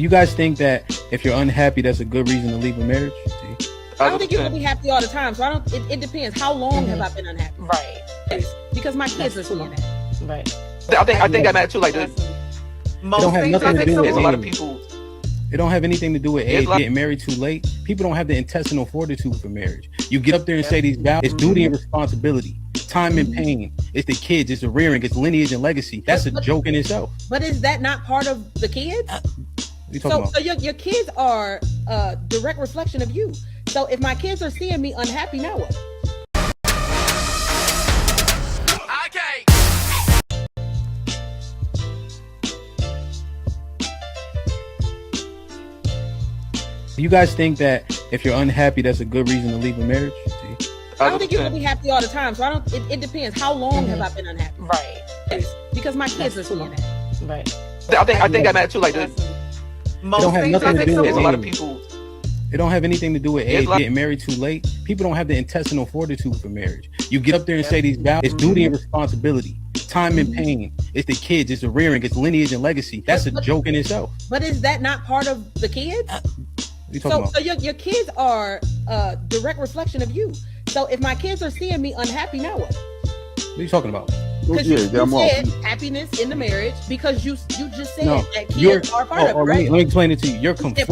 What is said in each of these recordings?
Do you guys think that if you're unhappy, that's a good reason to leave a marriage? I don't think you're gonna be happy all the time. So I don't. It depends. How long have I been unhappy? Right. Because my kids are seeing that. Right. I think that matters too. Like most things, nothing to do with a lot of people. It don't have anything to do with age. Getting married too late. People don't have the intestinal fortitude for marriage. You get up there and say these vows. It's duty and responsibility, time and pain. It's the kids. It's the rearing. It's lineage and legacy. That's a joke in itself. But is that not part of the kids? So your kids are a direct reflection of you. So if my kids are seeing me unhappy, now what? Do you guys think that if you're unhappy, that's a good reason to leave a marriage? I don't think you're gonna be happy all the time. So I don't. It depends. How long have I been unhappy? Right. Because my kids are seeing that. Right. I think that matters too. Like most things, nothing to do with a lot of people. It don't have anything to do with age. Getting married too late. People don't have the intestinal fortitude for marriage. You get up there and say these vows. It's duty and responsibility, time and pain. It's the kids. It's the rearing. It's lineage and legacy. That's a joke in itself. But is that not part of the kids? So your kids are a direct reflection of you. So if my kids are seeing me unhappy, now what? What are you talking about? Because you said happiness in the marriage, because you just said that kids are part of it, right? Let me explain it to you. You're conflating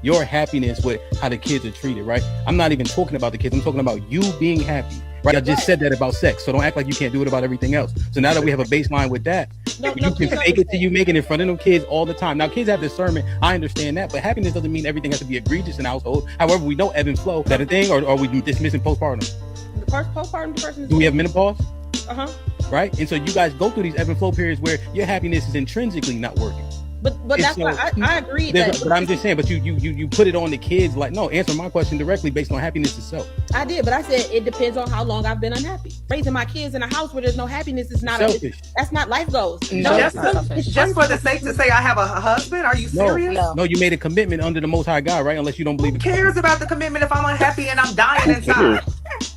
your happiness with how the kids are treated, right? I'm not even talking about the kids. I'm talking about you being happy, right? I just said that about sex, so don't act like you can't do it about everything else. So now that we have a baseline with that, you can fake it till you make it in front of them kids all the time. Now, kids have discernment. I understand that, but happiness doesn't mean everything has to be egregious in the household. However, we know ebb and flow. Is that a thing, or are we dismissing postpartum? Postpartum depression is. Do we have menopause? Right? And so you guys go through these ebb and flow periods where your happiness is intrinsically not working. But that's why I agree. But I'm just saying, but you put it on the kids. Like, no, answer my question directly based on happiness itself. I did, but I said it depends on how long I've been unhappy. Raising my kids in a house where there's no happiness is not selfish. That's not life goals. Just for the sake to say I have a husband? Are you serious? No, you made a commitment under the Most High God, right? Unless you don't believe. Who cares about the commitment if I'm unhappy and I'm dying inside?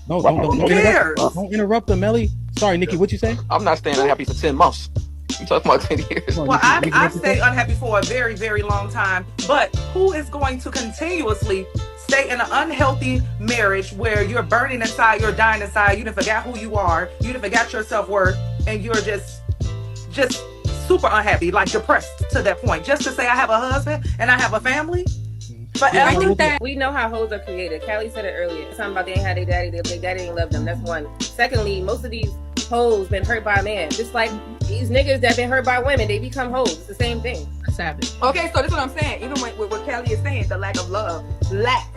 No, don't interrupt them, Melly. Sorry, Nikki, what you say? I'm not staying unhappy for 10 months. You talking about 10 years? Well, I've stayed unhappy for a very, very long time. But who is going to continuously stay in an unhealthy marriage where you're burning inside, you're dying inside, you done forgot who you are, you done forgot your self-worth, and you're just super unhappy, like depressed to that point, just to say I have a husband and I have a family? I think that we know how hoes are created. Callie said it earlier. Something about they ain't had their daddy, their daddy didn't love them. That's one. Secondly, most of these hoes been hurt by a man. Just like these niggas that been hurt by women, they become hoes. It's the same thing. Savage. Okay, so this is what I'm saying. Even with what Callie is saying, the lack of love,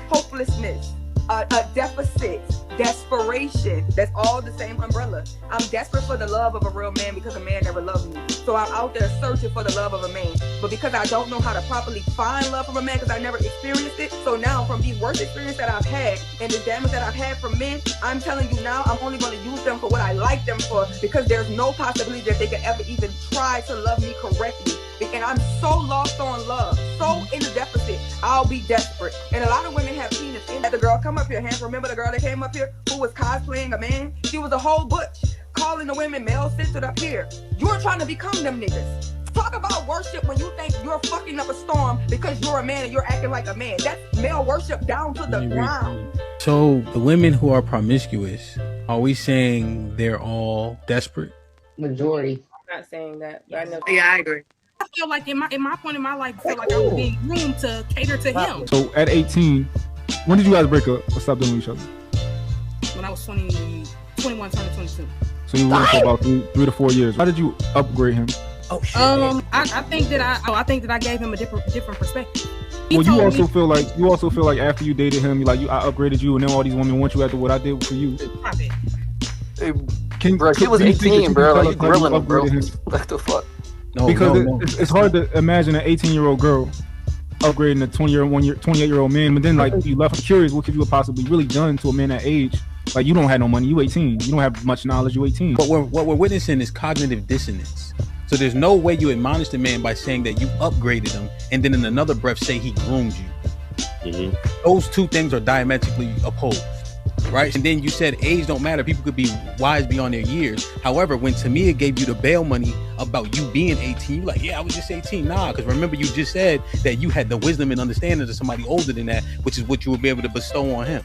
hopelessness, a deficit, desperation. That's all the same umbrella. I'm desperate for the love of a real man because a man never loved me. So I'm out there searching for the love of a man. But because I don't know how to properly find love from a man because I never experienced it. So now from the worst experience that I've had and the damage that I've had from men, I'm telling you now, I'm only going to use them for what I like them for, because there's no possibility that they could ever even try to love me correctly. And I'm so lost on love, so in the deficit, I'll be desperate. And a lot of women have seen it. The girl come up here, hands. Remember the girl that came up here who was cosplaying a man? She was a whole butch, calling the women male-centered up here. You're trying to become them niggas. Talk about worship when you think you're fucking up a storm because you're a man and you're acting like a man. That's male worship down to the ground. So the women who are promiscuous, are we saying they're all desperate? Majority. I'm not saying that, but I know. Yeah, I agree. I feel like in my point in my life, I feel like I was being groomed to cater to him. So at 18, when did you guys break up or stop doing each other? When I was 21, turning 22. So you went for about 3 to 4 years. How did you upgrade him? I think that I gave him a different perspective. You also feel like after you dated him, I upgraded you, and then all these women want you after what I did for you. He was 18, bro. Like, you grilling him, bro. What the fuck? It's hard to imagine an 18-year-old girl upgrading a 28-year-old man, but then you left curious, what could you have possibly really done to a man that age? Like, you don't have no money, you 18, you don't have much knowledge, you 18. But what we're witnessing is cognitive dissonance. So there's no way you admonish the man by saying that you upgraded him and then in another breath say he groomed you. Those two things are diametrically opposed. right? And then you said age don't matter. People could be wise beyond their years. However, when Tamia gave you the bail money about you being 18, you like, yeah, I was just 18. Nah, because remember you just said that you had the wisdom and understanding of somebody older than that, which is what you would be able to bestow on him,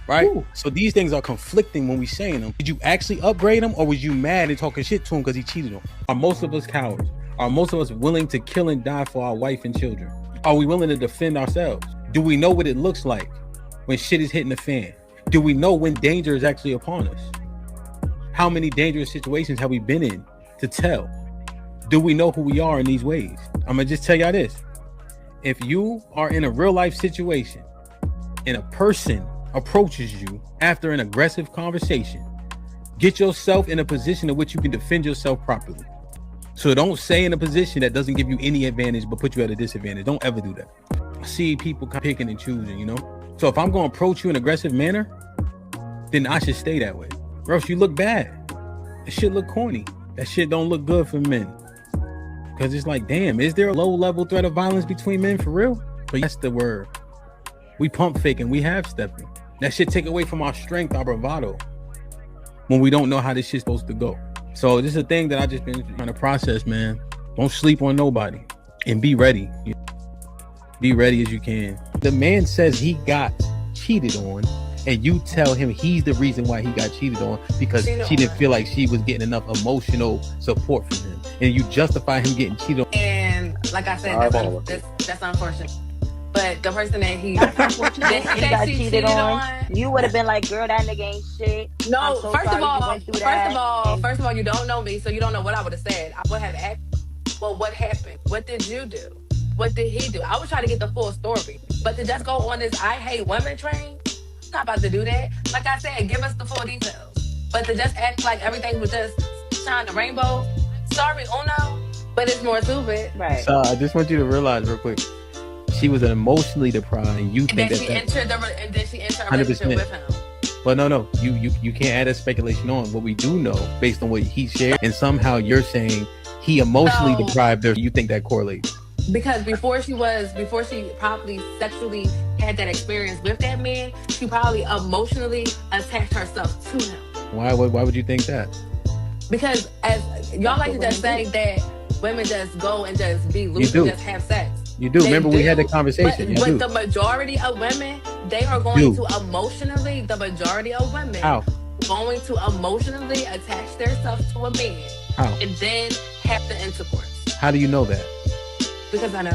right? Ooh. So these things are conflicting when we saying them. Did you actually upgrade him, or was you mad and talking shit to him because he cheated on? Are most of us cowards? Are most of us willing to kill and die for our wife and children? Are we willing to defend ourselves? Do we know what it looks like when shit is hitting the fan? Do we know when danger is actually upon us? How many dangerous situations have we been in to tell? Do we know who we are in these ways? I'm gonna just tell y'all this. If you are in a real life situation and a person approaches you after an aggressive conversation, get yourself in a position in which you can defend yourself properly. So don't stay in a position that doesn't give you any advantage but put you at a disadvantage. Don't ever do that. I see people picking and choosing, you know? So if I'm going to approach you in an aggressive manner, then I should stay that way. Or else you look bad. That shit look corny. That shit don't look good for men. Because it's like, damn, is there a low-level threat of violence between men for real? But that's the word. We pump faking. We half stepping. That shit take away from our strength, our bravado, when we don't know how this shit's supposed to go. So this is a thing that I just been trying to process, man. Don't sleep on nobody and be ready. Be ready as you can. The man says he got cheated on, and you tell him he's the reason why he got cheated on because she didn't feel like she was getting enough emotional support from him, and you justify him getting cheated on. And like I said, that's unfortunate. But the person that he got cheated on, you would have been like, girl, that nigga ain't shit. No, first of all, you don't know me, so you don't know what I would have said. I would have asked, well, what happened? What did you do? What did he do? I would try to get the full story. But to just go on this I hate women train, I'm not about to do that. Like I said, give us the full details. But to just act like everything was just shine the rainbow, sorry, Uno, but it's more to it. Right. So I just want you to realize real quick, she was emotionally deprived, and you think and then she entered a relationship with him. But no, you can't add a speculation on what we do know based on what he shared, and somehow you're saying he emotionally deprived her. You think that correlates? Because before she probably sexually had that experience with that man, she probably emotionally attached herself to him. Why would you think that? Because as y'all like to just say that women just go and just be loose and just have sex. You do. Remember we had the conversation. But the majority of women, they are going to emotionally, the majority of women going to emotionally attach themselves to a man. How? And then have the intercourse. How do you know that? Because I know.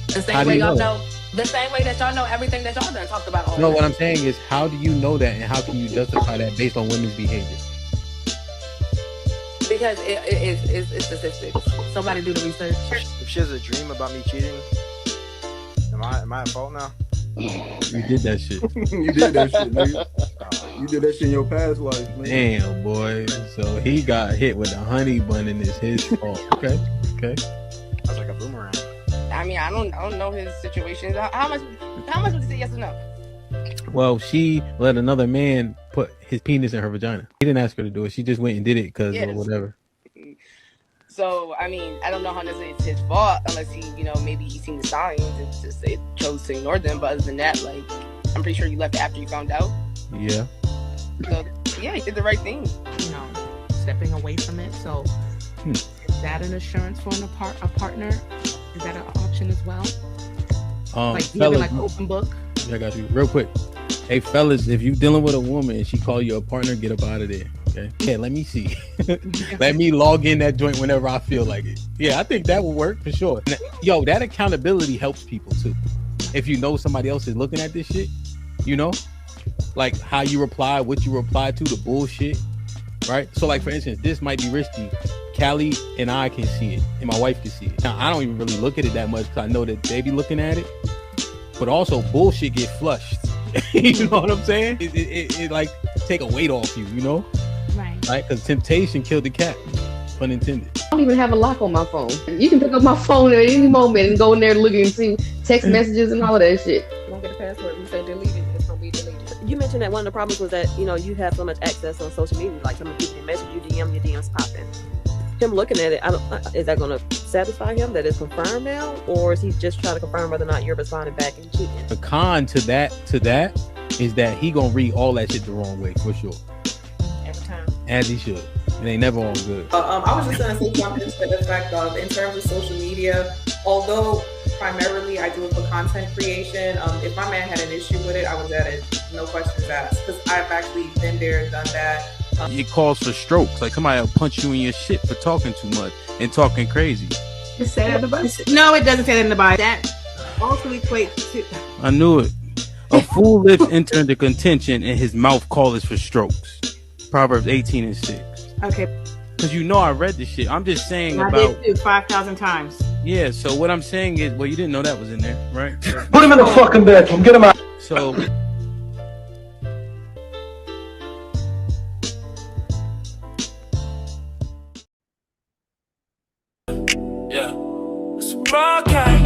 The same way y'all know. The same way that y'all know everything that y'all done talked about all No, what I'm saying is, how do you know that, and how can you justify that based on women's behavior? Because it's statistics. Somebody do the research. If she has a dream about me cheating, am I at fault now? You did that shit. You did that shit, nigga. You did that shit in your past life, man. Damn, boy. So he got hit with a honey bun and it's his fault. Okay. That's like a boomerang. I mean, I don't know his situation. How much would you say yes or no? Well, she let another man put his penis in her vagina. He didn't ask her to do it. She just went and did it because or whatever. So, I mean, I don't know how necessarily it's his fault unless he, maybe he's seen the signs and just chose to ignore them. But other than that, like, I'm pretty sure you left after you found out. Yeah. So, yeah, he did the right thing. Stepping away from it. So, is that an assurance for a partner? Is that an option as well? Like, fellas, like open book? I got you. Real quick. Hey, fellas, if you dealing with a woman and she call you a partner, get up out of there. Okay. Yeah, let me see. Let me log in that joint whenever I feel like it. Yeah, I think that will work for sure. Yo, that accountability helps people too. If you know somebody else is looking at this shit, like how you reply, what you reply to, the bullshit, right? So like, for instance, this might be risky. Callie and I can see it, and my wife can see it. Now, I don't even really look at it that much because I know that they be looking at it. But also, bullshit get flushed. You know what I'm saying? It like take a weight off you, Right? Because temptation killed the cat. Pun intended. I don't even have a lock on my phone. You can pick up my phone at any moment and go in there looking and see text messages and all of that shit. Don't get a password. You say delete it. It's gonna be deleted. You mentioned that one of the problems was that you have so much access on social media. Like some of the people can message you, DM, your DMs popping. Him looking at it, is that going to satisfy him that it's confirmed now, or is he just trying to confirm whether or not you're responding back and cheating? The con to that is that he gonna read all that shit the wrong way for sure. Every time. As he should. It ain't never all good. I was just gonna say something to the effect of, in terms of social media, although primarily I do it for content creation, if my man had an issue with it, I was at it, no questions asked, because I've actually been there, done that. It calls for strokes. Like somebody will punch you in your shit for talking too much and talking crazy. It said in the Bible. No, it doesn't say that in the Bible. That also equates to. I knew it. A fool lips enter into contention and his mouth calleth for strokes. Proverbs 18:6. Okay. Because you know I read this shit. I'm just saying I about. did too, 5,000 times. Yeah, so what I'm saying is, well, you didn't know that was in there, right? Put him in the fucking bedroom. Get him out. So. Yeah. It's a broadcast.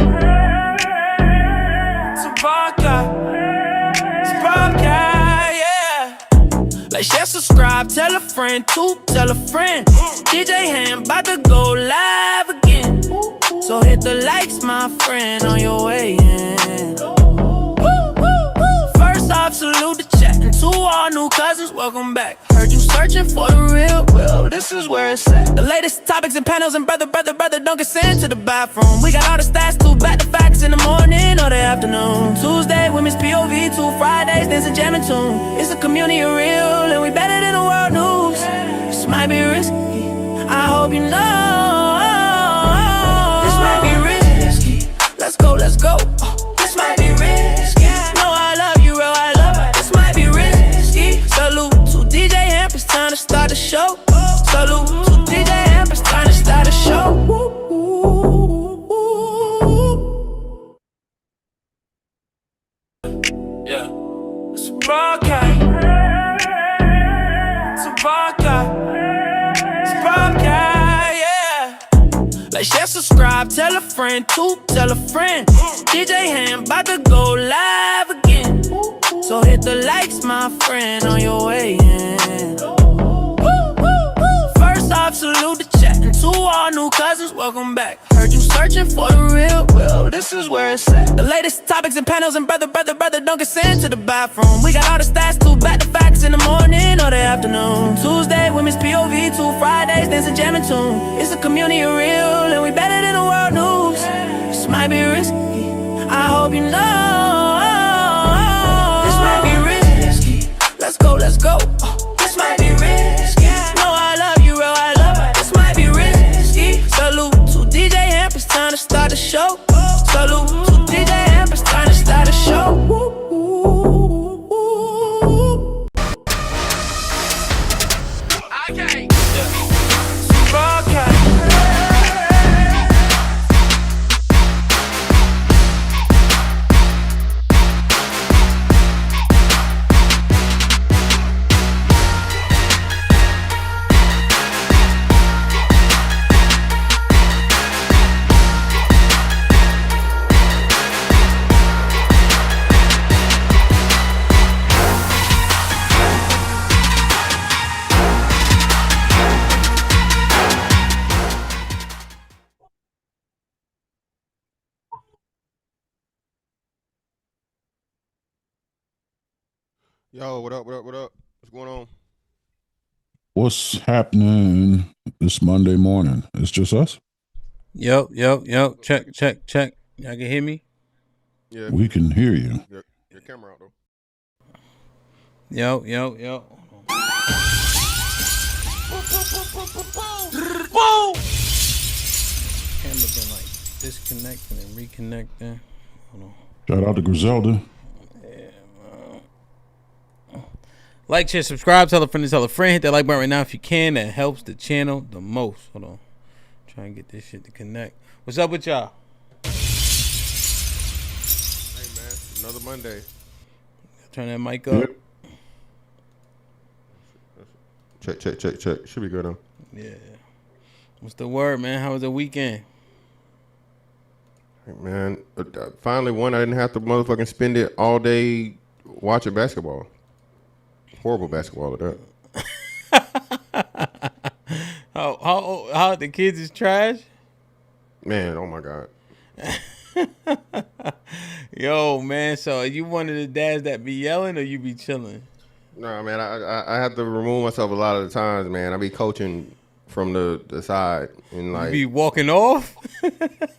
It's a broadcast. It's a broadcast, yeah. Like, share, subscribe, tell a friend, to tell a friend. DJ HAMP about to go live again. So hit the likes, my friend, on your way in. First off, salute the chat. And to all new cousins, welcome back. Heard you searching for the real, well, this is where it's at. The latest topics and panels, and brother, don't get sent to the bathroom. We got all the stats, too, back to facts in the morning or the afternoon. Tuesday, women's POV, 2 Fridays, dance and jamming tune. It's a community of real, and we better than the world news. This might be risky, I hope you know. This might be risky, let's go, let's go. This might be risky, no, I love you, real, I love it. This might be risky. Salute to DJ HAMP, it's time to start the show. Salute to DJ HAMP, it's time to start the show. Yeah, it's a broadcast. It's a broadcast. It's a broadcast, yeah. Like, share, subscribe, tell a friend, to tell a friend. DJ HAMP about to go live again. So hit the likes, my friend, on your way in. First off, salute the chat. And to all new cousins, welcome back. Heard you searching for the real, well, this is where it's at. The latest topics and panels, and brother, don't get sent to the bathroom. We got all the stats, too, back to facts in the morning or the afternoon. Tuesday, women's POV, 2 Fridays, dance and jamming tune. It's a community of real, and we better than the world news. This might be risky, I hope you know. This might be risky, let's go, let's go. This might be risky, no, I love you, real, I love it. This might be risky. Salute to DJ HAMP, it's time to start the show. Salute to DJ HAMP, it's time to start the show. Okay. Yo, what up? What's going on? What's happening this Monday morning? It's just us? Yo. Check. Y'all can hear me? Yeah. We can hear you. Your camera out, though. Yo. Camera been like disconnecting and reconnecting. Hold on. Shout out to Griselda. Like, share, subscribe, tell a friend to tell a friend. Hit that like button right now if you can. That helps the channel the most. Hold on. Try and get this shit to connect. What's up with y'all? Hey, man. Another Monday. Turn that mic up. Check. Should be good, though. Yeah. What's the word, man? How was the weekend? Hey, man. Finally, one, I didn't have to motherfucking spend it all day watching basketball. Horrible basketball at that. How the kids is trash? Man, oh my God. Yo, man. So are you one of the dads that be yelling or you be chilling? No, man. I have to remove myself a lot of the times, man. I be coaching from the side and like you be walking off.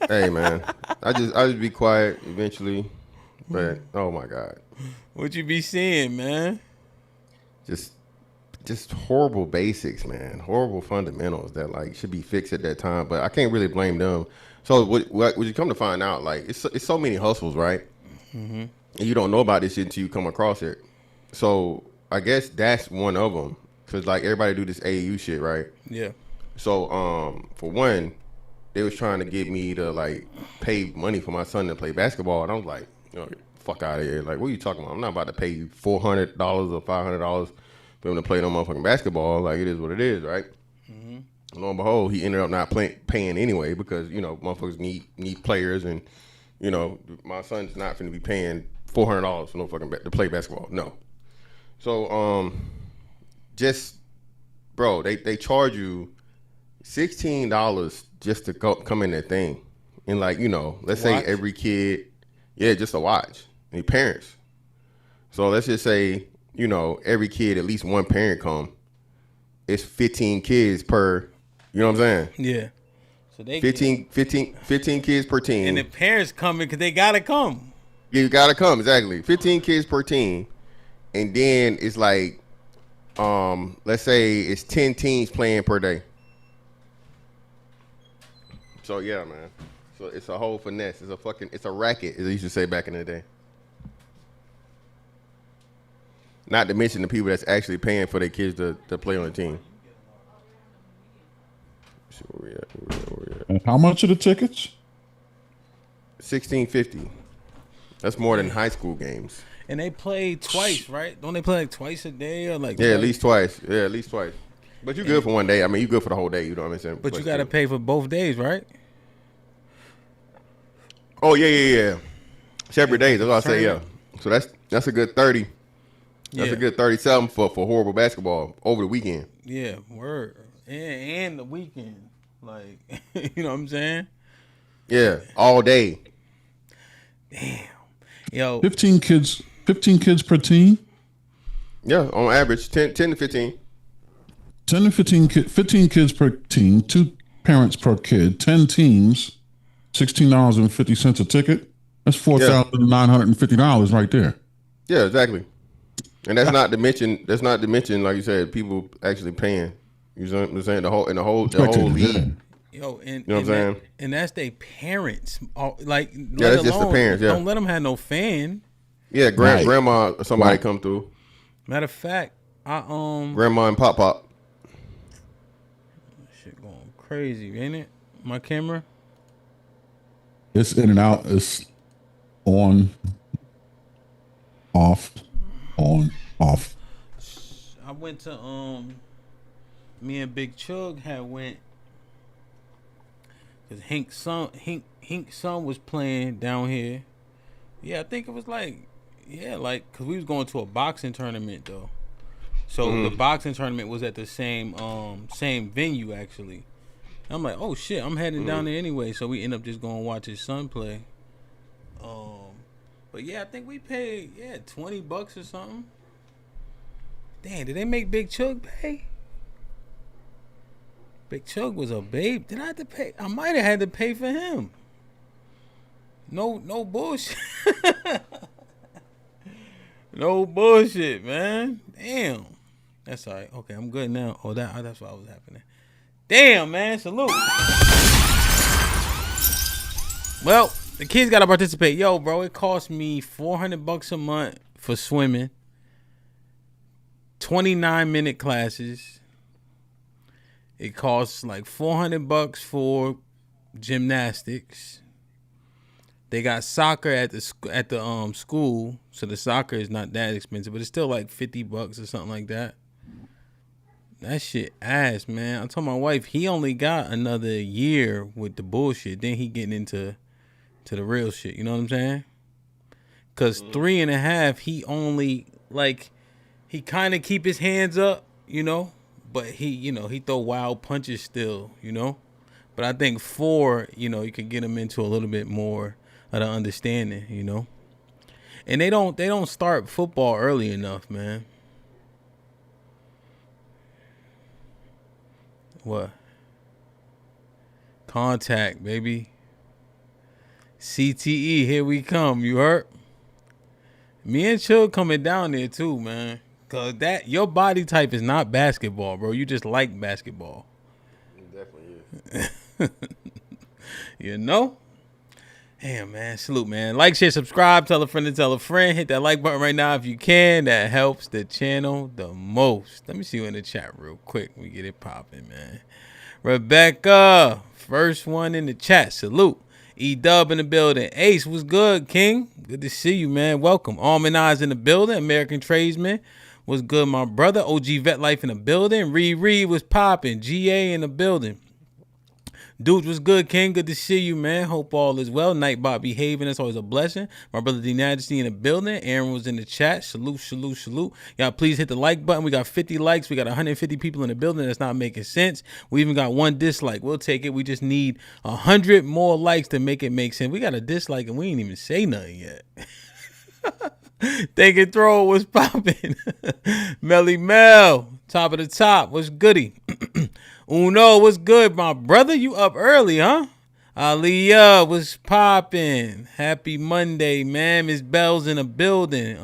Hey, man. I just be quiet eventually, but oh my God. What you be seeing, man? Just horrible basics, man. Horrible fundamentals that like should be fixed at that time, but I can't really blame them. So what you come to find out, like it's so many hustles, right? Mm-hmm. And you don't know about this shit until you come across it. So I guess that's one of them, cause like everybody do this AAU shit, right? Yeah. So for one, they was trying to get me to like pay money for my son to play basketball, and I was like, fuck out of here. Like, what are you talking about? I'm not about to pay you $400 or $500 for him to play no motherfucking basketball. Like, it is what it is, right? Mm-hmm. Lo and behold, he ended up not paying anyway because, motherfuckers need players, and, my son's not finna be paying $400 for no fucking to play basketball. No. So, bro, they charge you $16 just to come in that thing. And like, let's say every kid, just to watch. And parents. So let's just say, every kid, at least one parent come. It's 15 kids per, you know what I'm saying? Yeah. So they 15 kids per team. And the parents coming because they gotta come. You gotta come, exactly. 15 kids per team. And then it's like, let's say it's 10 teams playing per day. So yeah, man. So it's a whole finesse. It's a racket, as they used to say back in the day. Not to mention the people that's actually paying for their kids to play on the team. Where we at? And how much are the tickets? $16.50. That's more than high school games. And they play twice, right? Don't they play like twice a day or like? Yeah, at least twice. Yeah, at least twice. But you're good for one day. I mean, you're good for the whole day. You know what I'm saying? But you got to pay for both days, right? Oh yeah. Separate days. That's what I say. Yeah. So that's a good 30. That's a good 37 for horrible basketball over the weekend. Yeah, word. And the weekend, like you know what I'm saying? Yeah, all day. Damn. Yo, 15 kids per team. Yeah, on average, 10 to 15. 10 to 15 kids per team, 2 parents per kid, 10 teams. $16.50 a ticket. That's $4,950 right there. Yeah, exactly. And that's not to mention, like you said, people actually paying. You know what I'm saying? The whole league. Yo, and you know what I'm saying? And that's their parents. Like, that's just the parents. Yeah, don't let them have no fan. Yeah, grandma or somebody come through. Matter of fact, grandma and pop. Shit going crazy, ain't it? My camera. It's in and out. It's on, off, on, off. I went to me and Big Chug had went because Hink's son was playing down here. Yeah, I think it was like because we was going to a boxing tournament though. So the boxing tournament was at the same venue actually. I'm like, oh shit, I'm heading down there anyway. So we end up just going to watch his son play. But yeah, I think we paid $20 or something. Damn, did they make Big Chug pay? Big Chug was a babe. Did I have to pay? I might have had to pay for him. No bullshit. No bullshit, man. Damn. That's all right. Okay, I'm good now. Oh, that's what was happening. Damn, man. Salute. Well, the kids got to participate. Yo, bro, it cost me $400 a month for swimming. 29-minute classes. It costs like $400 for gymnastics. They got soccer at the school, so the soccer is not that expensive, but it's still like $50 or something like that. That shit ass, man. I told my wife he only got another year with the bullshit. Then he getting into the real shit. You know what I'm saying? Cause 3.5, he only he kind of keep his hands up, but he throw wild punches still, But I think 4, you can get him into a little bit more of the understanding, you know. And they don't start football early enough, man. What? Contact, baby. CTE, here we come. You heard? Me and Chill coming down there too, man. Cause that your body type is not basketball, bro. You just like basketball. It definitely is. You know? Damn, man. Salute, man. Like, share, subscribe, tell a friend to tell a friend. Hit that like button right now if you can. That helps the channel the most. Let me see you in the chat real quick. We get it popping, man. Rebecca, first one in the chat. Salute. E-Dub in the building. Ace, what's good, King? Good to see you, man. Welcome. Almond Eyes in the building. American Tradesman. What's good, my brother? OG Vet Life in the building. Reed was popping. GA in the building. Dude, what's good, King? Good to see you, man. Hope all is well. Nightbot behaving. That's always a blessing. My brother D Majesty in the building. Aaron was in the chat. Salute, salute, salute. Y'all, please hit the like button. We got 50 likes. We got 150 people in the building. That's not making sense. We even got one dislike. We'll take it. We just need 100 more likes to make it make sense. We got a dislike and we ain't even say nothing yet. Think and throw was popping. Melly Mel, top of the top. What's goody? Uno, what's good, my brother? You up early, huh? Aliyah, what's popping? Happy Monday, man. Miss Bell's in the building.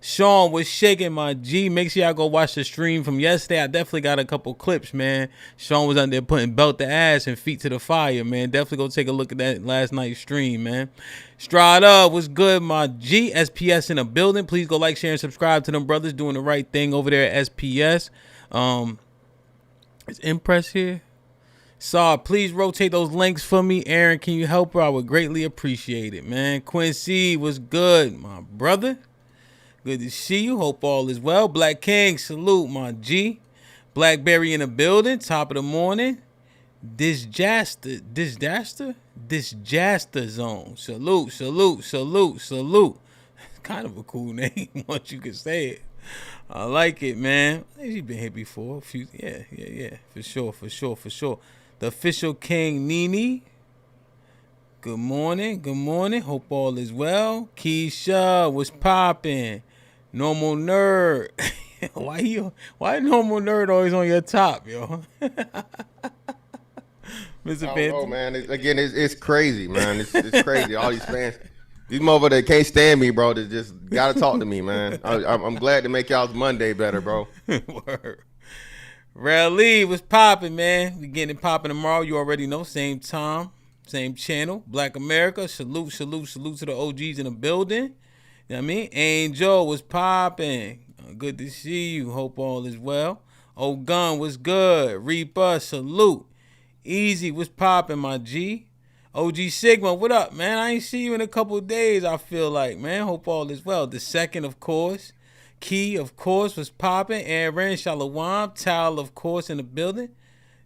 Sean was shaking, my G. Make sure y'all go watch the stream from yesterday. I definitely got a couple clips, man. Sean was out there putting belt to ass and feet to the fire, man. Definitely go take a look at that last night's stream, man. Strada, what's good, my G? SPS in the building. Please go like, share, and subscribe to them brothers doing the right thing over there at SPS. Is Impress here? Saw, please rotate those links for me. Aaron, can you help her? I would greatly appreciate it, man. Quincy, what's good, my brother? Good to see you. Hope all is well. Black King, salute, my G. Blackberry in the building. Top of the morning. Disjaster Zone. Salute, salute, salute, salute. Kind of a cool name once you can say it. I like it, man. She's been here before. A few, yeah. For sure. The official King Nene. Good morning. Hope all is well. Keisha, what's poppin'? Normal Nerd. Why Normal Nerd always on your top, yo? Mr. I don't know, man. It's crazy, man. It's crazy. All these fans. These motherfuckers that can't stand me, bro, that just gotta talk to me, man. I'm glad to make y'all's Monday better, bro. Word. Rally was popping, man. We getting it popping tomorrow. You already know. Same time, same channel. Black America. Salute to the OGs in the building. You know what I mean? Angel was popping. Good to see you. Hope all is well. Old Gun was good. Reaper, salute. Easy was popping, my G. OG Sigma, what up, man? I ain't see you in a couple of days, I feel like, man. Hope all is well. The second, of course. Key, of course, was popping. Aaron, Shalawam. Tal, of course, in the building.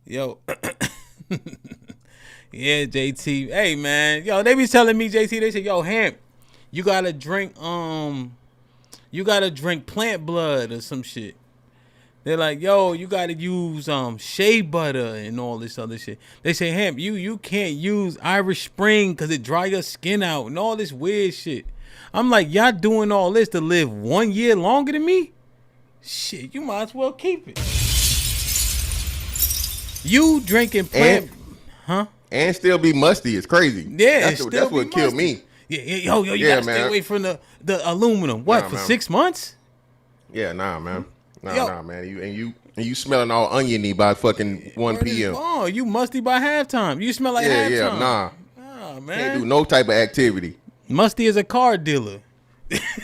Yo. Yeah, JT. Hey, man. Yo, they be telling me, JT, they say, yo, Hamp, you gotta drink plant blood or some shit. They're like, yo, you gotta use shea butter and all this other shit. They say, Hamp, you can't use Irish Spring because it dry your skin out and all this weird shit. I'm like, y'all doing all this to live 1 year longer than me? Shit, you might as well keep it. You drinking plant, huh? And still be musty. It's crazy. Yeah, that's what killed me. Yeah, yo, you gotta stay away from the aluminum. What, for 6 months? Yeah, nah, man. Nah, man. You smelling all oniony by fucking 1 p.m. Oh, you musty by halftime. You smell like halftime. Yeah, nah. Oh, man. Can't do no type of activity. Musty as a car dealer.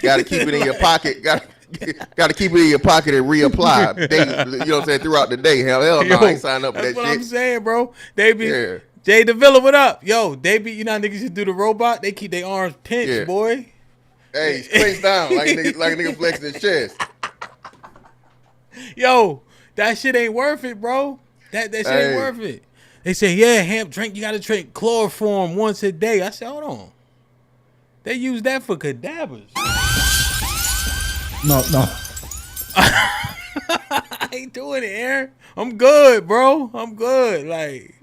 Gotta keep it in your pocket. Gotta keep it in your pocket and reapply. You know what I'm saying? Throughout the day. Hell no, I ain't signing up for that shit. That's what I'm saying, bro. They be Jay DeVilla, what up? Yo, they be, you know, niggas just do the robot. They keep their arms pinched, boy. Hey, straight down like nigga flexing his chest. Yo, that shit ain't worth it, bro. That shit ain't worth it. They say, yeah, Hamp, you gotta drink chloroform once a day. I said, hold on. They use that for cadavers. No. I ain't doing it, Aaron. I'm good, bro. I'm good. Like,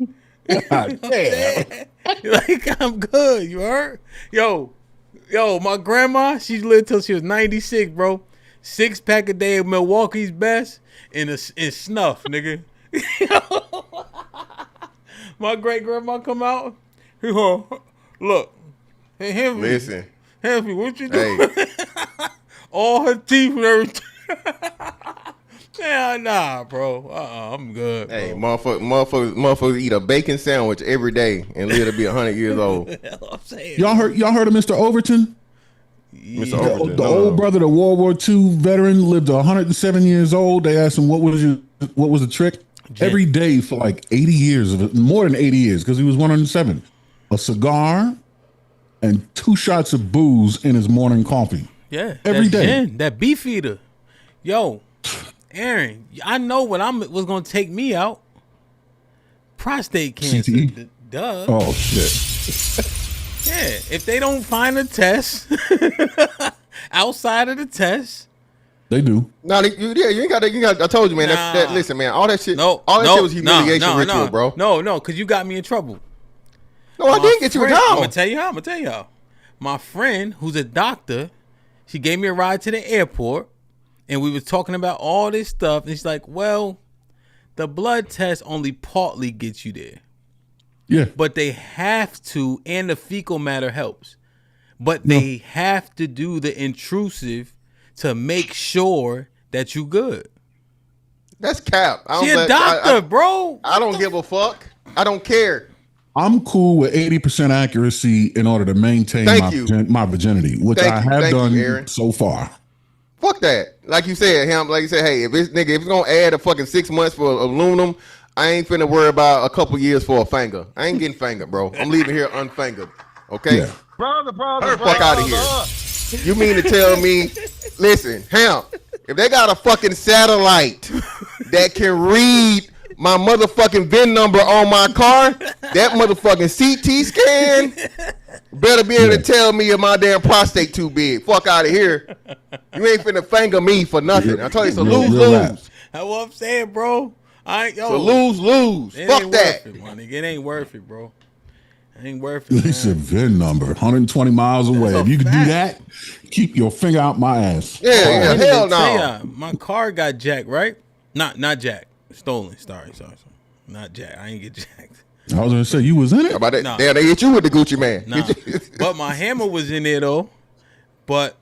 God damn. Like, I'm good. You heard? Yo, my grandma, she lived till she was 96, bro. 6-pack a day of Milwaukee's Best and snuff, nigga. My great grandma come out. He go, look, hey, Henry. Listen, Henry, what you doing? Hey. All her teeth and everything. Yeah, nah, bro. I'm good. Bro. Hey, motherfuckers eat a bacon sandwich every day and live to be 100 years old. I'm saying, Y'all heard of Mr. Overton? Mr. Overton, the old brother, the World War II veteran, lived 107 years old. They asked him what was the trick? Every day for like 80 years, more than 80 years, because he was 107. A cigar and 2 shots of booze in his morning coffee. Yeah, every day. Gin, that beef eater. Yo, Aaron, I know what was gonna take me out. Prostate cancer. CTE? Duh. Oh shit. Yeah, if they don't find a test outside of the test, they do. No, you ain't got. I told you, man. That listen, man. All that shit. All that shit was humiliation ritual, bro. No, because you got me in trouble. No, I didn't get you in trouble. I'm gonna tell y'all. My friend, who's a doctor, she gave me a ride to the airport. And we was talking about all this stuff. And she's like, well, the blood test only partly gets you there. Yeah. But they have to, and the fecal matter helps. But they have to do the intrusive to make sure that you good. That's cap. She a doctor, bro. I don't give a fuck. I don't care. I'm cool with 80% accuracy in order to maintain my virginity, which I have done so far. Fuck that. Like you said, hey, if it's gonna add a fucking 6 months for aluminum, I ain't finna worry about a couple years for a finger. I ain't getting fingered, bro. I'm leaving here unfingered. Okay? Yeah. Brother. Fuck out of here. You mean to tell me, listen, HAMP, if they got a fucking satellite that can read my motherfucking VIN number on my car, that motherfucking CT scan better be able to tell me if my damn prostate too big. Fuck out of here. You ain't finna finger me for nothing. I tell you, it's a lose-lose. That's what I'm saying, bro. It's a lose-lose. Fuck that. It ain't worth it, bro. It ain't worth it. At least a VIN number, 120 miles away. If you can do that, keep your finger out my ass. Yeah, hell no. My car got jacked, right? Not jacked. Stolen. Sorry. Not jacked. I ain't get jacked. I was gonna say you was in it. How about that? Nah. Damn, they hit you with the Gucci man. Nah. But my hammer was in there though. But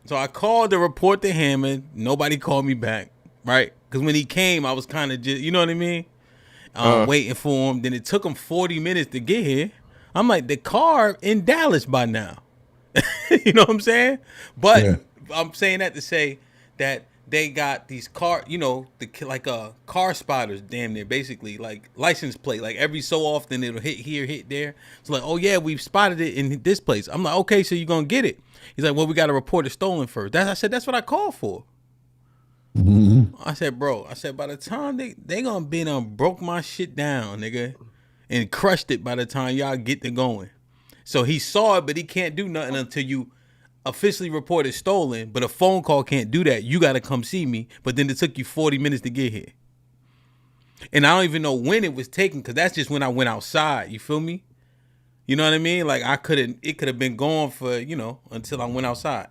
so I called to report the hammer. Nobody called me back, right? Because when he came, I was kind of just, you know what I mean, waiting for him. Then it took him 40 minutes to get here. I'm like, the car in Dallas by now. You know what I'm saying? But I'm saying that to say that they got these car, car spotters, damn near, basically like license plate. Like every so often it'll hit here, hit there. It's like, oh yeah, we've spotted it in this place. I'm like, okay, so you're gonna get it. He's like, well, we got to report it stolen first. I said, that's what I called for. Mm-hmm. I said, bro, by the time they gonna be done broke my shit down, nigga, and crushed it by the time y'all get to going. So he saw it, but he can't do nothing until you officially report it stolen. But a phone call can't do that. You got to come see me. But then it took you 40 minutes to get here. And I don't even know when it was taken, because that's just when I went outside. You feel me? You know what I mean? Like it could have been gone for, until I went outside,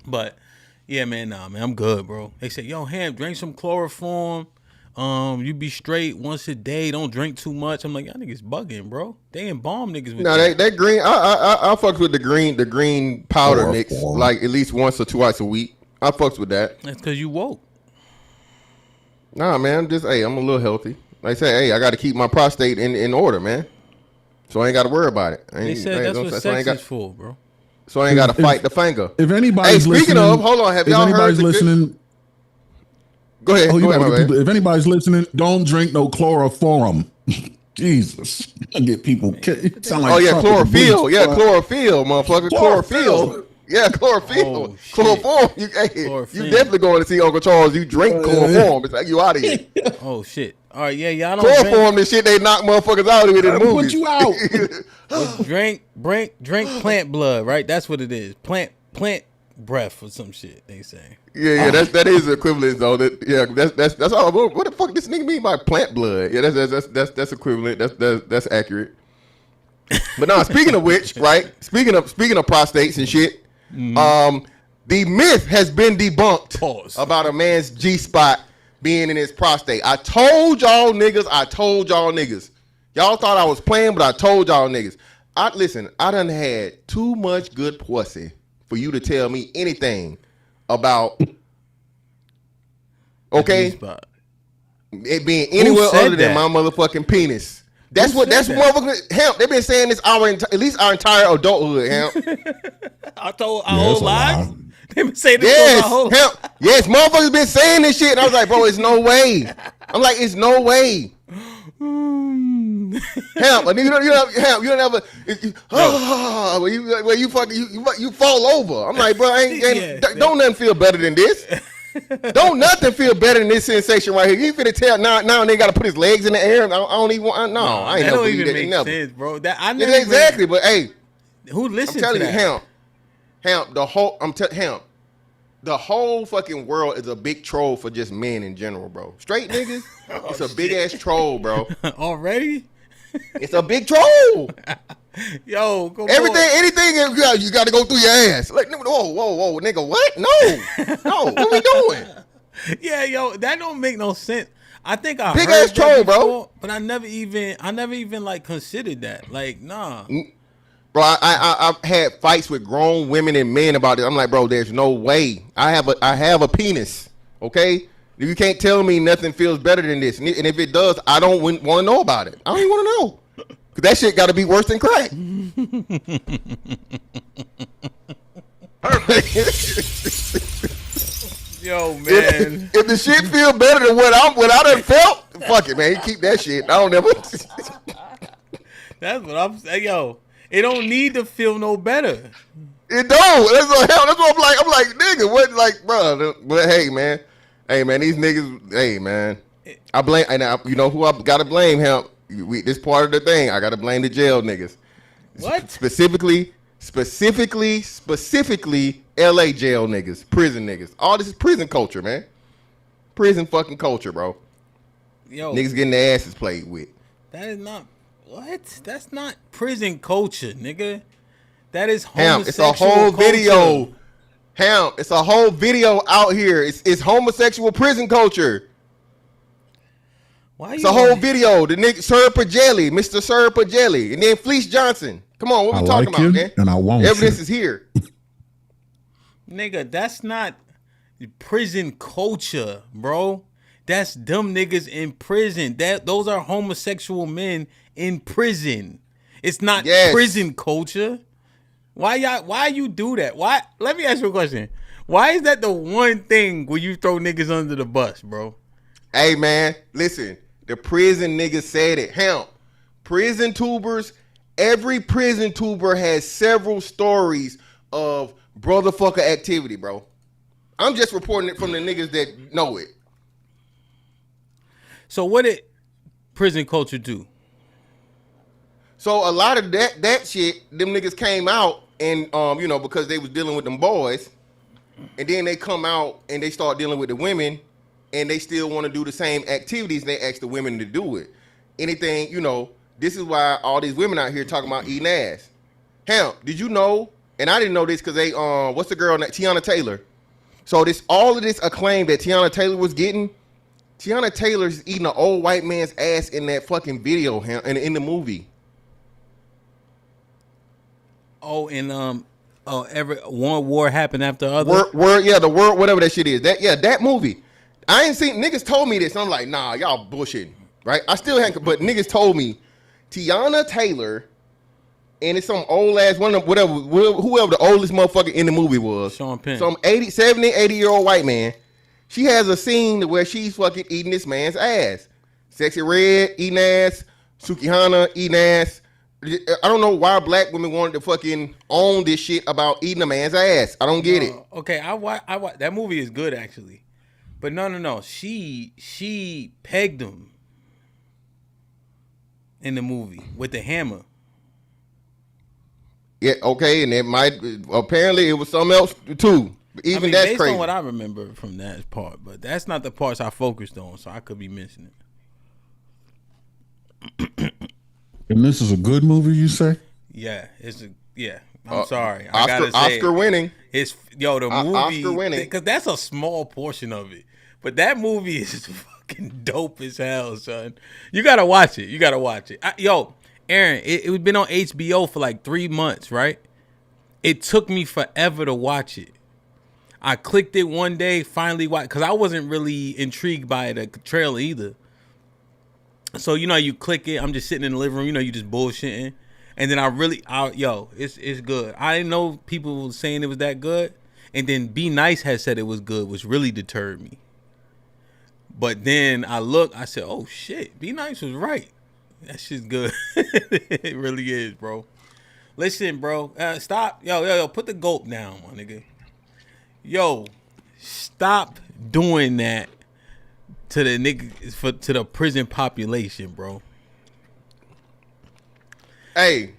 But yeah, man, I'm good, bro. They say, yo, HAMP, drink some chloroform. You be straight once a day. Don't drink too much. I'm like, y'all niggas bugging, bro. They embalm niggas with that green. I fucks with the green powder mix, like at least once or twice a week. I fucks with that. That's because you woke. Nah, man. I'm a little healthy. Like I say, hey, I got to keep my prostate in order, man. So I ain't got to worry about it. They said that's what sex is for, bro. So I ain't got to fight the finger. If anybody's speaking of, hold on, have y'all heard? Listening? Go ahead. If anybody's listening, don't drink no chloroform. Jesus, I get people. It sound like chlorophyll. Yeah, chlorophyll, motherfucker. Chlorophyll. Yeah, chlorophyll. Chloroform. You definitely going to see Uncle Charles. You drink chloroform. It's like you out of here. Oh shit. All right, yeah, y'all don't chloroform. This shit they knock motherfuckers out of it in the movies. Put you out. Well, drink plant blood, right? That's what it is. Plant breath or some shit. They say. Yeah, that is equivalent though. That's all. What the fuck this nigga mean by plant blood? Yeah, that's equivalent. That's accurate. But no, speaking of which, right? Speaking of prostates and shit, the myth has been debunked about a man's G-spot being in his prostate. I told y'all niggas. Y'all thought I was playing, but I told y'all niggas. Listen, I done had too much good pussy for you to tell me anything about, okay, it being anywhere other than my motherfucking penis. That's motherfucking Hamp. They've been saying this at least our entire adulthood, Hamp. I told our whole lives. They've been saying this for my whole life. Yes, motherfuckers been saying this shit. And I was like, bro, it's no way. I'm like, it's no way. Hamp, Hamp, you don't ever where you fall over. I'm like, bro, don't nothing feel better than this. Don't nothing feel better than this sensation right here. You finna tell now they gotta put his legs in the air. I don't even want. No, I ain't never believe that. That don't even make sense, bro. Exactly, but hey, who listens to that? Hamp, the whole fucking world is a big troll for just men in general, bro. Straight niggas, it's a big ass troll, bro. Already? It's a big troll. Yo, come anything on. you got to go through your ass. Like, whoa, nigga, what? No, what we doing? Yeah, yo, that don't make no sense. I think I big heard ass troll, before, bro. But I never even like considered that. Like, nah. Bro, I've had fights with grown women and men about it. I'm like, bro, there's no way. I have a penis, okay? You can't tell me nothing feels better than this. And if it does, I don't want to know about it. I don't even want to know. Because that shit got to be worse than crack. Yo, man. If the shit feel better than what I done felt, fuck it, man. You keep that shit. I don't never. That's what I'm saying, yo. It don't need to feel no better. It don't. That's what I'm like. I'm like, nigga, what? Like, bro. But hey, man, these niggas. Hey, man, I blame. And you know who I gotta blame? Him. This part of the thing. I gotta blame the jail niggas. What? Specifically, L.A. jail niggas, prison niggas. All this is prison culture, man. Prison fucking culture, bro. Yo, niggas getting their asses played with. That is not. What? That's not prison culture, nigga. That is homosexual it's a whole culture. video. It's a whole video out here. It's homosexual prison culture. It's a whole video. The nigga Sir Pagelli, Mr. Sir Pagelli, and then Fleece Johnson. Come on, what we talking about, man? And I won't. Evidence is here. Nigga, that's not prison culture, bro. That's them niggas in prison. Those are homosexual men in prison. It's not prison culture. Why you do that? Why? Let me ask you a question. Why is that the one thing where you throw niggas under the bus, bro? Hey, man, listen. The prison niggas said it. Hell, prison tubers, every prison tuber has several stories of brotherfucker activity, bro. I'm just reporting it from the niggas that know it. So what did prison culture do? So a lot of that shit, them niggas came out and because they was dealing with them boys, and then they come out and they start dealing with the women, and they still want to do the same activities, and they ask the women to do it. Anything, this is why all these women out here talking about eating ass. Hell, did you know? And I didn't know this because they what's the girl, Tiana Taylor? So all of this acclaim that Tiana Taylor was getting, Tiana Taylor's eating an old white man's ass in that fucking video in the movie. Oh, and every one war happened after other. The word, whatever that shit is. That movie. I ain't seen, niggas told me this, and I'm like, nah, y'all bullshitting, right? I still haven't, but niggas told me Tiana Taylor, and it's some old ass one of them, whoever the oldest motherfucker in the movie was. Sean Penn. Some 70, 80-year-old white man. She has a scene where she's fucking eating this man's ass. Sexy Red eating ass. Sukihana eating ass. I don't know why black women wanted to fucking own this shit about eating a man's ass. I don't get it. Okay, I watch that movie is good actually. But no. She pegged him in the movie with the hammer. Yeah, okay, and it might apparently it was something else too. Even I mean, that's based crazy. on what I remember from that part, but that's not the parts I focused on, so I could be missing it. And this is a good movie, you say? Yeah, I'm sorry. I Oscar, gotta say Oscar winning. It's the movie Oscar winning because that's a small portion of it, but that movie is fucking dope as hell, son. You gotta watch it. Aaron, it been on HBO for like 3 months, right? It took me forever to watch it. I clicked it one day, finally watched, because I wasn't really intrigued by the trailer either. So, you click it, I'm just sitting in the living room, you just bullshitting. And then it's good. I didn't know people were saying it was that good. And then Be Nice had said it was good, which really deterred me. But then I said, oh shit, Be Nice was right. That shit's good. It really is, bro. Listen, bro, stop. Yo, put the gulp down, my nigga. Yo, stop doing that to the niggas to the prison population, bro. Hey,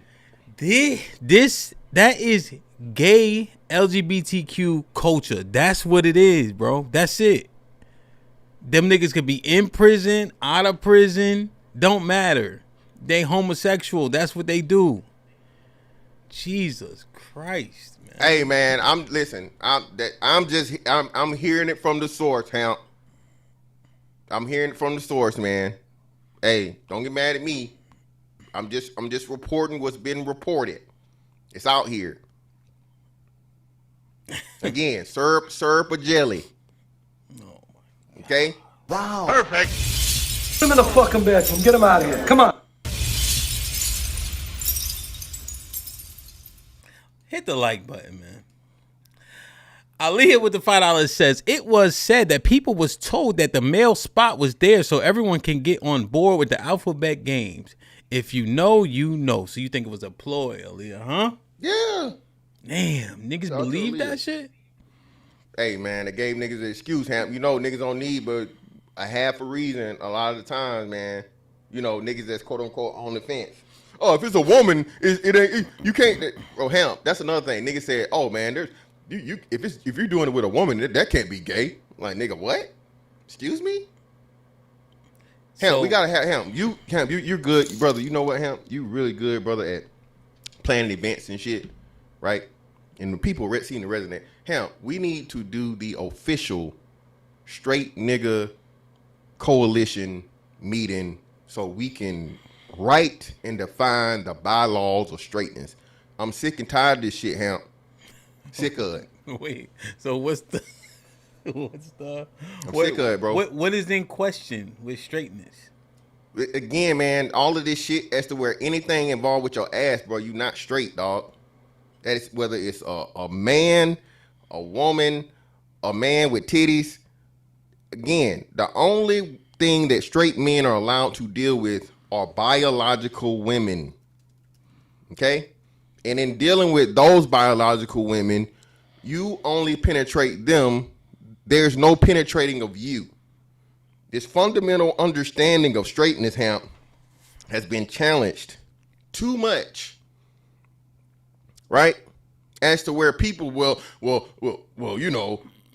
that is gay LGBTQ culture. That's what it is, bro. That's it. Them niggas could be in prison, out of prison, don't matter. They homosexual. That's what they do. Jesus Christ, man. Hey, man, I'm hearing it from the source, Hamp. I'm hearing it from the source, man. Hey, don't get mad at me. I'm just reporting what's been reported. It's out here. Again, syrup or jelly. Okay? Wow. Perfect. Put him in the fucking bedroom. Get him out of here. Come on. Hit the like button, man. Aaliyah with the $5 says, it was said that people was told that the male spot was there so everyone can get on board with the alphabet games. If you know, you know. So you think it was a ploy, Aaliyah, huh? Yeah. Damn, niggas believe that shit? Hey, man, they gave niggas an excuse, Hamp. Niggas don't need but a half a reason a lot of the times, man. Niggas that's quote unquote on the fence. Oh, if it's a woman, you can't. Oh, Hamp, that's another thing. Niggas said, oh man, if you're doing it with a woman, that can't be gay. Like, nigga, what? Excuse me? Hamp, we gotta have Hamp. You're good, brother. You know what, Hamp? You really good, brother, at planning events and shit, right? And the people seeing the resident. Hamp, we need to do the official straight nigga coalition meeting so we can write and define the bylaws of straightness. I'm sick and tired of this shit, Hamp. Sick of it. Wait, so I'm sick of it, bro. What is in question with straightness? Again, man, all of this shit as to where anything involved with your ass, bro, you not straight, dog. That is whether it's a man, a woman, a man with titties. Again, the only thing that straight men are allowed to deal with are biological women. Okay? And in dealing with those biological women, you only penetrate them. There's no penetrating of you. This fundamental understanding of straightness, Hamp, has been challenged too much. Right? As to where people will,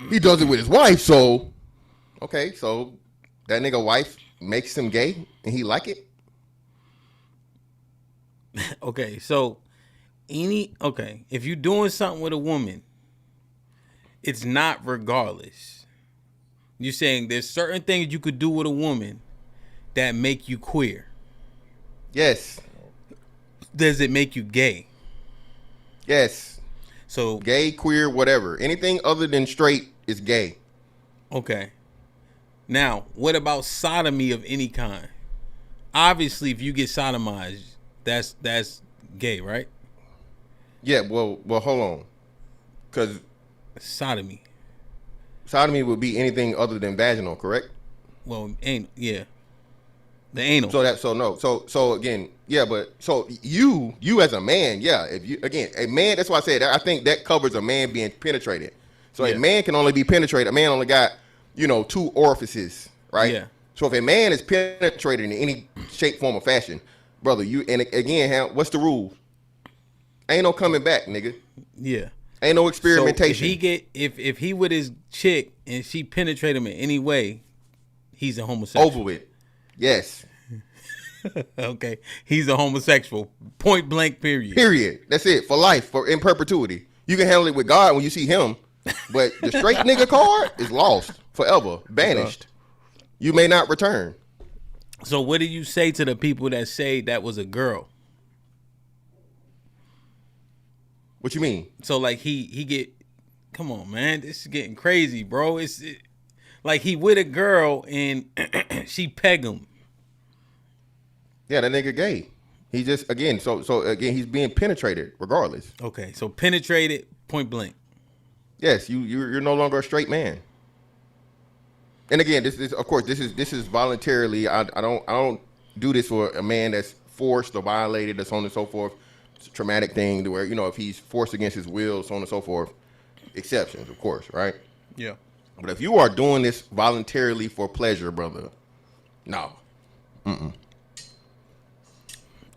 he does it with his wife, so okay, so that nigga wife makes him gay and he like it? Okay, so if you're doing something with a woman, it's not regardless. You're saying there's certain things you could do with a woman that make you queer. Yes. Does it make you gay? Yes. So gay, queer, whatever. Anything other than straight is gay. Okay. Now, what about sodomy of any kind? Obviously, if you get sodomized, that's gay, right? Yeah, well, hold on. Because sodomy would be anything other than vaginal, correct? Well, the anal. So again, yeah, but so you as a man, yeah, if you again a man, that's why I said I think that covers a man being penetrated. So a man can only be penetrated. A man only got 2 orifices, right? Yeah. So if a man is penetrated in any shape, form, or fashion, brother, and again, what's the rule? Ain't no coming back, nigga. Yeah. Ain't no experimentation. So if he with his chick and she penetrate him in any way, he's a homosexual. Over with. Yes. Okay. He's a homosexual. Point blank. Period. Period. That's it. For life. In perpetuity. You can handle it with God when you see him, but the straight nigga card is lost forever, banished. You may not return. So what do you say to the people that say that was a girl? What you mean? So like he get, come on, man, this is getting crazy, bro. Like he with a girl and she peg him. Yeah, that nigga gay. He just so again he's being penetrated regardless. Okay, so penetrated point blank. Yes, you're no longer a straight man. And again, this is of course this is voluntarily. I don't do this for a man that's forced or violated, or so on and so forth. It's a traumatic thing to where, if he's forced against his will, so on and so forth. Exceptions, of course, right? Yeah. But if you are doing this voluntarily for pleasure, brother, no.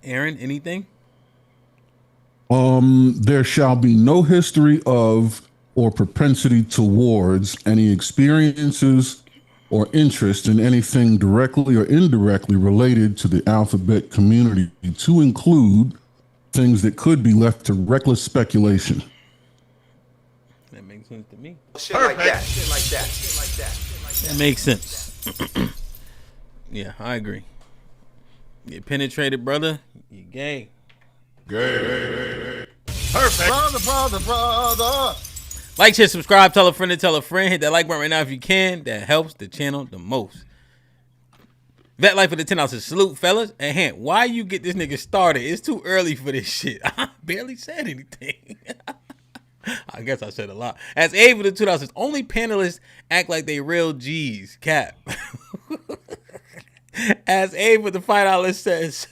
Aaron, anything? There shall be no history of or propensity towards any experiences or interest in anything directly or indirectly related to the alphabet community, to include things that could be left to reckless speculation. That makes sense to me. Shit like that. Shit like that. Shit like that. Shit like that. That makes sense. Yeah, I agree. Get penetrated, brother. You gay. Gay. Perfect. Brother. Like, share, subscribe, tell a friend to tell a friend. Hit that like button right now if you can. That helps the channel the most. Vet Life for the 10 ounces. Salute, fellas. And HAMP, why you get this nigga started? It's too early for this shit. I barely said anything. I guess I said a lot. As A for the 2 ounces. Only panelists act like they real G's. Cap. As A for the $5 says,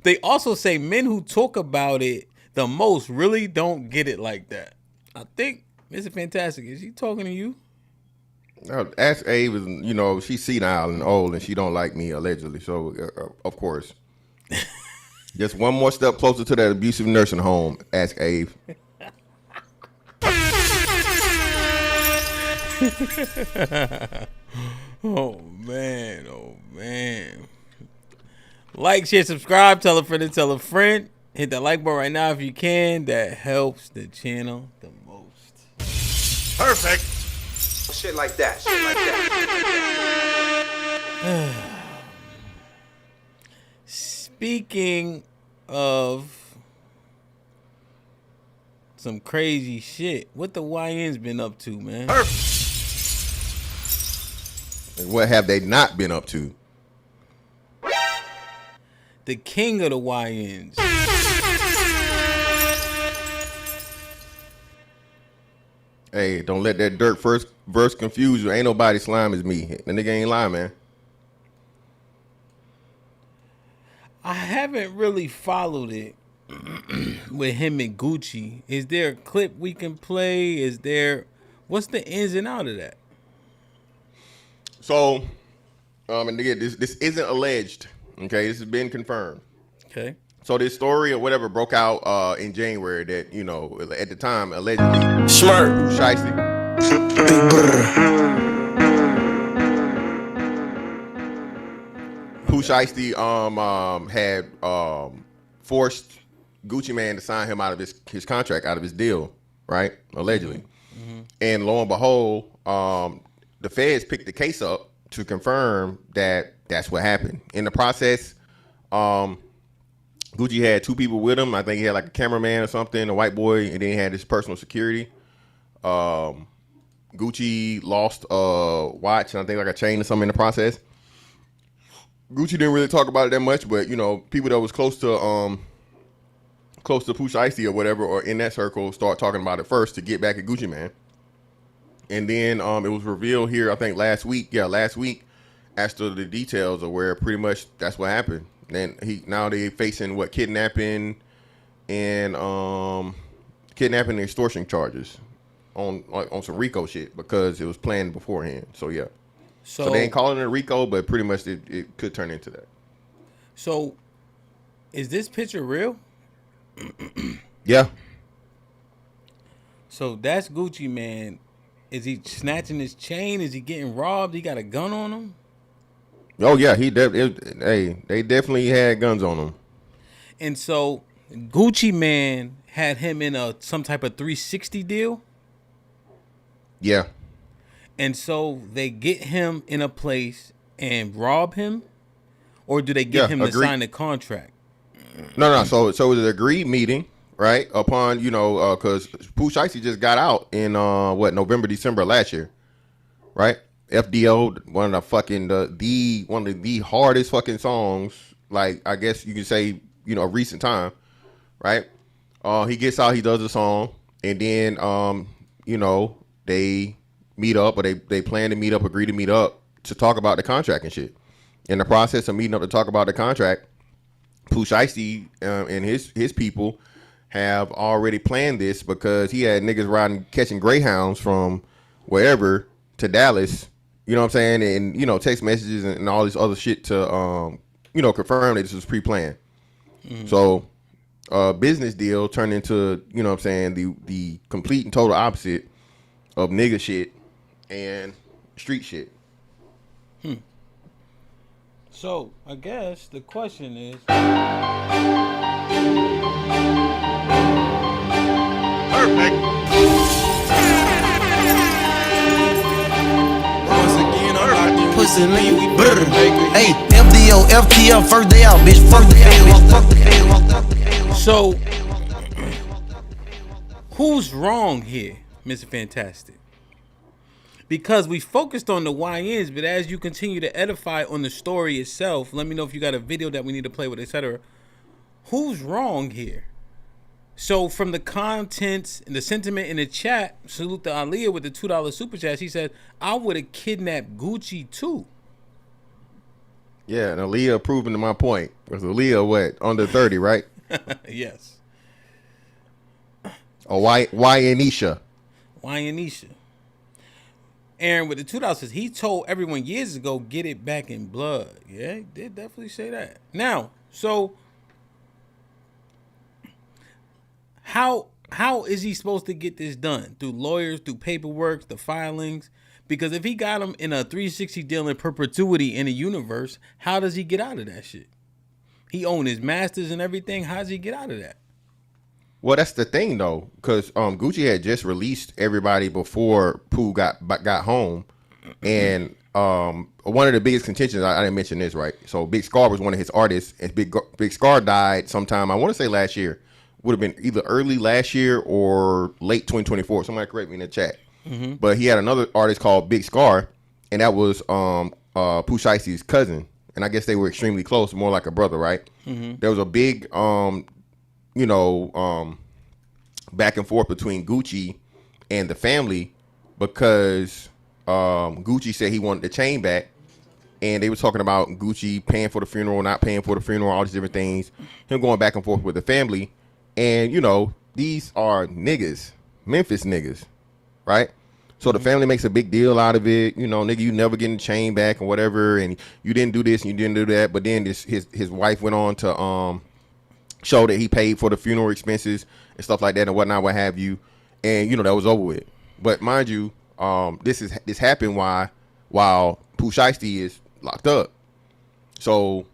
they also say men who talk about it the most really don't get it like that. I think Mr. Fantastic, is she talking to you? Ask Abe is, she's senile and old and she don't like me, allegedly. So, of course. Just one more step closer to that abusive nursing home. Ask Abe. Oh, man. Like, share, subscribe, tell a friend to tell a friend. Hit that like button right now if you can. That helps the channel the most. Perfect. Shit like that. Shit like that. Speaking of some crazy shit, what the YN's been up to, man? And what have they not been up to? The king of the YNs. Hey, don't let that Dirk first verse confuse you. Ain't nobody slime as me. The nigga ain't lying, man. I haven't really followed it with him and Gucci. Is there a clip we can play? What's the ins and out of that? So, and again, this isn't alleged. Okay, this has been confirmed. Okay. So this story or whatever broke out in January that, at the time, allegedly. Smart. Shiesty. Pooh Shiesty had forced Gucci Mane to sign him out of his contract, out of his deal, right? Allegedly. Mm-hmm. And lo and behold, the feds picked the case up to confirm that that's what happened. In the process, Gucci had 2 people with him. I think he had like a cameraman or something, a white boy, and then he had his personal security. Gucci lost a watch and I think like a chain or something in the process. Gucci didn't really talk about it that much, but people that was close to Pooh Shiesty or whatever, or in that circle, start talking about it first to get back at Gucci Mane. And then it was revealed here, I think last week, as to the details of where pretty much that's what happened. And now they facing kidnapping and extortion charges on some RICO shit because it was planned beforehand. So yeah. So they ain't calling it a RICO, but pretty much it could turn into that. So is this picture real? Yeah. So that's Gucci Man. Is he snatching his chain? Is he getting robbed? He got a gun on him? Oh yeah, they definitely had guns on him. And so Gucci Man had him in some type of 360 deal. Yeah. And so they get him in a place and rob him, or do they get him to sign the contract? No. So it was an agreed meeting, right? Upon because Pooh Shiesty just got out in November, December last year, right? FDO, one of the hardest fucking songs, like I guess you could say, recent time, right? He gets out, he does the song, and then they meet up, or they plan to meet up, agree to meet up to talk about the contract and shit. In the process of meeting up to talk about the contract, Pooh Shiesty and his people have already planned this, because he had niggas catching Greyhounds from wherever to Dallas, you know what I'm saying, and text messages and all this other shit to confirm that this was pre-planned. Mm-hmm. So business deal turned into, the complete and total opposite of nigga shit and street shit. So I guess the question is, perfect. Once again, I'm locked in pussy nigga, we brr. Hey, FDO, FTL, first day out, bitch. Fuck the fed. So who's wrong here, Mr. Fantastic? Because we focused on the YNs, but as you continue to edify on the story itself, let me know if you got a video that we need to play with, etc. Who's wrong here? So from the contents and the sentiment in the chat, salute to Aaliyah with the $2 super chat. She said, I would have kidnapped Gucci too. Yeah, and Aaliyah proving to my point. Because Aaliyah, what, under 30, right? Yes. Oh, Wyanisha. Wyanisha. Aaron with the $2 says he told everyone years ago, get it back in blood. Yeah, he did definitely say that. Now, so how is he supposed to get this done? Through lawyers, through paperwork, the filings? Because if he got him in a 360 deal in perpetuity in the universe, how does he get out of that shit? He owned his masters and everything. How does he get out of that? Well, that's the thing though, because Gucci had just released everybody before Pooh got home, and one of the biggest contentions, I didn't mention this, right? So Big Scar was one of his artists, and Big Scar died sometime, I want to say last year. Would have been either early last year or late 2024. Somebody correct me in the chat. Mm-hmm. But he had another artist called Big Scar, and that was Pooh Shiesty's cousin, and I guess they were extremely close, more like a brother, right? Mm-hmm. There was a big back and forth between Gucci and the family, because Gucci said he wanted the chain back, and they were talking about Gucci paying for the funeral, not paying for the funeral, all these different things, him going back and forth with the family. And these are niggas, Memphis niggas, right? So the family makes a big deal out of it, nigga, you never getting the chain back or whatever, and you didn't do this and you didn't do that. But then his wife went on to show that he paid for the funeral expenses and stuff like that and whatnot, what have you, and that was over with. But mind you, this happened while Pooh Shiesty is locked up. So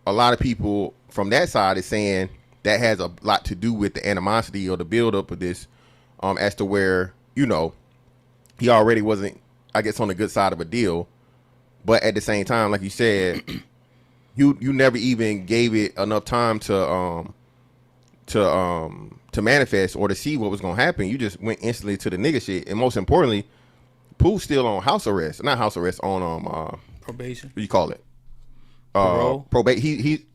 a lot of people from that side is saying that has a lot to do with the animosity or the buildup of this, as to where he already wasn't, I guess, on the good side of a deal, but at the same time, like you said, you never even gave it enough time to manifest or to see what was gonna happen. You just went instantly to the nigga shit, and most importantly, Pooh's still on house arrest, not house arrest, on probation. What do you call it? Parole. Probate.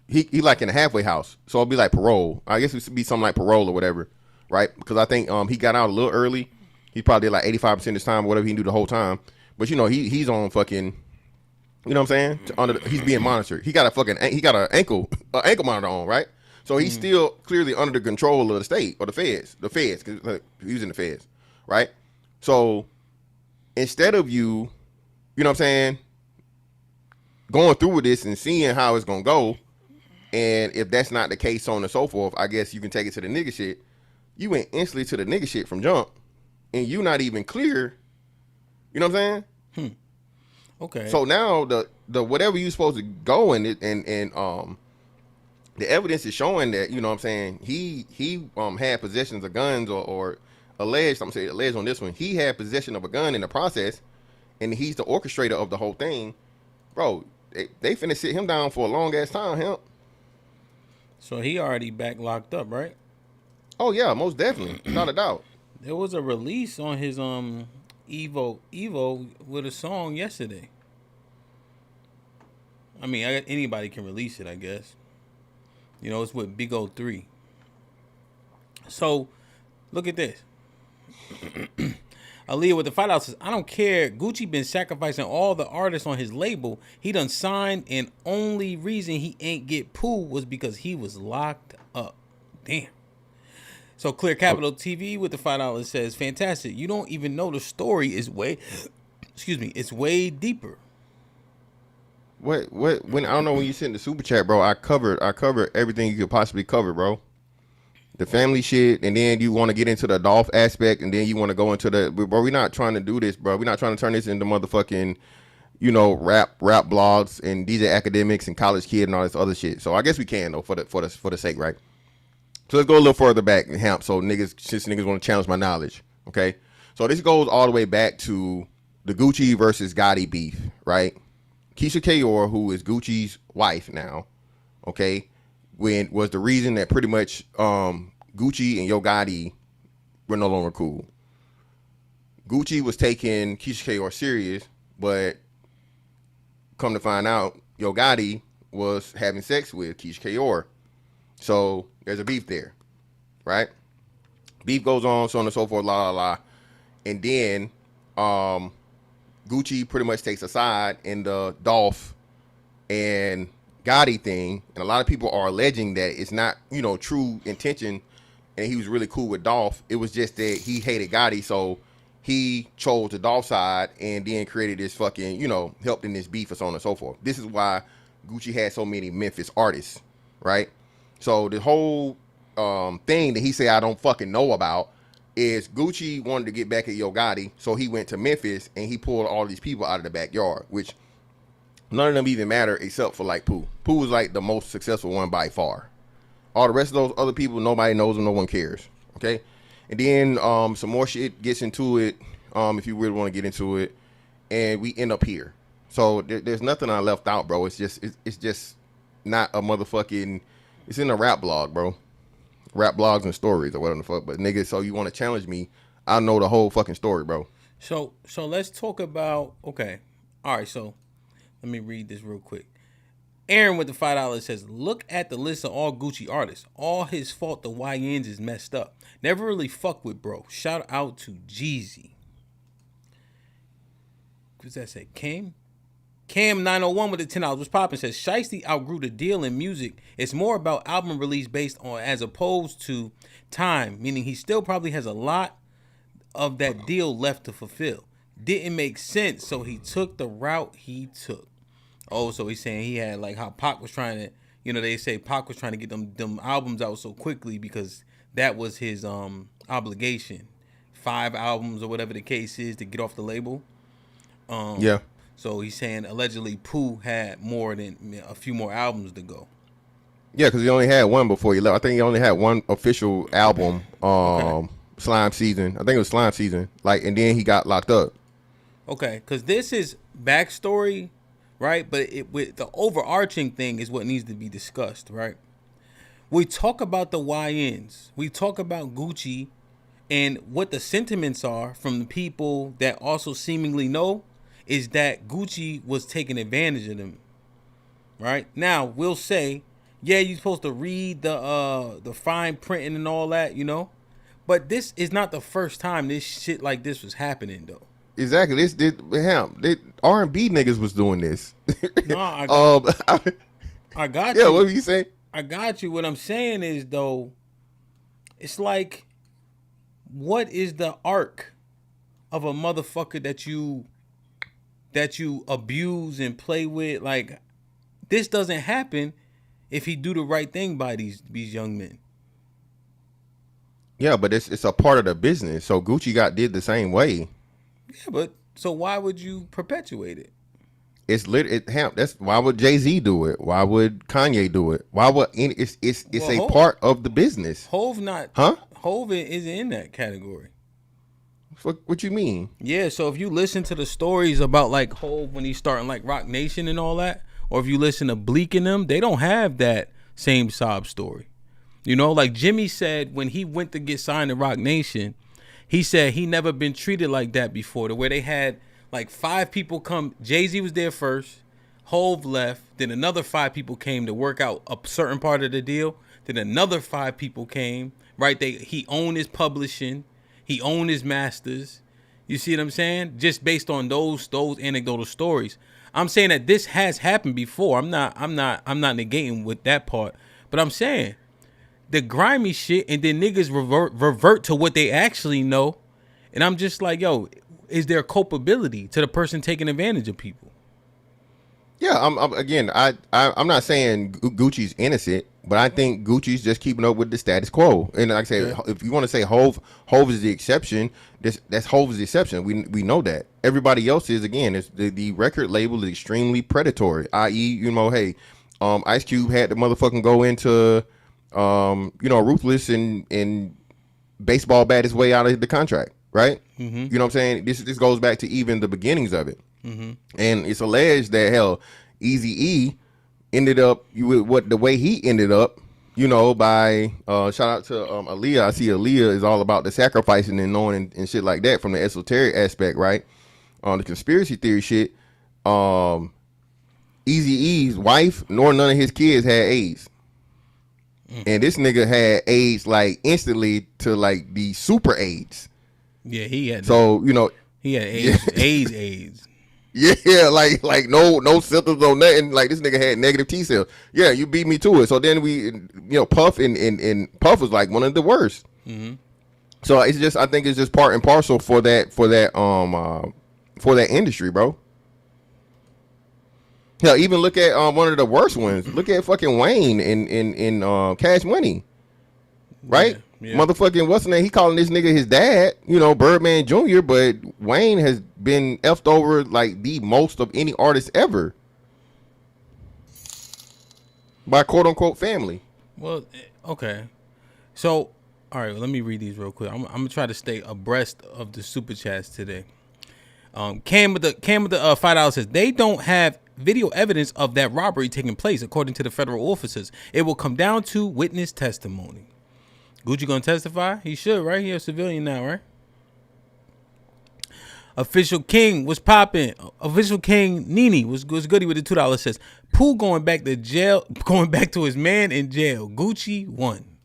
He like in a halfway house, so it'll be like parole. I guess it would be something like parole or whatever, right? Because I think he got out a little early. He probably did like 85% of his time, or whatever he can do the whole time. But he's on fucking, what I'm saying? He's being monitored. He got an ankle monitor on, right? So he's still clearly under the control of the state or the feds, because he's in the feds, right? So instead of you know what I'm saying, going through with this and seeing how it's gonna go. And if that's not the case, so on and so forth, I guess you can take it to the nigga shit. you went instantly to the nigga shit from jump, and you not even clear. You know what I'm saying? Okay. So now the whatever you supposed to go and the evidence is showing that, you know what I'm saying, he had possessions of guns or alleged, I'm saying alleged on this one, he had possession of a gun in the process, and he's the orchestrator of the whole thing. Bro, they finna sit him down for a long ass time, him. So he already back locked up, right? Oh yeah, most definitely, not a doubt. There was a release on his Evo with a song yesterday. I mean, anybody can release it, I guess. You know, it's with Big O 3. So, look at this. Aaliyah with the $5 says, I don't care. Gucci been sacrificing all the artists on his label. He done signed, and only reason he ain't get Pooh was because he was locked up. Damn. So Clear Capital TV with the $5 says, fantastic. You don't even know the story is way, it's way deeper. What when I don't know when you sent the super chat, bro. I covered everything you could possibly cover, bro. The family shit, and then you want to get into the Dolph aspect, and then you want to go into the, bro, we're not trying to do this, bro. We're not trying to turn this into motherfucking, you know, rap blogs and DJ academics and college kid and all this other shit. So I guess we can though for the sake, right? So let's go a little further back in HAMP. So niggas want to challenge my knowledge. Okay. So this goes all the way back to the Gucci versus Gotti beef, right? Keisha Kayor, who is Gucci's wife now, okay, was the reason that pretty much Gucci and Yo Gotti were no longer cool. Gucci was taking Keisha Kayor serious, but come to find out, Yo Gotti was having sex with Keisha Kayor. So there's a beef there, right? Beef goes on, so on and so forth, la la la. And then Gucci pretty much takes a side in the Dolph and Gotti thing, and a lot of people are alleging that it's not, you know, true intention, and he was really cool with Dolph. It was just that he hated Gotti, so he chose the Dolph side and then created this fucking, you know, helped in this beef and so on and so forth. This is why Gucci had so many Memphis artists, right? So the whole thing that he said I don't fucking know about is Gucci wanted to get back at Yo Gotti, so he went to Memphis and he pulled all these people out of the backyard, which none of them even matter except for like Pooh. Pooh was like the most successful one by far. All the rest of those other people, nobody knows them, no one cares. Okay, and then some more shit gets into it. If you really want to get into it, and we end up here. So there's nothing I left out, bro. It's just not a motherfucking. It's in a rap blog, bro. Rap blogs and stories or whatever the fuck. But nigga, so you want to challenge me? I know the whole fucking story, bro. So let's talk about, okay. All right, so let me read this real quick. Aaron with the $5 says, look at the list of all Gucci artists. All his fault the YNs is messed up. Never really fuck with bro. Shout out to Jeezy. What's that say? Cam 901 with the $10 was popping says Shiesty outgrew the deal in music. It's more about album release based on as opposed to time, meaning he still probably has a lot of that deal left to fulfill. Didn't make sense, so he took the route he took. Oh, so he's saying he had like how Pac was trying to, you know, they say Pac was trying to get them albums out so quickly because that was his obligation. 5 albums or whatever the case is to get off the label. Yeah. So he's saying allegedly Pooh had more than a few more albums to go. Yeah, because he only had one before he left. I think he only had one official album, Slime Season. I think it was Slime Season. Like, and then he got locked up. Okay, because this is backstory, right? But with the overarching thing is what needs to be discussed, right? We talk about the YNs. We talk about Gucci and what the sentiments are from the people that also seemingly know is that Gucci was taking advantage of them, right? Now, we'll say, yeah, you're supposed to read the fine printing and all that, you know? But this is not the first time this shit like this was happening, though. Exactly. This R&B niggas was doing this. No, I got you. Yeah, what were you saying? I got you. What I'm saying is, though, it's like, what is the arc of a motherfucker that you abuse and play with? Like, this doesn't happen if he do the right thing by these young men. Yeah, but it's a part of the business. So Gucci did the same way. Yeah, but so why would you perpetuate it? It's lit. That's why would Jay-Z do it? Why would Kanye do it? Why would it's a part of the business? Hove isn't in that category. What you mean? Yeah, so if you listen to the stories about like Hove when he's starting like Rock Nation and all that, or if you listen to Bleak and them, they don't have that same sob story. You know, like Jimmy said when he went to get signed to Rock Nation, he said he never been treated like that before, to where they had like 5 people come. Jay-Z was there first, Hove left, then another 5 people came to work out a certain part of the deal, then another 5 people came, right? He owned his publishing, he owned his masters. You see what I'm saying? Just based on those anecdotal stories. I'm saying that this has happened before. I'm not negating with that part, but I'm saying the grimy shit, and then niggas revert to what they actually know, and I'm just like, yo, is there culpability to the person taking advantage of people? Yeah, I'm not saying Gucci's innocent, but I think Gucci's just keeping up with the status quo. And like I said, if you want to say Hove is the exception, that's Hove's the exception. We know that. Everybody else is, again, the record label is extremely predatory. I.e., you know, hey, Ice Cube had to motherfucking go into Ruthless and baseball bat his way out of the contract, right? Mm-hmm. You know what I'm saying? This goes back to even the beginnings of it. Mm-hmm. And it's alleged that Eazy-E ended up the way he ended up, you know, by shout out to Aaliyah. I see Aaliyah is all about the sacrificing and knowing and shit like that from the esoteric aspect, right? On the conspiracy theory shit, Eazy-E's wife nor none of his kids had AIDS. And this nigga had AIDS like instantly to like the super AIDS. Yeah, he had. So you know he had AIDS. AIDS. Yeah, like no symptoms, no nothing. Like this nigga had negative T cells. Yeah, you beat me to it. So then Puff and Puff was like one of the worst. Mm-hmm. So it's just, I think it's just part and parcel for that industry, bro. Hell, even look at one of the worst ones. Look at fucking Wayne in Cash Money, right? Yeah. Motherfucking what's the name? He calling this nigga his dad, you know, Birdman Jr. But Wayne has been effed over like the most of any artist ever by quote unquote family. Well, okay. So, all right, let me read these real quick. I'm gonna try to stay abreast of the super chats today. Cam with the $5 says they don't have video evidence of that robbery taking place, according to the federal officers. It will come down to witness testimony. Gucci gonna testify? He should, right? He a civilian now, right? Official King was popping. Official King Nini was goody with the $2 says Pooh going back to jail, going back to his man in jail. Gucci won.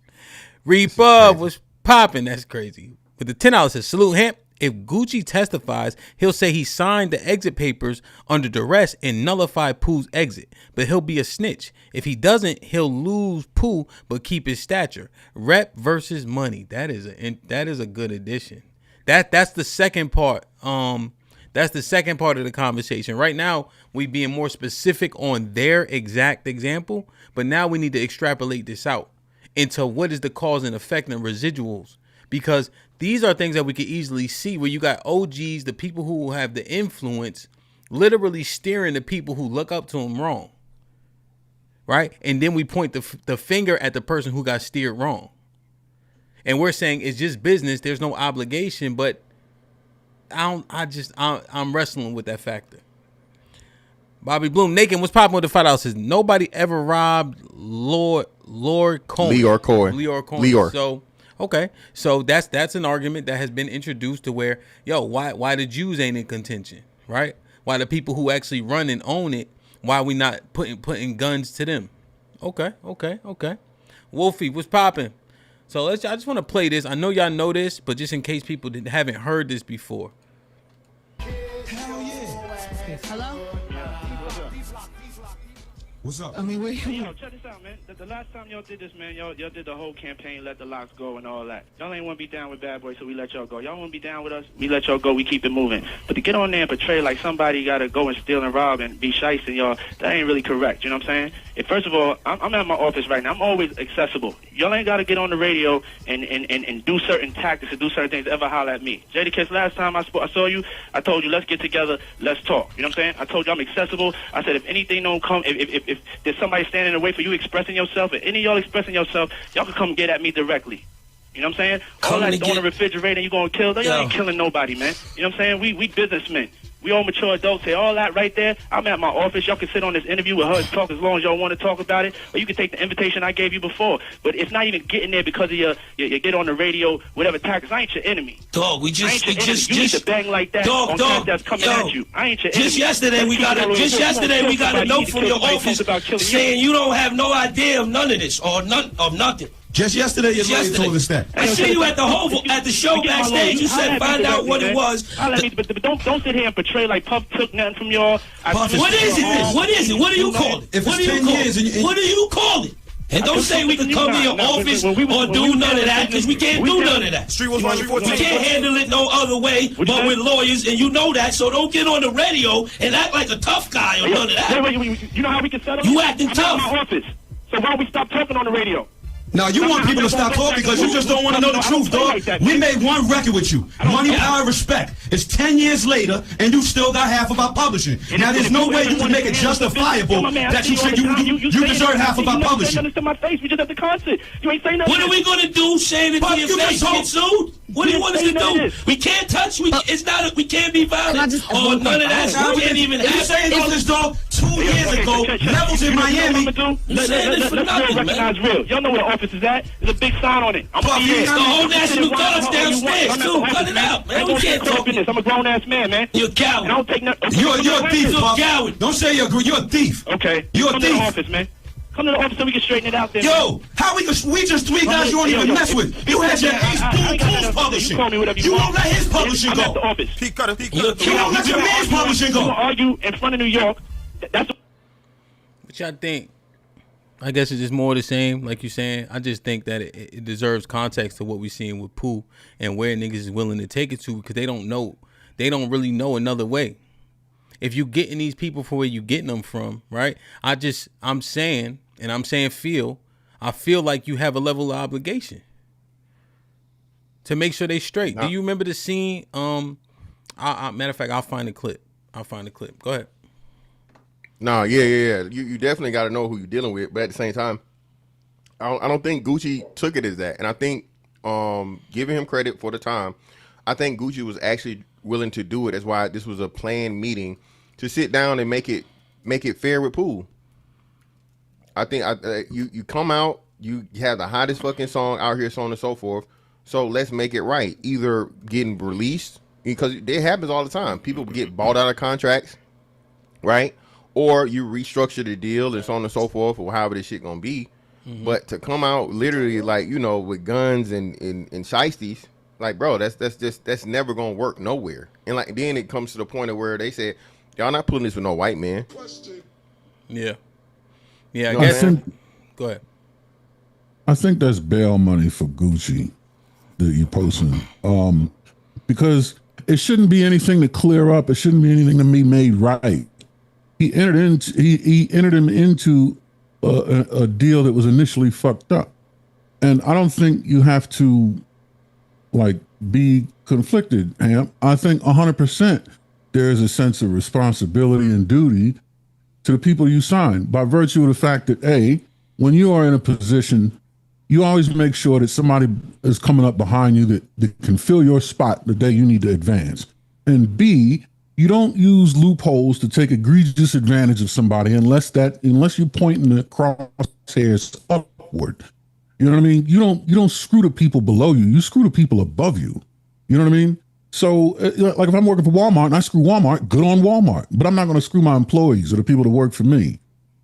Reebok was popping. That's crazy. With the $10 says salute HAMP. If Gucci testifies, he'll say he signed the exit papers under duress and nullify Pooh's exit, but he'll be a snitch. If he doesn't, he'll lose Pooh but keep his stature. Rep versus money. That is a good addition. That's the second part. That's the second part of the conversation. Right now, we being more specific on their exact example, but now we need to extrapolate this out into what is the cause and effect and residuals, because these are things that we could easily see where you got OGs, the people who have the influence, literally steering the people who look up to them wrong, right? And then we point the finger at the person who got steered wrong. And we're saying it's just business. There's no obligation, but I'm wrestling with that factor. Bobby Bloom, Naked was popping with the $5 says nobody ever robbed Lord Cohen. Leor Cohen. So okay, so that's an argument that has been introduced to where, why the Jews ain't in contention, right? Why the people who actually run and own it, why we not putting guns to them? Okay. Wolfie, what's popping? So I just want to play this. I know y'all know this, but just in case people haven't heard this before. Hello? What's up? I mean, check this out, man. The last time y'all did this, man, y'all did the whole campaign, let the locks go and all that. Y'all ain't want to be down with Bad Boy, so we let y'all go. Y'all want to be down with us, we let y'all go, we keep it moving. But to get on there and portray like somebody got to go and steal and rob and be shysting y'all, that ain't really correct, you know what I'm saying? First of all, I'm at my office right now. I'm always accessible. Y'all ain't got to get on the radio and do certain tactics and do certain things to ever holler at me. Jadakiss, last time I saw you, I told you, let's get together, let's talk. You know what I'm saying? I told you I'm accessible. I said if anything don't come, if there's somebody standing in the way for you expressing yourself, if any of y'all expressing yourself, y'all can come get at me directly. You know what I'm saying? All that on the refrigerator and you going to kill, y'all ain't killing nobody, man. You know what I'm saying? We businessmen. We all mature adults here. All that right there, I'm at my office. Y'all can sit on this interview with her and talk as long as y'all want to talk about it, or you can take the invitation I gave you before. But it's not even getting there because of your get on the radio, whatever tactics. I ain't your enemy. Dog, we just you need to bang like that dog, on dog, that's coming at you. I ain't your just enemy. Yesterday we got a note from your office saying you don't have no idea of none of this or none of nothing. Just yesterday, your lawyer told us that. I see you at the show backstage. You said find out what it was. But don't sit here and portray like Puff took nothing from y'all. What is it? What is it? What do you call it? What do you call it? What do you call it? And don't say we can come to your office or do none of that, because we can't do none of that. We can't handle it no other way but with lawyers, and you know that, so don't get on the radio and act like a tough guy or none of that. You know how we can settle? You acting tough. I'm in my office. So why don't we stop talking on the radio? Now, you want people to stop talking because you just don't want to know the truth, dog. We made one record with you, Money, Power, Respect. It's 10 years later, and you still got half of our publishing. Now, there's no way you can make it justifiable that you said you deserve half of our publishing. You to my face. We just at the concert. You ain't saying nothing. What are we going to do, saying it to your face? Get sued? What do you want us to do? We can't touch. It's not. We can't be violent or none of that. We can't even have. You saying all this, dog? 2 years ago, Levels in Miami. Let's recognize real. Y'all know where the office is at? There's a big sign on it. I'm gonna be the whole National Guard's downstairs too. Cut it out, man. We can't talk this. I'm a grown ass man, man. You're a coward. I don't take nothing. You're a thief, You're a coward. Don't say you're a thief. Okay. You're a thief. Come to the office, man. Come to the office so we can straighten it out there. Yo, how we just 3 guys you don't even mess with. You had your Ace Boom publishing. You won't let his publishing go. I'm at the office. You won't let your man's publishing go. You argue in front of New York. That's what y'all think. I guess it's just more of the same, like you're saying. I just think that it deserves context to what we're seeing with Pooh and where niggas is willing to take it to, because they don't know. They don't really know another way. If you getting these people for where you getting them from, right? I'm saying I feel like you have a level of obligation to make sure they straight. Do you remember the scene? Matter of fact, I'll find the clip. Go ahead. No, yeah. You definitely got to know who you're dealing with, but at the same time, I don't think Gucci took it as that, and I think giving him credit for the time, I think Gucci was actually willing to do it. That's why this was a planned meeting to sit down and make it fair with Pooh. I think you come out, you have the hottest fucking song out here, so on and so forth. So let's make it right. Either getting released, because it happens all the time. People get bought out of contracts, right? Or you restructure the deal and so on and so forth, or however this shit gonna be. Mm-hmm. But to come out literally like, with guns and shiesties, like, bro, that's never gonna work nowhere. And like then it comes to the point of where they said, y'all not putting this with no white man. Yeah. I guess. Go ahead. I think that's bail money for Gucci that you're posting. Because it shouldn't be anything to clear up. It shouldn't be anything to be made right. He entered him into a deal that was initially fucked up. And I don't think you have to be conflicted, Hamp. I think 100% there is a sense of responsibility and duty to the people you sign by virtue of the fact that when you are in a position, you always make sure that somebody is coming up behind you that can fill your spot the day you need to advance. And B, you don't use loopholes to take egregious advantage of somebody unless you're pointing the crosshairs upward. You know what I mean? You don't screw the people below you. You screw the people above you. You know what I mean? So, like if I'm working for Walmart and I screw Walmart, good on Walmart. But I'm not going to screw my employees or the people that work for me.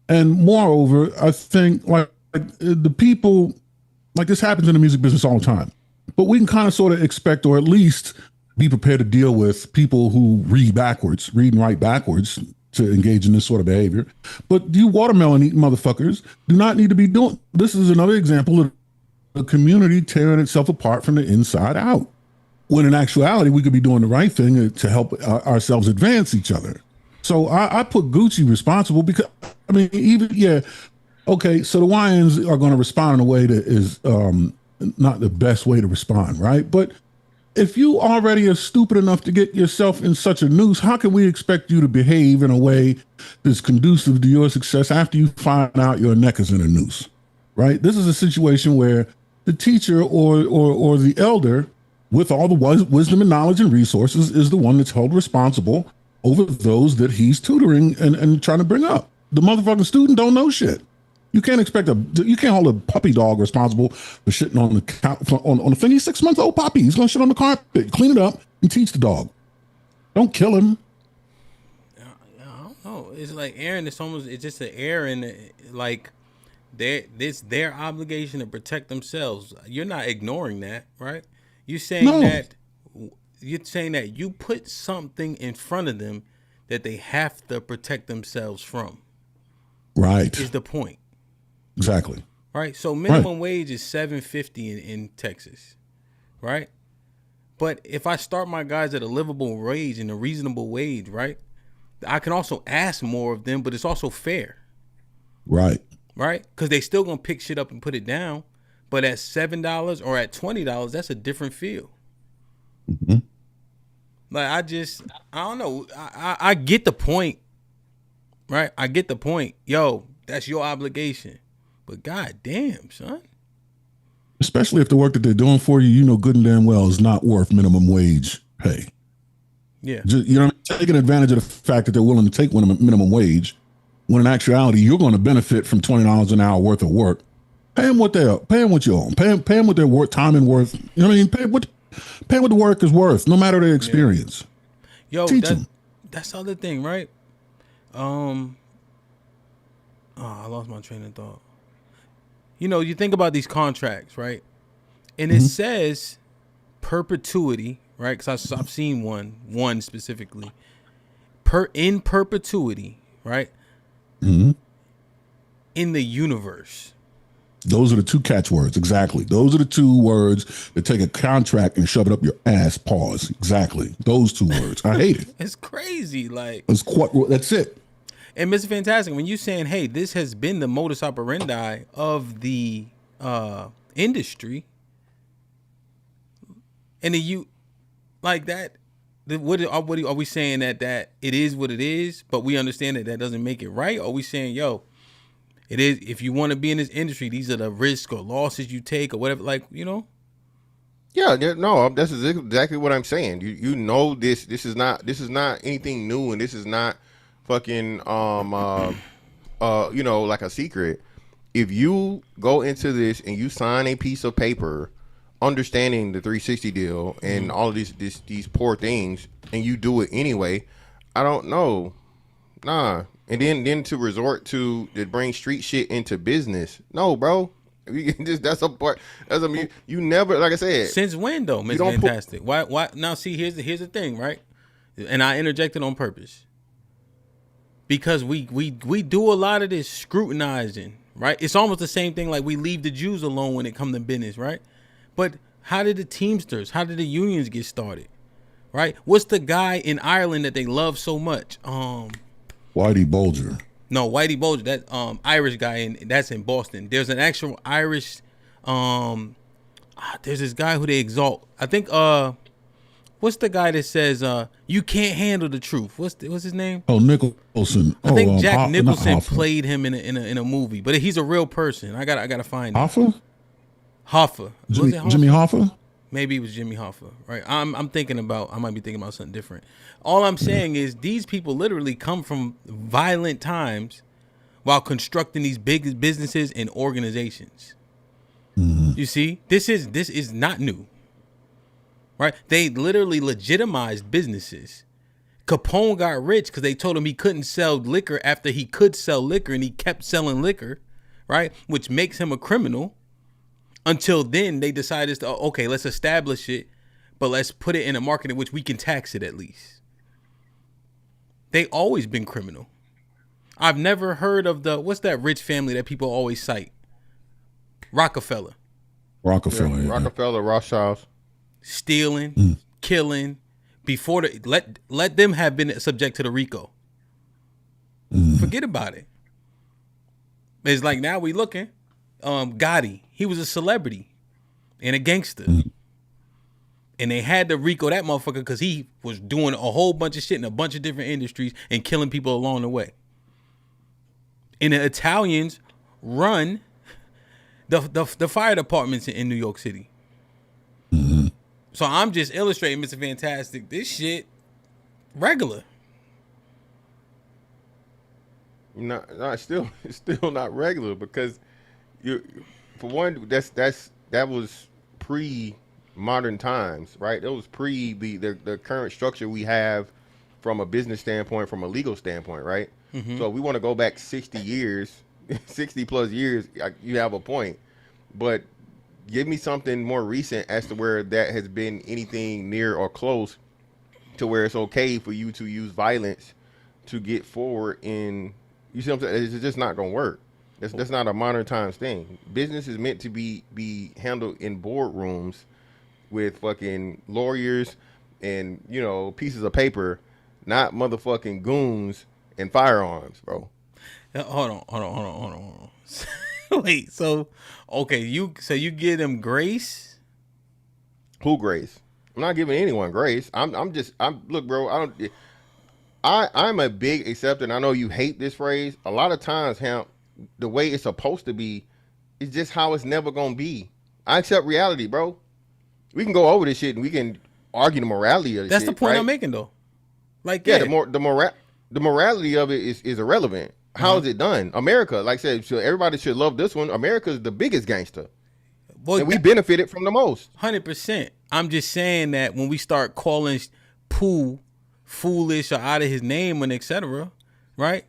And moreover, I think like the people, like this happens in the music business all the time. But we can kind of sort of expect, or at least be prepared to deal with people who read and write backwards to engage in this sort of behavior. But you watermelon eating motherfuckers do not need to be doing. This is another example of a community tearing itself apart from the inside out. When in actuality, we could be doing the right thing to help ourselves advance each other. So I put Gucci responsible because, I mean, okay, so the YNs are going to respond in a way that is not the best way to respond, right? But if you already are stupid enough to get yourself in such a noose, how can we expect you to behave in a way that's conducive to your success after you find out your neck is in a noose, right? This is a situation where the teacher or the elder, with all the wisdom and knowledge and resources, is the one that's held responsible over those that he's tutoring and trying to bring up. The motherfucking student don't know shit. You can't expect you can't hold a puppy dog responsible for shitting on the thing. He's 6 months old puppy. He's gonna shit on the carpet, clean it up, and teach the dog. Don't kill him. I don't know. It's like Aaron. It's just an error in like it's their obligation to protect themselves. You're not ignoring that, right? You're saying that you put something in front of them that they have to protect themselves from. Right. Is the point. Exactly. Right. So minimum wage is $7.50 in Texas. Right. But if I start my guys at a livable wage and a reasonable wage, right, I can also ask more of them, but it's also fair. Right. Right. Because they still going to pick shit up and put it down. But at $7 or at $20, that's a different feel. Mm-hmm. Like I don't know. I get the point. Right. I get the point. Yo, that's your obligation. But god damn, son. Especially if the work that they're doing for you, you know good and damn well is not worth minimum wage pay. Yeah. Just, you know, taking advantage of the fact that they're willing to take minimum wage, when in actuality, you're going to benefit from $20 an hour worth of work. Pay them what they are. Pay them what you own. Pay them what their worth, time and worth. You know what I mean? Pay what the work is worth, no matter their experience. Yo, teach them. That's the other thing, right? I lost my train of thought. You know, you think about these contracts, right? And it says perpetuity, right? Because I've seen one specifically. In perpetuity, right? Mm-hmm. In the universe. Those are the two catchwords. Exactly. Those are the two words that take a contract and shove it up your ass. Pause. Exactly. Those two words. I hate it. It's crazy. Like that's it. And Mr. Fantastic, when you're saying, hey, this has been the modus operandi of the industry, and then you like that, what are we saying that it is what it is, but we understand that doesn't make it right? Or are we saying, yo, it is, if you want to be in this industry, these are the risks or losses you take or whatever, like, you know? Yeah, no, this is exactly what I'm saying. You know this is not anything new, and this is not fucking you know, like a secret. If you go into this and you sign a piece of paper understanding the 360 deal and all of these poor things, and you do it anyway, I don't know. Nah. And then to resort to bring street shit into business. No, bro. That's a part. You never, like I said. Since when though, Mr. Fantastic? Why now see here's the thing, right? And I interjected on purpose. Because we do a lot of this scrutinizing, right? It's almost the same thing like we leave the Jews alone when it comes to business, right? But how did the Teamsters, how did the unions get started, right? What's the guy in Ireland that they love so much? Whitey Bulger. No, Whitey Bulger, that Irish guy, that's in Boston. There's an actual Irish, there's this guy who they exalt. I think, what's the guy that says you can't handle the truth? What's his name? Oh, Nicholson. I think Jack Nicholson played him in a movie, but he's a real person. I gotta find him. Hoffa. Jimmy Hoffa? Maybe it was Jimmy Hoffa, right? I might be thinking about something different. All I'm saying is these people literally come from violent times while constructing these big businesses and organizations. Mm-hmm. You see, this is not new. Right? They literally legitimized businesses. Capone got rich because they told him he couldn't sell liquor after he could sell liquor, and he kept selling liquor, right? Which makes him a criminal. Until then, they decided to, okay, let's establish it, but let's put it in a market in which we can tax it at least. They always been criminal. I've never heard of what's that rich family that people always cite? Rockefeller. Rockefeller, Rothschilds. Stealing, killing, before let them have been subject to the RICO. Forget about it. It's like now we looking. Gotti, he was a celebrity and a gangster. And they had to RICO that motherfucker because he was doing a whole bunch of shit in a bunch of different industries and killing people along the way. And the Italians run the fire departments in New York City. So I'm just illustrating, Mr. Fantastic, this shit regular. It's still not regular because for one, that was pre-modern times, right? That was pre the current structure we have from a business standpoint, from a legal standpoint, right? So if we want to go back 60 years, 60 plus years, you have a point. But give me something more recent as to where that has been anything near or close to where it's okay for you to use violence to get forward in, you see what I'm saying? It's just not going to work. That's not a modern times thing. Business is meant to be handled in boardrooms with fucking lawyers and, pieces of paper, not motherfucking goons and firearms, bro. Hold on. Wait, so okay, you give them grace? Who grace? I'm not giving anyone grace. I'm look, bro, I'm a big acceptor, and I know you hate this phrase. A lot of times, HAMP, the way it's supposed to be is just how it's never gonna be. I accept reality, bro. We can go over this shit and we can argue the morality of this. That's shit, the point right? I'm making though. Like the morality of it is irrelevant. How is it done? America, like I said, everybody should love this one. America is the biggest gangster. Well, and we benefited from the most. 100%. I'm just saying that when we start calling Pooh foolish or out of his name and etc., right?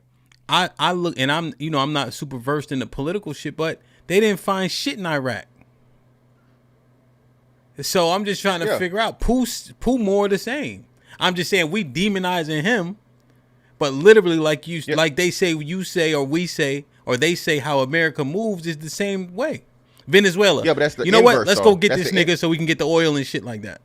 I look, and I'm not super versed in the political shit, but they didn't find shit in Iraq. So I'm just trying to figure out Pooh more the same. I'm just saying we demonizing him. But literally, like they say, you say, or we say, or they say, how America moves is the same way. Venezuela. Yeah, but that's the inverse, what? Let's go get this nigga so we can get the oil and shit like that.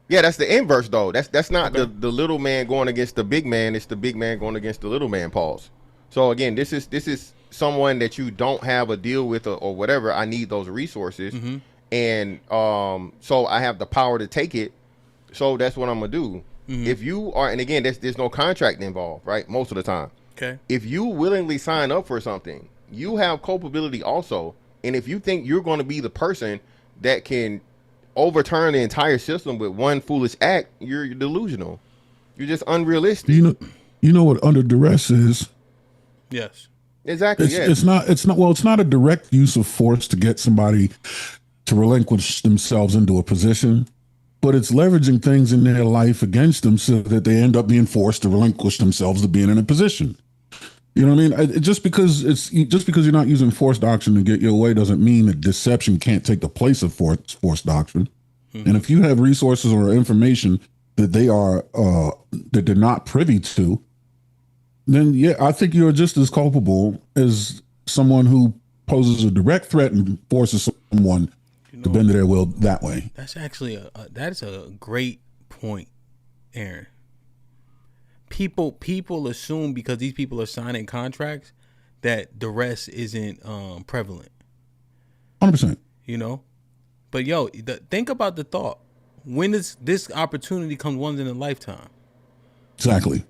Yeah, that's the inverse though. That's not the little man going against the big man. It's the big man going against the little man. Pause. So again, this is someone that you don't have a deal with or whatever. I need those resources, and so I have the power to take it. So that's what I'm gonna do. If you are, and again, there's no contract involved, right? Most of the time. Okay. If you willingly sign up for something, you have culpability also. And if you think you're going to be the person that can overturn the entire system with one foolish act, you're delusional. You're just unrealistic. You know what under duress is? Yes. Exactly. It's not a direct use of force to get somebody to relinquish themselves into a position. But it's leveraging things in their life against them so that they end up being forced to relinquish themselves to being in a position. You know what I mean? Just because you're not using force doctrine to get your way doesn't mean that deception can't take the place of force doctrine. And if you have resources or information that that they're not privy to, then I think you're just as culpable as someone who poses a direct threat and forces someone to bend to their will that way. That's actually that's a great point, Aaron. People assume because these people are signing contracts that duress isn't prevalent. 100%. But think about the thought. When does this opportunity come once in a lifetime? Exactly.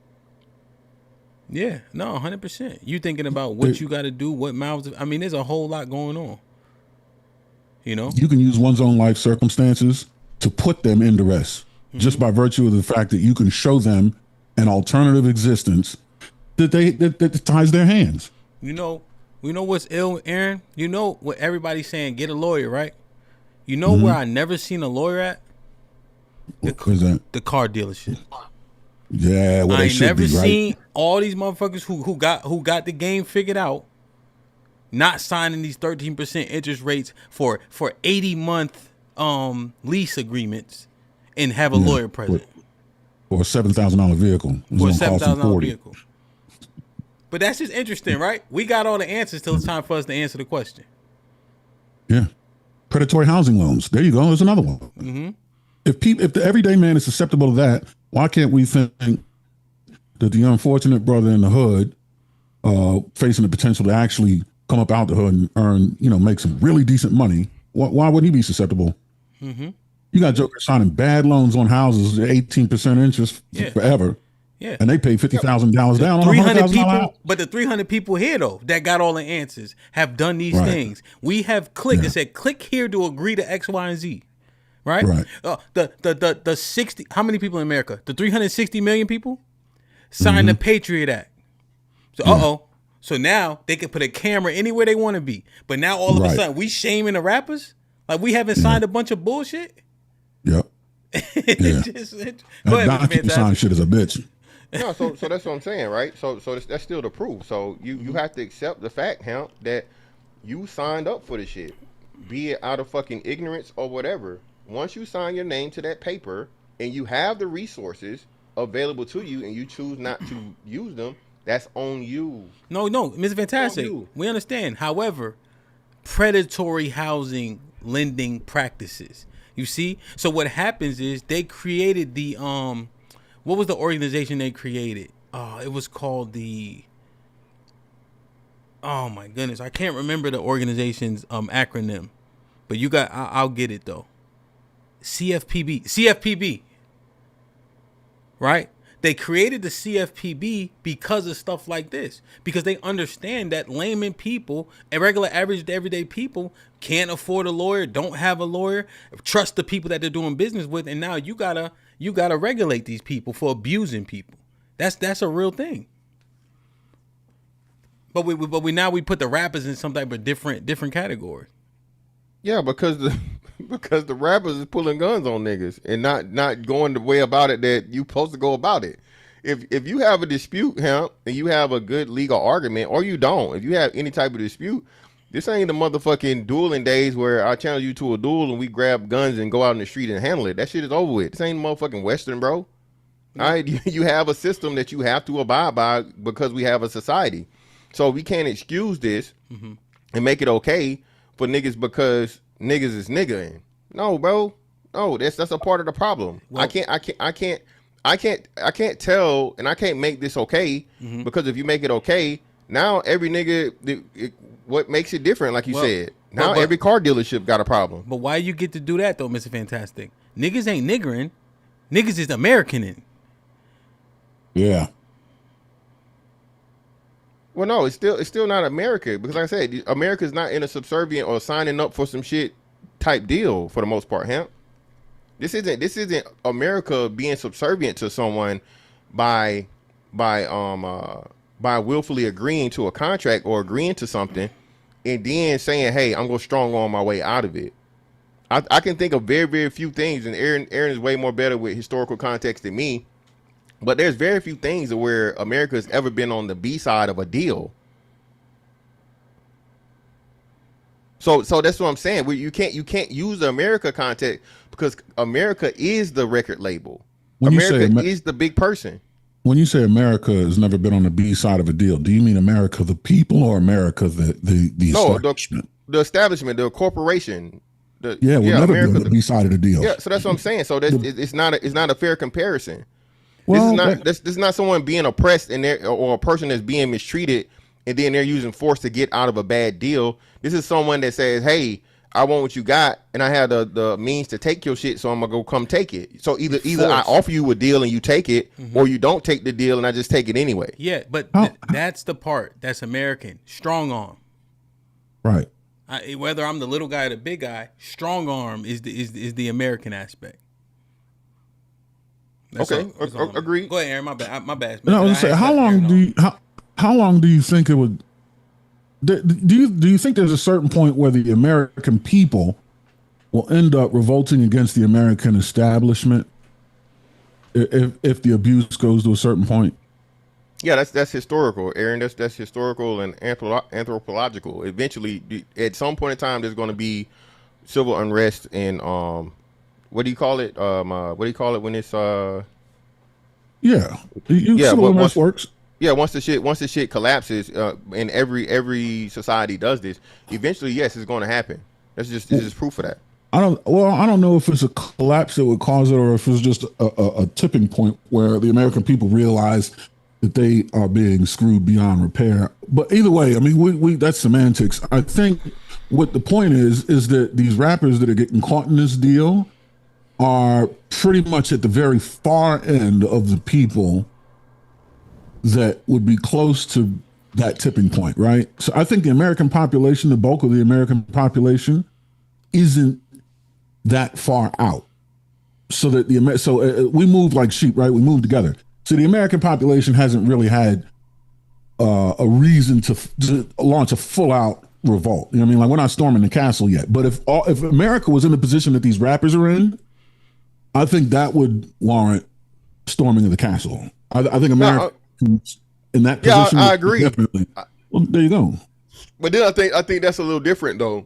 Yeah, no, 100%. You thinking about what you got to do, what mouths. I mean, there's a whole lot going on. You can use one's own life circumstances to put them in duress just by virtue of the fact that you can show them an alternative existence that ties their hands. You know what's ill, Aaron? You know what everybody's saying? Get a lawyer, right? You know where I never seen a lawyer at? The car dealership. Yeah, well, I ain't never seen all these motherfuckers who got the game figured out. Not signing these 13% interest rates for 80-month lease agreements and have a lawyer present. for a $7,000 vehicle. For a $7,000 vehicle. But that's just interesting, right? We got all the answers till it's time for us to answer the question. Yeah. Predatory housing loans. There you go. There's another one. Mm-hmm. If the everyday man is susceptible to that, why can't we think that the unfortunate brother in the hood, facing the potential to actually come up out the hood and earn, make some really decent money, why wouldn't he be susceptible? Mm-hmm. You got jokers signing bad loans on houses at 18% interest forever. Yeah. And they pay $50,000 down on 300 people. House. But the 300 people here, though, that got all the answers, have done these things. We have clicked. It said, click here to agree to X, Y, and Z. Right? The 60, how many people in America? The 360 million people signed the Patriot Act. So, So now they can put a camera anywhere they want to be. But now all of a sudden, we shaming the rappers? Like we haven't signed a bunch of bullshit? Yep. Go ahead, Mr. Sign shit as a bitch. No, so that's what I'm saying, right? So that's still the proof. So you have to accept the fact, Hamp, that you signed up for the shit, be it out of fucking ignorance or whatever. Once you sign your name to that paper and you have the resources available to you and you choose not to use them, that's on you. No, Mr. Fantastic, we understand. However, predatory housing lending practices. You see? So what happens is they created the what was the organization they created? It was called the oh my goodness, I can't remember the organization's acronym. But you got I'll get it though. CFPB. Right? They created the CFPB because of stuff like this. Because they understand that layman people, regular, average, everyday people can't afford a lawyer, don't have a lawyer, trust the people that they're doing business with, and now you gotta regulate these people for abusing people. That's a real thing. But we now put the rappers in some type of different category. Yeah, because the rappers is pulling guns on niggas and not going the way about it that you supposed to go about it. If you have a dispute, Hamp, and you have a good legal argument, or you don't, if you have any type of dispute, this ain't the motherfucking dueling days where I challenge you to a duel and we grab guns and go out in the street and handle it. That shit is over with. This ain't motherfucking Western, bro. All right, you have a system that you have to abide by because we have a society. So we can't excuse this and make it okay for niggas because niggas is niggaing. No, bro. No, that's a part of the problem. Well, I can't tell, and I can't make this okay because if you make it okay, now every nigga, what makes it different? Like you said, now every car dealership got a problem. But why you get to do that though, Mr. Fantastic? Niggas ain't niggering, niggas is Americaning. Yeah. Well, no, it's still not America because, like I said, America's not in a subservient or signing up for some shit type deal for the most part, Hamp. This isn't America being subservient to someone by willfully agreeing to a contract or agreeing to something and then saying, "Hey, I'm gonna strong on my way out of it." I can think of very, very few things, and Aaron is way more better with historical context than me. But there's very few things where America has ever been on the B side of a deal. So that's what I'm saying. You can't use the America context because America is the record label. America is the big person. When you say America has never been on the B side of a deal, do you mean America the people or America the establishment? The establishment, the corporation. We'll never be on the B side of the deal. Yeah, so that's what I'm saying. So it's not a fair comparison. Well, this is not someone being oppressed or a person that's being mistreated and then they're using force to get out of a bad deal. This is someone that says, "Hey, I want what you got, and I have the means to take your shit, so I'm gonna go come take it." So either I offer you a deal and you take it, or you don't take the deal and I just take it anyway. Yeah, but that's the part that's American. Strong arm. Right. Whether I'm the little guy or the big guy, strong arm is the American aspect. Agreed. Go ahead, Aaron. My bad. No, I was say, how long do you think it would? Do you think there's a certain point where the American people will end up revolting against the American establishment if the abuse goes to a certain point? Yeah, that's historical, Aaron. That's historical and anthropological. Eventually, at some point in time, there's going to be civil unrest and what do you call it? What do you call it when it's Yeah, civil unrest works. Yeah, once the shit collapses, and every society does this, eventually, yes, it's going to happen. It's just proof of that. I don't know if it's a collapse that would cause it, or if it's just a tipping point where the American people realize that they are being screwed beyond repair. But either way, I mean, we that's semantics. I think what the point is that these rappers that are getting caught in this deal are pretty much at the very far end of the people that would be close to that tipping point, right? So I think the American population, the bulk of the American population, isn't that far out. So that we move like sheep, right? We move together. So the American population hasn't really had a reason to launch a full-out revolt. You know what I mean? Like, we're not storming the castle yet. But if America was in the position that these rappers are in, I think that would warrant storming of the castle. I think America in that position. Yeah, I agree. Definitely. Well, there you go. But then I think that's a little different though.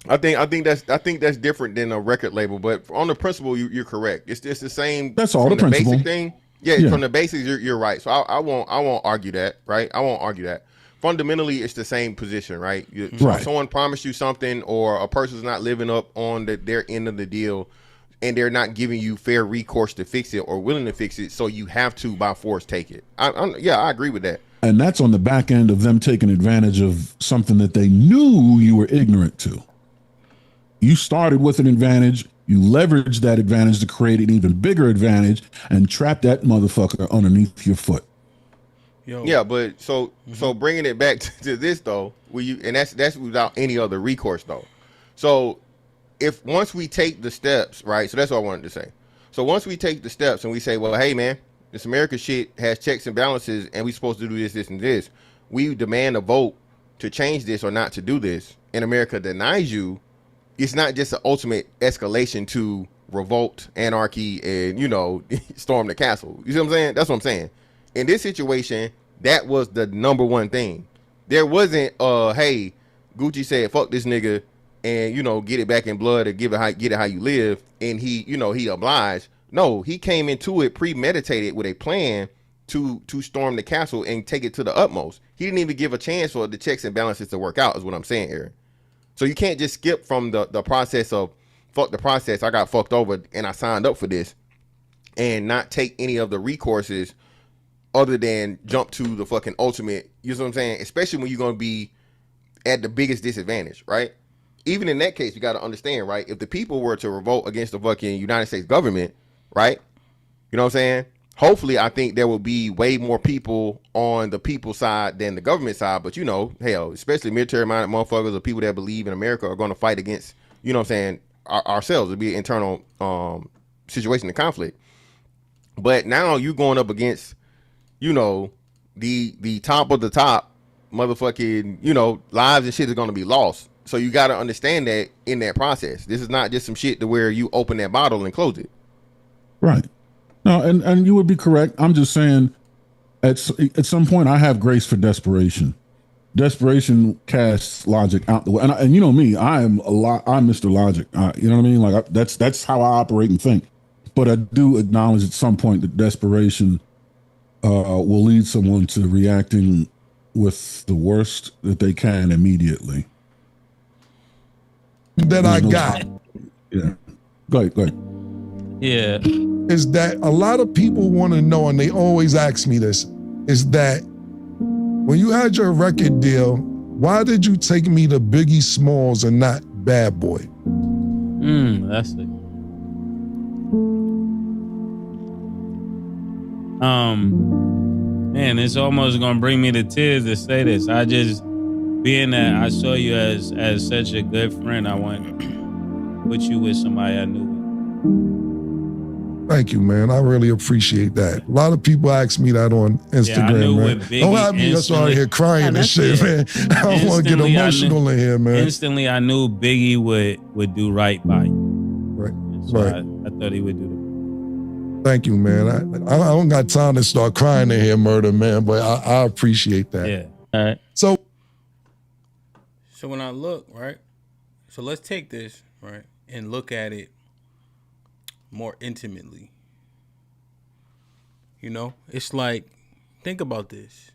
I think that's different than a record label. But on the principle, you're correct. It's the same. That's all the principle. Basic thing. Yeah, from the basics, you're right. So I won't argue that. Right, I won't argue that. Fundamentally, it's the same position, right? Right. Someone promised you something, or a person's not living up on their end of the deal, and they're not giving you fair recourse to fix it or willing to fix it, so you have to by force take it. I agree with that. And that's on the back end of them taking advantage of something that they knew you were ignorant to. You started with an advantage, you leveraged that advantage to create an even bigger advantage and trap that motherfucker underneath your foot. Yo. Yeah, but so bringing it back to this though, and that's without any other recourse though. So if once we take the steps, right? So that's what I wanted to say. So once we take the steps and we say, well, hey man, this America shit has checks and balances, and we supposed to do this, and this. We demand a vote to change this or not to do this, and America denies you. It's not just an ultimate escalation to revolt, anarchy, and storm the castle. You see what I'm saying? That's what I'm saying. In this situation, that was the number one thing. There wasn't, hey, Gucci said, fuck this nigga, and get it back in blood, or get it how you live, and he obliged. No, he came into it premeditated with a plan to storm the castle and take it to the utmost. He didn't even give a chance for the checks and balances to work out, is what I'm saying, Aaron. So you can't just skip from the process of fuck the process. I got fucked over and I signed up for this, and not take any of the recourses other than jump to the fucking ultimate. You know what I'm saying? Especially when you're going to be at the biggest disadvantage, right? Even in that case, you got to understand, right? If the people were to revolt against the fucking United States government, right? You know what I'm saying? Hopefully, I think there will be way more people on the people's side than the government side. But, hell, especially military-minded motherfuckers or people that believe in America are going to fight against, you know what I'm saying, ourselves. It'll be an internal situation of conflict. But now you're going up against, the top of the top motherfucking, lives and shit is going to be lost. So you got to understand that in that process. This is not just some shit to where you open that bottle and close it. Right. No, and you would be correct. I'm just saying, at some point, I have grace for desperation. Desperation casts logic out the way, and you know me, I'm Mr. Logic. You know what I mean? Like that's how I operate and think. But I do acknowledge at some point that desperation will lead someone to reacting with the worst that they can immediately. That I got. Yeah. Go ahead. Yeah. Is that a lot of people want to know, and they always ask me this, is that when you had your record deal, why did you take me to Biggie Smalls and not Bad Boy? That's it. Man, it's almost gonna bring me to tears to say this. Being that I saw you as such a good friend, I want to put you with somebody I knew. Thank you, man. I really appreciate that. A lot of people ask me that on Instagram, man. Don't have me just out here crying and shit, man. I don't want to get emotional in here, man. Instantly, I knew Biggie would do right by you. Right. So Right. I thought he would do that. Thank you, man. I don't got time to start crying in here, Murder, man, but I appreciate that. Yeah. All right. So when I look, right? So let's take this, right, and look at it more intimately. You know, it's like, think about this.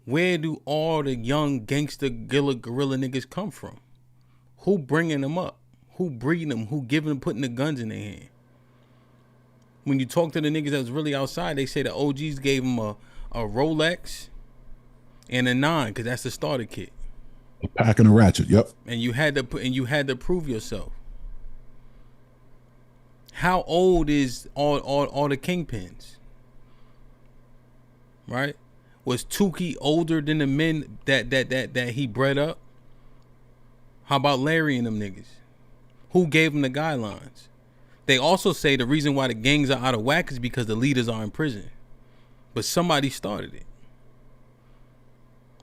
Where do all the young gangster gorilla niggas come from? Who bringing them up? Who breeding them? Who putting the guns in their hand? When you talk to the niggas that was really outside, they say the OGs gave them a Rolex and a 9 because that's the starter kit. A pack and a ratchet. Yep. And you had to prove yourself. How old is all the kingpins? Right? Was Tukey older than the men that he bred up? How about Larry and them niggas? Who gave him the guidelines? They also say the reason why the gangs are out of whack is because the leaders are in prison. But somebody started it.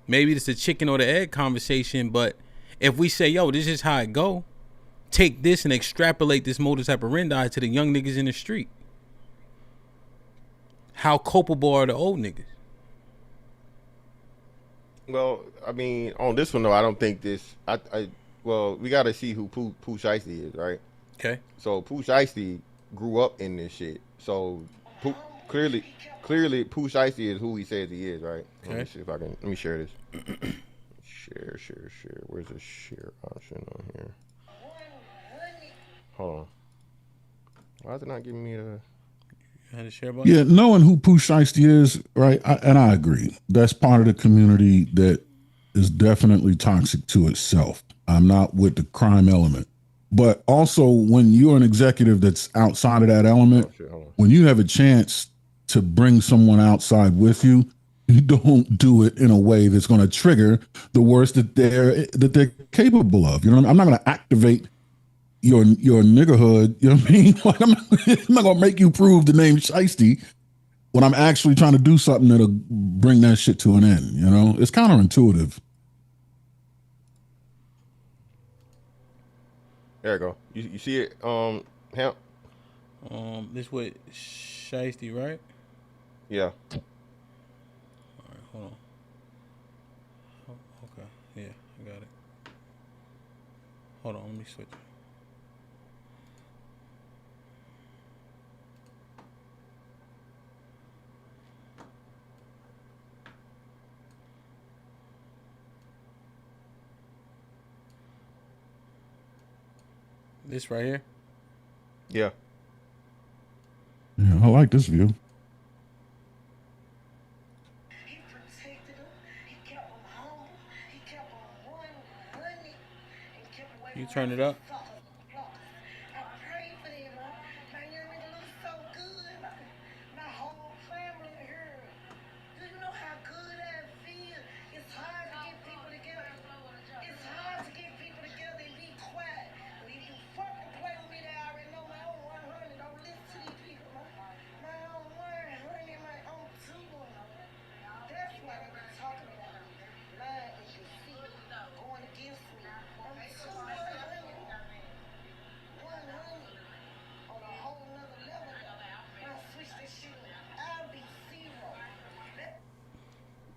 Maybe it's a chicken or the egg conversation, but if we say, yo, this is how it go, take this and extrapolate this modus operandi to the young niggas in the street. How culpable are the old niggas? Well, I mean, on this one though, I don't think this. Well, we got to see who Pooh Shiesty is, right? Okay. So Pooh Shiesty grew up in this shit. So clearly, Pooh Shiesty is who he says he is, right? Okay. Let me see if I can. Let me share this. Share. Where's the share option on here? Hold on. Why is it not giving me the? Had a share button? Yeah, knowing who Pooh Shiesty is, right? And I agree. That's part of the community that is definitely toxic to itself. I'm not with the crime element. But also, when you're an executive that's outside of that element, when you have a chance to bring someone outside with you, you don't do it in a way that's going to trigger the worst that they're capable of. You know what I mean? I'm not going to activate your niggerhood. You know what I mean? Like, I'm not going to make you prove the name Shiesty when I'm actually trying to do something that'll bring that shit to an end. You know, it's counterintuitive. There you go. You see it, Hamp? This with Shiesty, right? Yeah. All right, hold on. Oh, okay, yeah, I got it. Hold on, let me switch. This right here? Yeah. Yeah, I like this view. You turn it up?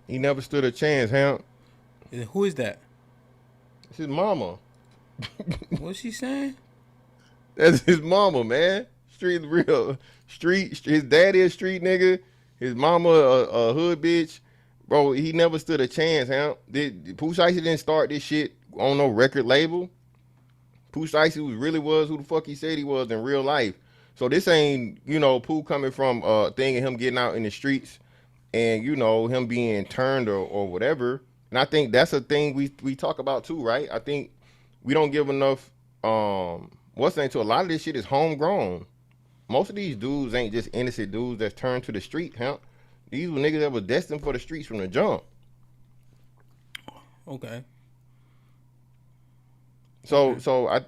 He never stood a chance, Hamp. Who is that? It's his mama. What's she saying? That's his mama, man. His daddy a street nigga. His mama a hood bitch. Bro, he never stood a chance, Hamp. Pooh Shiesty didn't start this shit on no record label. Pooh Shiesty really was who the fuck he said he was in real life. So this ain't, Pooh coming from a thing and him getting out in the streets and, him being turned or whatever. And I think that's a thing we talk about too, right? I think we don't give enough, what's the name to a lot of this shit is homegrown. Most of these dudes ain't just innocent dudes that's turned to the street, huh? These were niggas that were destined for the streets from the jump. Okay. So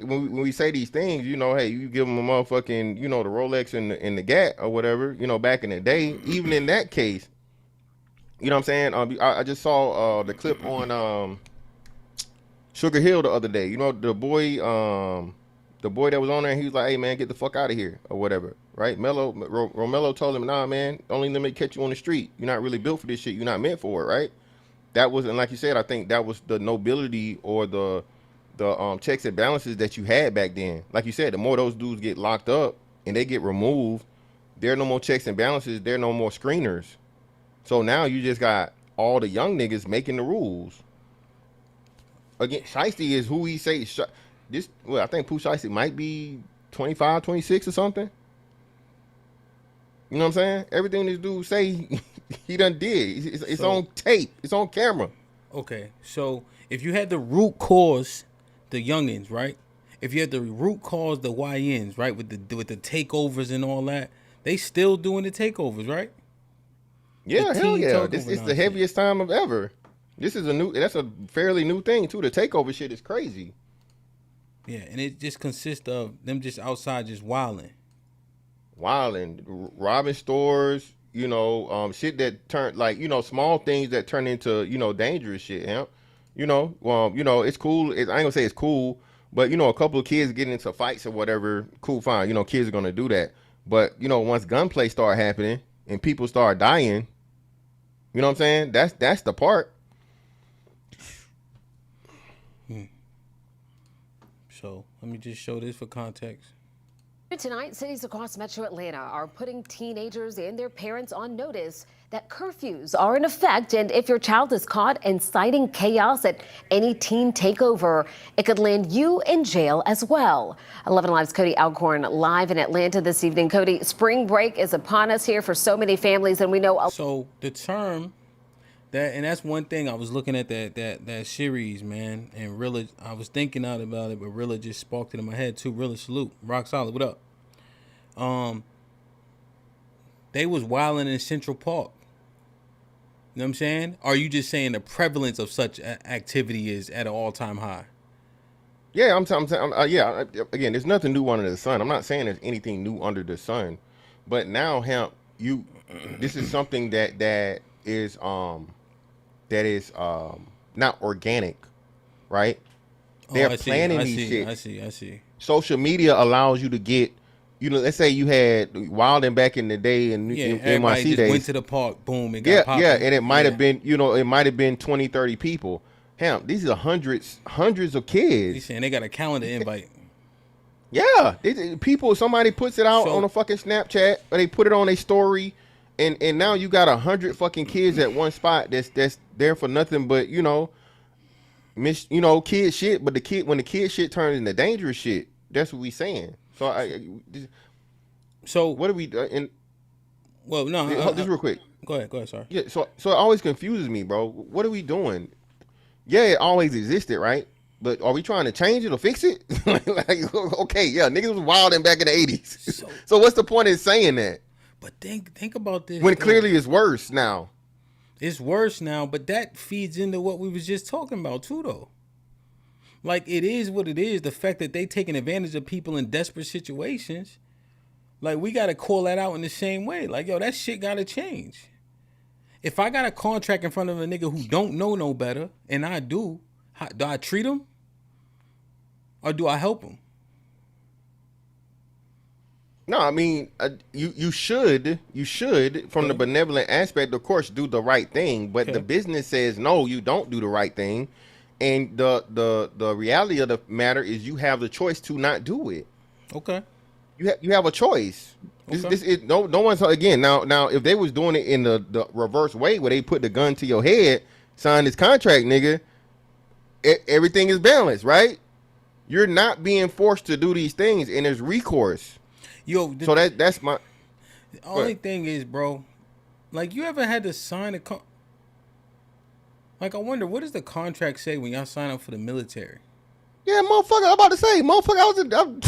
when we say these things, hey, you give them a motherfucking, the Rolex and the Gat or whatever, back in the day, even in that case, you know what I'm saying? I just saw the clip on Sugar Hill the other day. The boy that was on there, he was like, hey, man, get the fuck out of here or whatever, right? Romello told him, nah, man, only let me catch you on the street. You're not really built for this shit. You're not meant for it, right? That was, and like you said, I think that was the nobility or the checks and balances that you had back then. Like you said, the more those dudes get locked up and they get removed, there are no more checks and balances. There are no more screeners. So now you just got all the young niggas making the rules. Again, Shiesty is who he say. I think Pooh Shiesty might be 25, 26 or something. You know what I'm saying? Everything this dude say, he done did. It's on tape. It's on camera. Okay, so if you had the root cause, the youngins, right? If you had the root cause, the YNs, right, with the takeovers and all that, they still doing the takeovers, right? Yeah, hell yeah. This is the heaviest time of ever. That's a fairly new thing too. The takeover shit is crazy. Yeah, and it just consists of them just outside just wilding, robbing stores, shit that turn small things that turn into dangerous shit. It's cool. I ain't gonna say it's cool, but a couple of kids getting into fights or whatever, cool, fine. Kids are gonna do that. But once gunplay start happening and people start dying, you know what I'm saying? That's the part. So let me just show this for context. Tonight, cities across metro Atlanta are putting teenagers and their parents on notice that curfews are in effect, and if your child is caught inciting chaos at any teen takeover, it could land you in jail as well. 11 Alive's Cody Alcorn live in Atlanta this evening. Cody, spring break is upon us here for so many families, and we know. So the term and that's one thing I was looking at that series, man, and Rilla, I was thinking out about it, but Rilla just sparked it in my head too. Rilla, salute, rock solid, what up? They was wilding in Central Park. You know what I'm saying? Are you just saying the prevalence of such activity is at an all-time high? Yeah, again, there's nothing new under the sun. I'm not saying there's anything new under the sun, but now, HAMP, this is something that is not organic, right? They're planning these shit. I see. Social media allows you to get, let's say you had Wilding back in the day and NYC just days. Went to the park, boom, and got popping. And it might have been, it might have been 20, 30 people. HAMP, these are hundreds of kids. He's saying they got a calendar invite. Yeah, somebody puts it out on a fucking Snapchat, or they put it on a story. And now you got 100 fucking kids at one spot that's there for nothing but kid shit. But when the kid shit turns into dangerous shit, that's what we saying. So what are we? Just real quick. Go ahead. Sorry. Yeah. So it always confuses me, bro. What are we doing? Yeah, it always existed, right? But are we trying to change it or fix it? Okay, yeah, niggas was wilding back in the 80s. So what's the point in saying that? But think about this. When clearly it's worse now. It's worse now, but that feeds into what we was just talking about too, though. Like, it is what it is. The fact that they taking advantage of people in desperate situations. Like, we got to call that out in the same way. Like, yo, that shit got to change. If I got a contract in front of a nigga who don't know no better, and I do I treat him? Or do I help him? No, I mean, you should from the benevolent aspect, of course, do the right thing. But the business says no, you don't do the right thing, and the reality of the matter is you have the choice to not do it. Okay, you have a choice. No one's again now. If they was doing it in the reverse way, where they put the gun to your head, sign this contract, nigga, everything is balanced, right? You're not being forced to do these things, and there's recourse. Yo, so that's my. The only thing is, bro, like, you ever had to sign like, I wonder, what does the contract say when y'all sign up for the military? Yeah, motherfucker, I'm about to say, motherfucker,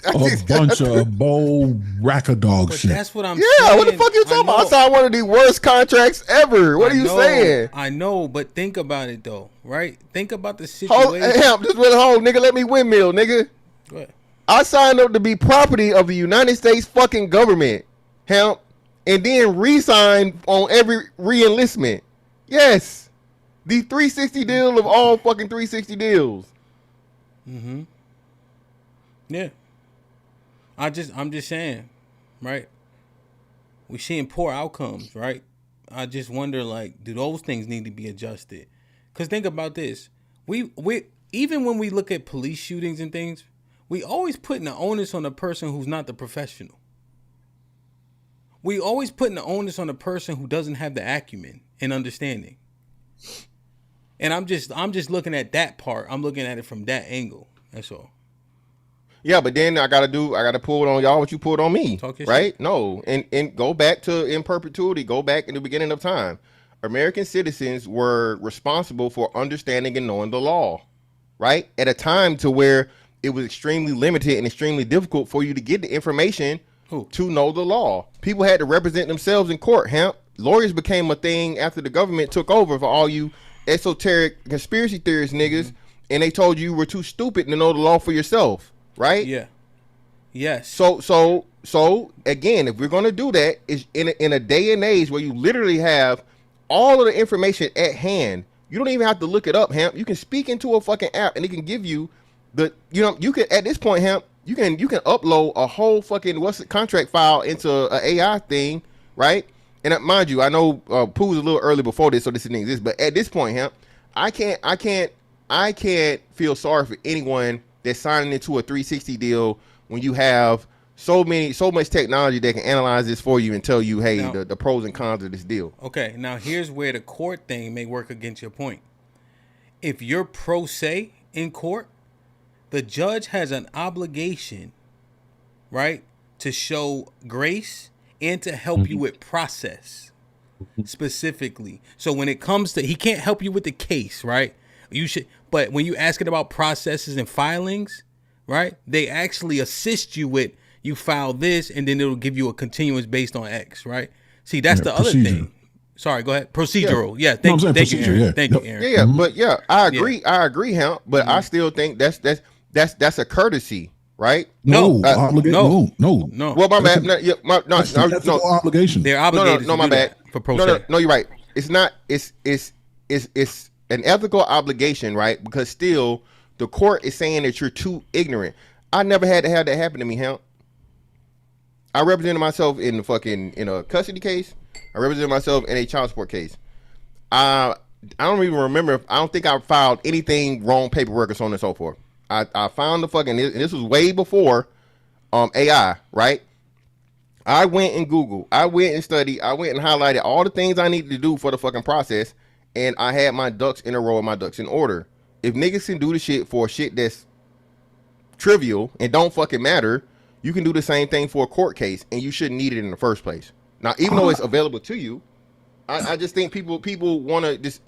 a bunch of bold rack-a-dog shit. That's what I'm saying. Yeah, what the fuck you talking about? I signed one of the worst contracts ever. What are you saying? I know, but think about it, though, right? Think about the situation. Just with home, nigga, let me windmill, nigga. Go ahead. I signed up to be property of the United States fucking government, HAMP, and then re-signed on every re-enlistment. Yes. The 360 deal of all fucking 360 deals. Mm-hmm. Yeah. I'm just saying, right? We're seeing poor outcomes, right? I just wonder, like, do those things need to be adjusted? Because think about this. We even when we look at police shootings and things, we always putting the onus on the person who's not the professional. we always putting the onus on the person who doesn't have the acumen and understanding. And I'm just looking at that part. I'm looking at it from that angle. That's all. Yeah, but then I gotta pull it on y'all what you pulled on me, right? Shit. No, and go back to in perpetuity. Go back in the beginning of time. American citizens were responsible for understanding and knowing the law, right? At a time to where it was extremely limited and extremely difficult for you to get the information to know the law. People had to represent themselves in court. Lawyers became a thing after the government took over for all you esoteric conspiracy theorists niggas, and they told you were too stupid to know the law for yourself, right? Yeah. Yes. So again, if we're gonna do that, is in a day and age where you literally have all of the information at hand. You don't even have to look it up, Hamp. You can speak into a fucking app and it can give you you can at this point, Hamp, you can upload a whole fucking contract file into an AI thing, right? And mind you, I know Pooh was a little early before this, so this didn't exist. But at this point, Hamp, I can't feel sorry for anyone that's signing into a 360 deal when you have so much technology that can analyze this for you and tell you, hey, now, the pros and cons of this deal. Okay, now here's where the court thing may work against your point. If you're pro se in court, the judge has an obligation, right, to show grace and to help you with process specifically. So when it comes to, he can't help you with the case, right? But when you asking about processes and filings, right, they actually assist you with, you file this and then it'll give you a continuance based on X, right? See, that's the other thing. Sorry, go ahead. Procedural. Yeah, thank you, Aaron. Thank you, Aaron. Yeah, but I agree. I agree, Hamp, but I still think that's a courtesy, right? No. Well, my bad. No obligation. They're obligated. No, my bad. For pro se. No, you're right. It's not. It's an ethical obligation, right? Because still, the court is saying that you're too ignorant. I never had to have that happen to me, Hamp. I represented myself in a custody case. I represented myself in a child support case. I don't even remember. I don't think I filed anything wrong paperwork or so on and so forth. I found and this was way before AI, right? I went and Googled. I went and studied. I went and highlighted all the things I needed to do for the fucking process, and I had my ducks in a row and my ducks in order. If niggas can do the shit for shit that's trivial and don't fucking matter, you can do the same thing for a court case, and you shouldn't need it in the first place. Now, even though it's available to you, I just think people want to just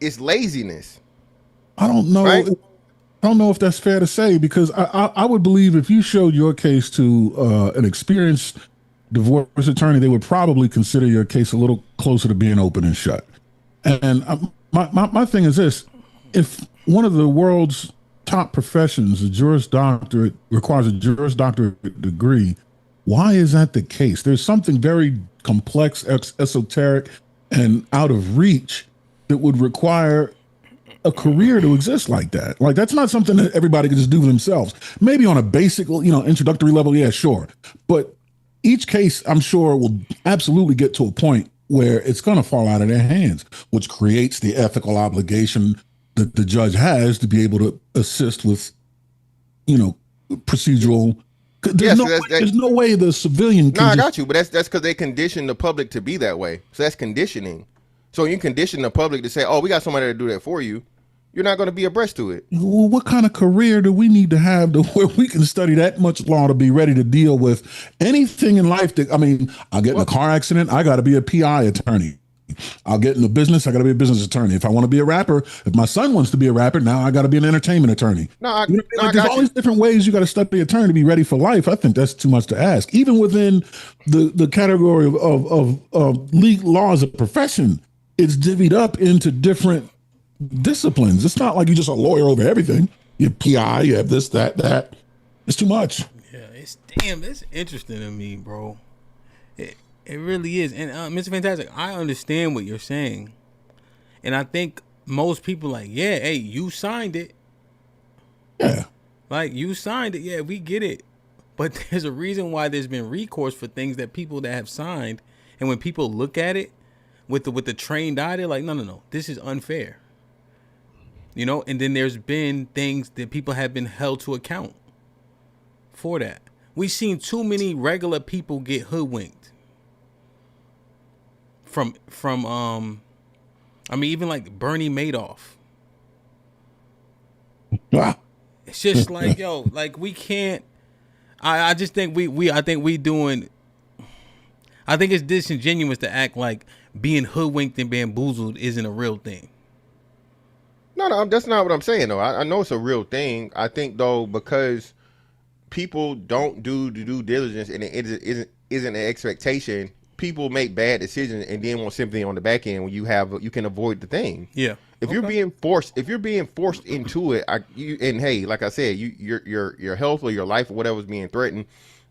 it's laziness. I don't know. Right? I don't know if that's fair to say, because I would believe if you showed your case to an experienced divorce attorney, they would probably consider your case a little closer to being open and shut. And my thing is this: if one of the world's top professions, a Juris Doctorate, requires a Juris Doctorate degree, why is that the case? There's something very complex, esoteric, and out of reach that would require a career to exist like that. Like, that's not something that everybody can just do themselves. Maybe on a basic, introductory level, yeah, sure. But each case, I'm sure, will absolutely get to a point where it's going to fall out of their hands, which creates the ethical obligation that the judge has to be able to assist with, procedural. There's no way the civilian can. No, I got you, but that's because they condition the public to be that way. So that's conditioning. So you condition the public to say, "Oh, we got somebody to do that for you." You're not going to be abreast to it. Well, what kind of career do we need to have to where we can study that much law to be ready to deal with anything in life? I'll get in a car accident, I got to be a PI attorney. I'll get in the business, I got to be a business attorney. If I want to be a rapper, if my son wants to be a rapper, now I got to be an entertainment attorney. There's all these different ways you got to study attorney to be ready for life. I think that's too much to ask. Even within the category of legal law as a profession, it's divvied up into different disciplines. It's not like you're just a lawyer over everything. You're PI, you have this, that. It's too much. Yeah, it's interesting to me, bro. It really is. And Mr. Fantastic, I understand what you're saying. And I think most people like, yeah, hey, you signed it. Yeah. Like, you signed it. Yeah, we get it. But there's a reason why there's been recourse for things that people that have signed. And when people look at it with the trained eye, they're like, no, this is unfair. And then there's been things that people have been held to account for that. We've seen too many regular people get hoodwinked. From I mean, even like Bernie Madoff. It's just like, yo, like we can't. I just think I think it's disingenuous to act like being hoodwinked and bamboozled isn't a real thing. No, that's not what I'm saying though. I know it's a real thing. I think though, because people don't do the due diligence and it isn't an expectation, people make bad decisions and then want sympathy on the back end when you can avoid the thing. Yeah. If you're being forced into it, and hey, like I said, your health or your life or whatever's being threatened,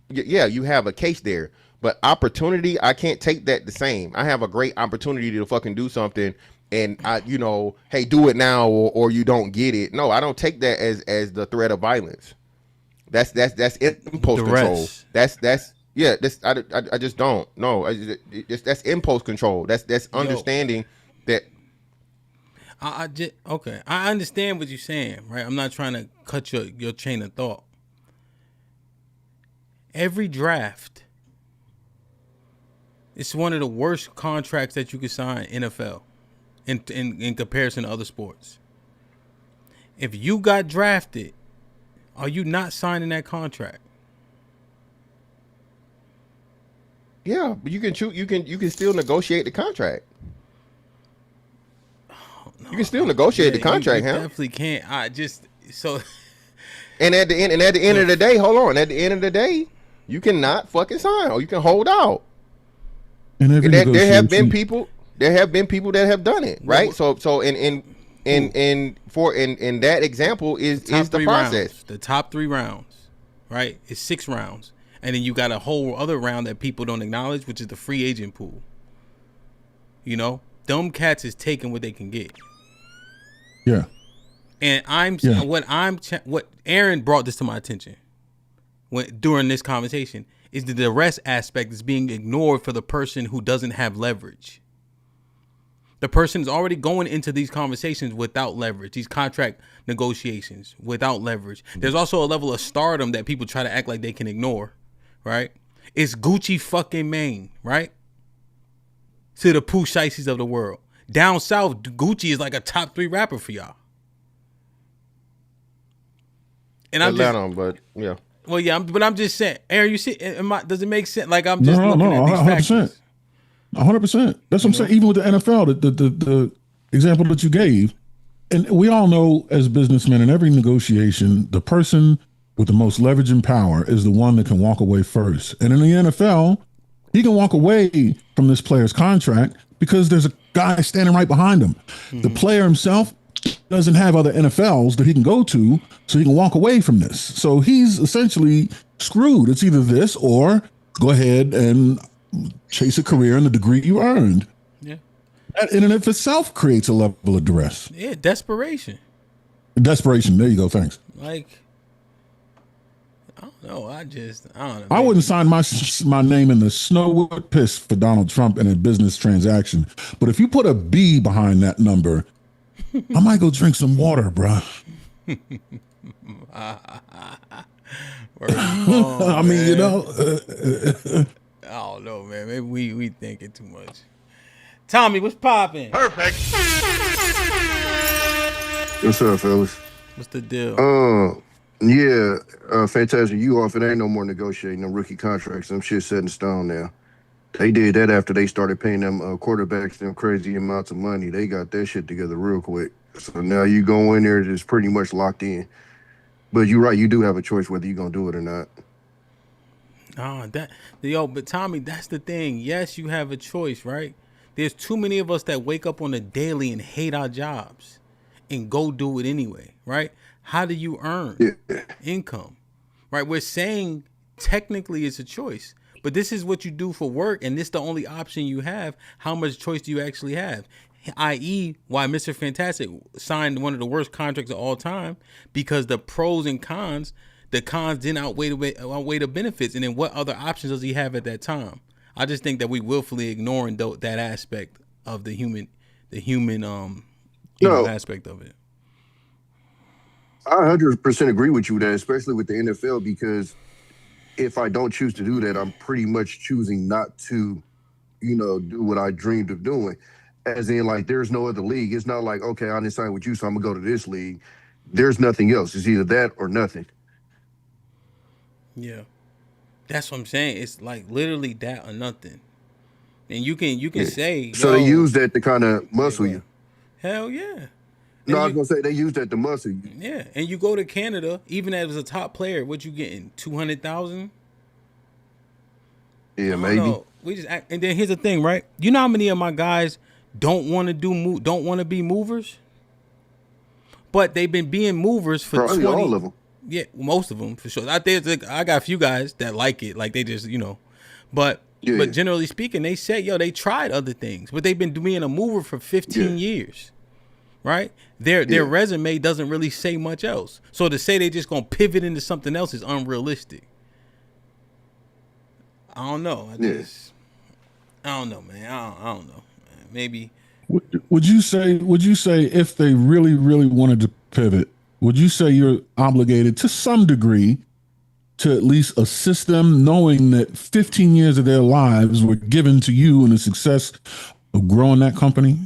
yeah, you have a case there. But opportunity, I can't take that the same. I have a great opportunity to fucking do something, and hey, do it now or you don't get it. No, I don't take that as the threat of violence. That's impulse control. I just don't. No, that's impulse control. That's understanding that. I understand what you're saying, right? I'm not trying to cut your chain of thought. Every draft, it's one of the worst contracts that you could sign in NFL in comparison to other sports. If you got drafted, are you not signing that contract? Yeah, but you can still negotiate the contract. You can still negotiate the contract, you huh? Definitely can't. And at the end of the day, hold on. At the end of the day, you cannot fucking sign or you can hold out. And there have been people that have done it, right? So in that example is the process. Rounds, the top 3 rounds, right? It's 6 rounds. And then you got a whole other round that people don't acknowledge, which is the free agent pool. You know, dumb cats is taking what they can get. Yeah. And what Aaron brought this to my attention during this conversation is that the rest aspect is being ignored for the person who doesn't have leverage. The person is already going into these conversations without leverage, these contract negotiations without leverage. There's also a level of stardom that people try to act like they can ignore, right? It's Gucci fucking Mane, right? To the Pooh Shiesties of the world. Down south, Gucci is like a top 3 rapper for y'all. And but yeah. Well, yeah, but I'm just saying, Aaron, you see, does it make sense? Like I'm just looking at these 100%. factors. 100%. That's what I'm saying. Even with the NFL, the example that you gave, and we all know as businessmen in every negotiation, the person with the most leverage and power is the one that can walk away first. And in the NFL, he can walk away from this player's contract because there's a guy standing right behind him. Mm-hmm. The player himself doesn't have other NFLs that he can go to, so he can walk away from this. So he's essentially screwed. It's either this or go ahead and chase a career in the degree you earned. Yeah. That in and of itself creates a level of duress. Yeah, desperation. Desperation. There you go. Thanks. Like, I don't know. I don't know. I wouldn't sign my name in the Snowwood piss for Donald Trump in a business transaction. But if you put a B behind that number, I might go drink some water, bro. I mean, you know. I don't know, man. Maybe we thinking too much. Tommy, what's popping? Perfect. What's up, fellas? What's the deal? Fantastic. You off. It ain't no more negotiating them rookie contracts. Them shit set in stone now. They did that after they started paying them quarterbacks them crazy amounts of money. They got that shit together real quick. So now you go in there, it's pretty much locked in. But you're right, you do have a choice whether you're gonna do it or not. But Tommy, that's the thing. Yes, you have a choice, right? There's too many of us that wake up on the daily and hate our jobs and go do it anyway, right? How do you earn income? Right? We're saying technically it's a choice. But this is what you do for work, and this is the only option you have. How much choice do you actually have? I.e., why Mr. Fantastic signed one of the worst contracts of all time, because the pros and cons, the cons didn't outweigh the benefits. And then what other options does he have at that time? I just think that we willfully ignoring that aspect of the human aspect of it. I 100% agree with you with that, especially with the NFL, because if I don't choose to do that, I'm pretty much choosing not to, do what I dreamed of doing. As in, like, there's no other league. It's not like, okay, I didn't sign with you, so I'm gonna go to this league. There's nothing else. It's either that or nothing. Yeah, that's what I'm saying. It's like literally that or nothing. And you can say, so they use that to kind of muscle you. Hell yeah. No, I was gonna say they use that to muscle you. Yeah, and you go to Canada, even as a top player, what you getting? 200,000. Yeah, maybe. We just act, and then here's the thing, right? You know how many of my guys don't want to be movers, but they've been being movers for Probably 20. all of them. Yeah, most of them for sure. I got a few guys that like it, like they just but generally speaking, they say they tried other things, but they've been being a mover for 15 years, right? Their resume doesn't really say much else. So to say they just gonna pivot into something else is unrealistic. I don't know. I don't know, man. I don't know. Maybe. Would you say if they really, really wanted to pivot, would you say you're obligated to some degree to at least assist them, knowing that 15 years of their lives were given to you in the success of growing that company?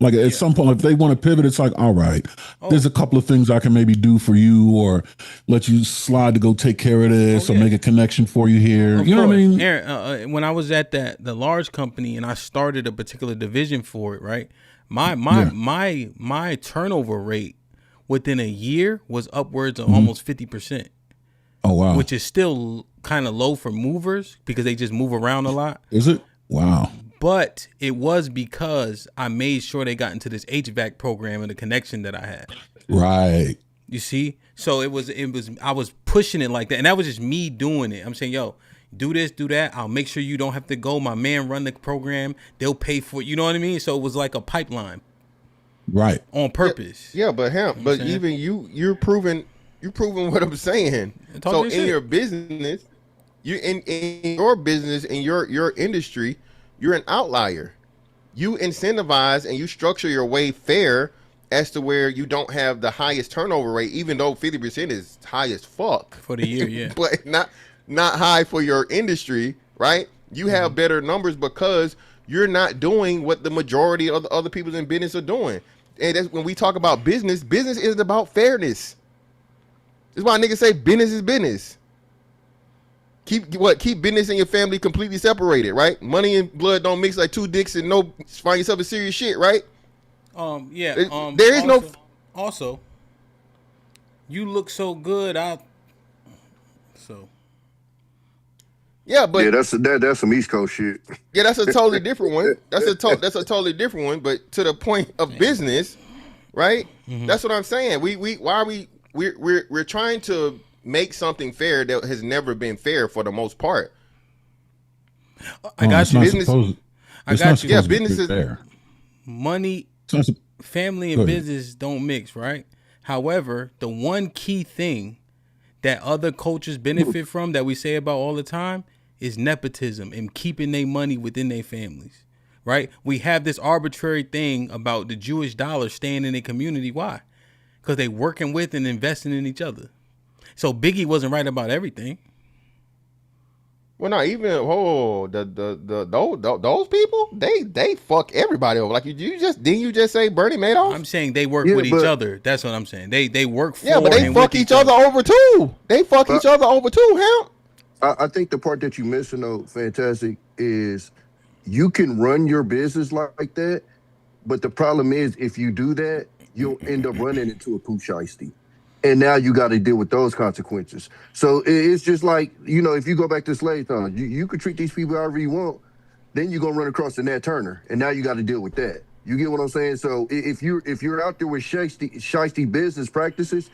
Like at some point, if they want to pivot, it's like, all right, there's a couple of things I can maybe do for you, or let you slide to go take care of this, or make a connection for you here. You know what I mean? Aaron, when I was at the large company and I started a particular division for it, right? My turnover rate within a year was upwards of almost 50%. Oh wow! Which is still kind of low for movers because they just move around a lot. Is it? Wow. But it was because I made sure they got into this HVAC program and the connection that I had. Right. You see? So it was I was pushing it like that. And that was just me doing it. I'm saying, yo, do this, do that. I'll make sure you don't have to go. My man run the program. They'll pay for it. You know what I mean? So it was like a pipeline. Right. On purpose. Yeah, but even you're proving what I'm saying. So in your business, in your industry, you're an outlier. You incentivize and you structure your way fair as to where you don't have the highest turnover rate, even though 50% is high as fuck for the year, yeah. But not high for your industry, right? You have better numbers because you're not doing what the majority of the other people in business are doing. And that's when we talk about business is about fairness. That's why niggas say business is business. Keep business and your family completely separated, right? Money and blood don't mix like two dicks and find yourself a serious shit, right? There is no. Also, you look so good. Yeah, but that's some East Coast shit. Yeah, that's a totally different one. That's a totally different one. But to the point of business, right? Mm-hmm. That's what I'm saying. We're trying to make something fair that has never been fair for the most part. I got you. Business. Yeah, business is fair. Money, family, and business don't mix, right? However, the one key thing that other cultures benefit from that we say about all the time is nepotism and keeping their money within their families, right? We have this arbitrary thing about the Jewish dollar staying in their community. Why? Because they working with and investing in each other. So Biggie wasn't right about everything. Well, not even those people, they fuck everybody over. Like you just say Bernie Madoff? I'm saying they work with each other. That's what I'm saying. They work for. Yeah, but they fuck each other over too. They fuck each other over too, Hemp. I think the part that you missing though, Fantastic, is you can run your business like that, but the problem is if you do that, you'll end up running into a poo shiesty. And now you got to deal with those consequences. So it's just like, if you go back to slave time, you could treat these people however you want. Then you're going to run across the Nat Turner. And now you got to deal with that. You get what I'm saying? So if you're out there with shiesty business practices,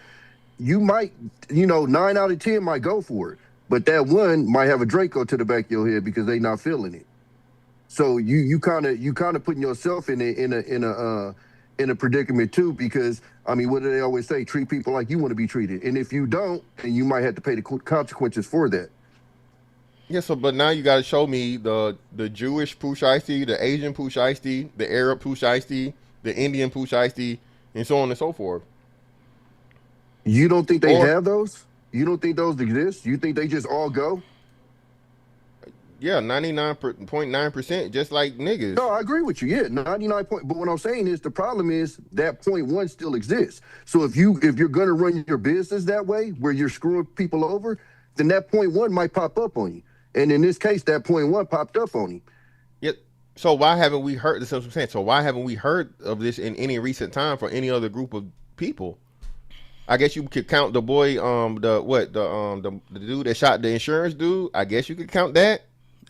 you might, 9 out of 10 might go for it. But that one might have a Draco to the back of your head because they not feeling it. So you kind of putting yourself in a predicament too, because what do they always say? Treat people like you want to be treated, and if you don't, then you might have to pay the consequences for that. Yeah. So, but now you got to show me the Jewish poo shiesty, the Asian poo shiesty, the Arab poo shiesty, the Indian poo shiesty, and so on and so forth. You don't think they have those? You don't think those exist? You think they just all go? Yeah, 99.9%, just like niggas. No, I agree with you. Yeah, 99 point. But what I'm saying is the problem is that 0.1 still exists. So if you're gonna run your business that way, where you're screwing people over, then that 0.1 might pop up on you. And in this case, that 0.1 popped up on him. Yeah. So why haven't we heard this? Is what I'm saying. So why haven't we heard of this in any recent time for any other group of people? I guess you could count the boy, the dude that shot the insurance dude. I guess you could count that.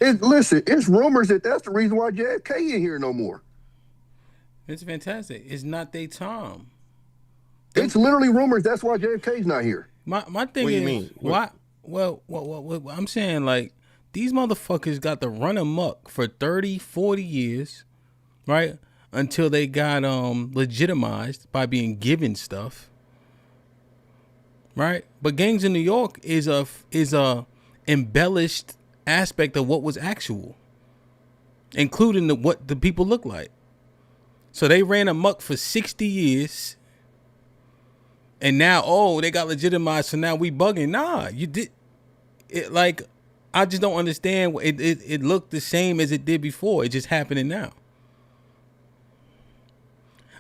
Listen, it's rumors that's the reason why JFK ain't here no more. It's fantastic. It's not their time. It's literally rumors. That's why JFK's not here. My thing what do is, you mean? why? Well, what I'm saying, like, these motherfuckers got to run amok for 30, 40 years, right? Until they got legitimized by being given stuff, right? But gangs in New York is a embellished aspect of what was actual, including what the people look like. So they ran amok for 60 years, and now they got legitimized, so now we bugging. Nah, you did it. Like, I just don't understand. It looked the same as it did before. It's just happening now.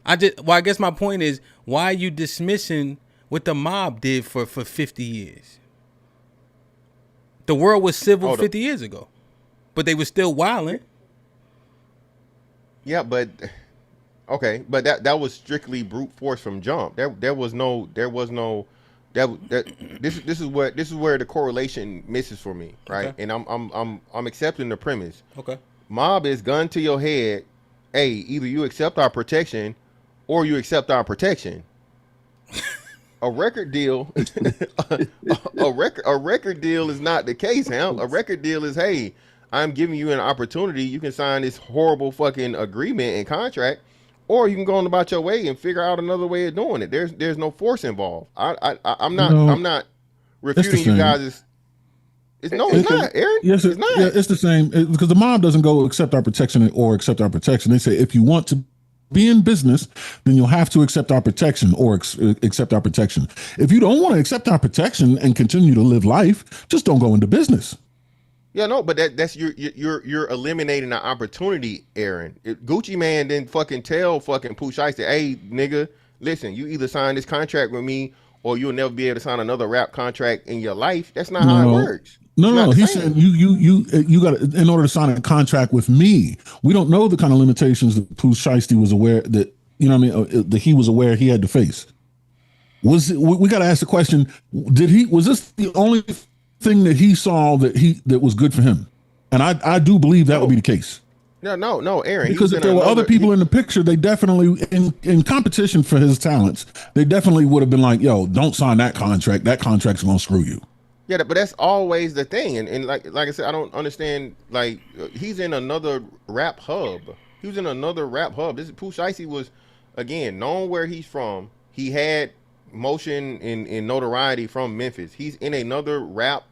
I guess my point is, why are you dismissing what the mob did for 50 years? The world was civil 50 years ago, but they were still wilding. Yeah, but okay, but that was strictly brute force from jump. This is where the correlation misses for me, right? Okay. And I'm accepting the premise. Okay. Mob is gun to your head. Hey, either you accept our protection, or you accept our protection. A record deal, a record deal is not the case, HAMP. A record deal is, hey, I'm giving you an opportunity. You can sign this horrible fucking agreement and contract, or you can go on about your way and figure out another way of doing it. There's no force involved. I'm not refuting you guys. It's not, Aaron. Yes, it's not. Yeah, it's the same because the mob doesn't go accept our protection or accept our protection. They say if you want to be in business, then you'll have to accept our protection or accept our protection. If you don't want to accept our protection and continue to live life, just don't go into business. Yeah, no, but that's you're eliminating the opportunity, Aaron. Gucci Man didn't fucking tell fucking Pooh Shiesty, hey nigga, listen, you either sign this contract with me or you'll never be able to sign another rap contract in your life. That's not how it works. No. He said you got in order to sign a contract with me. We don't know the kind of limitations that Pooh Shiesty was aware that that he was aware he had to face. We got to ask the question: was this the only thing that he saw that was good for him? And I do believe that would be the case. No, Aaron. Because if there were other people in the picture, they definitely in competition for his talents, they definitely would have been like, "Yo, don't sign that contract. That contract's gonna screw you." Yeah, but that's always the thing, and like I said, I don't understand. Like, he's in another rap hub. He was in another rap hub. This Pooh Shiesty was, again, known where he's from. He had motion and notoriety from Memphis. He's in another rap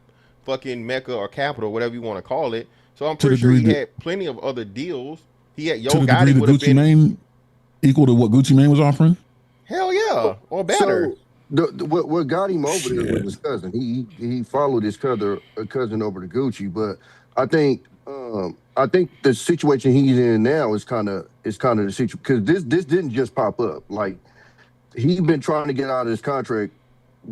fucking mecca or capital, whatever you want to call it. So I'm pretty sure he had plenty of other deals. He had Yo Gotti would have been Mane equal to what Gucci Mane was offering. Hell yeah, or better. So, what got him over there was his cousin. He followed his cousin over to Gucci, but I think the situation he's in now is kind of the situation because this didn't just pop up. Like, he's been trying to get out of his contract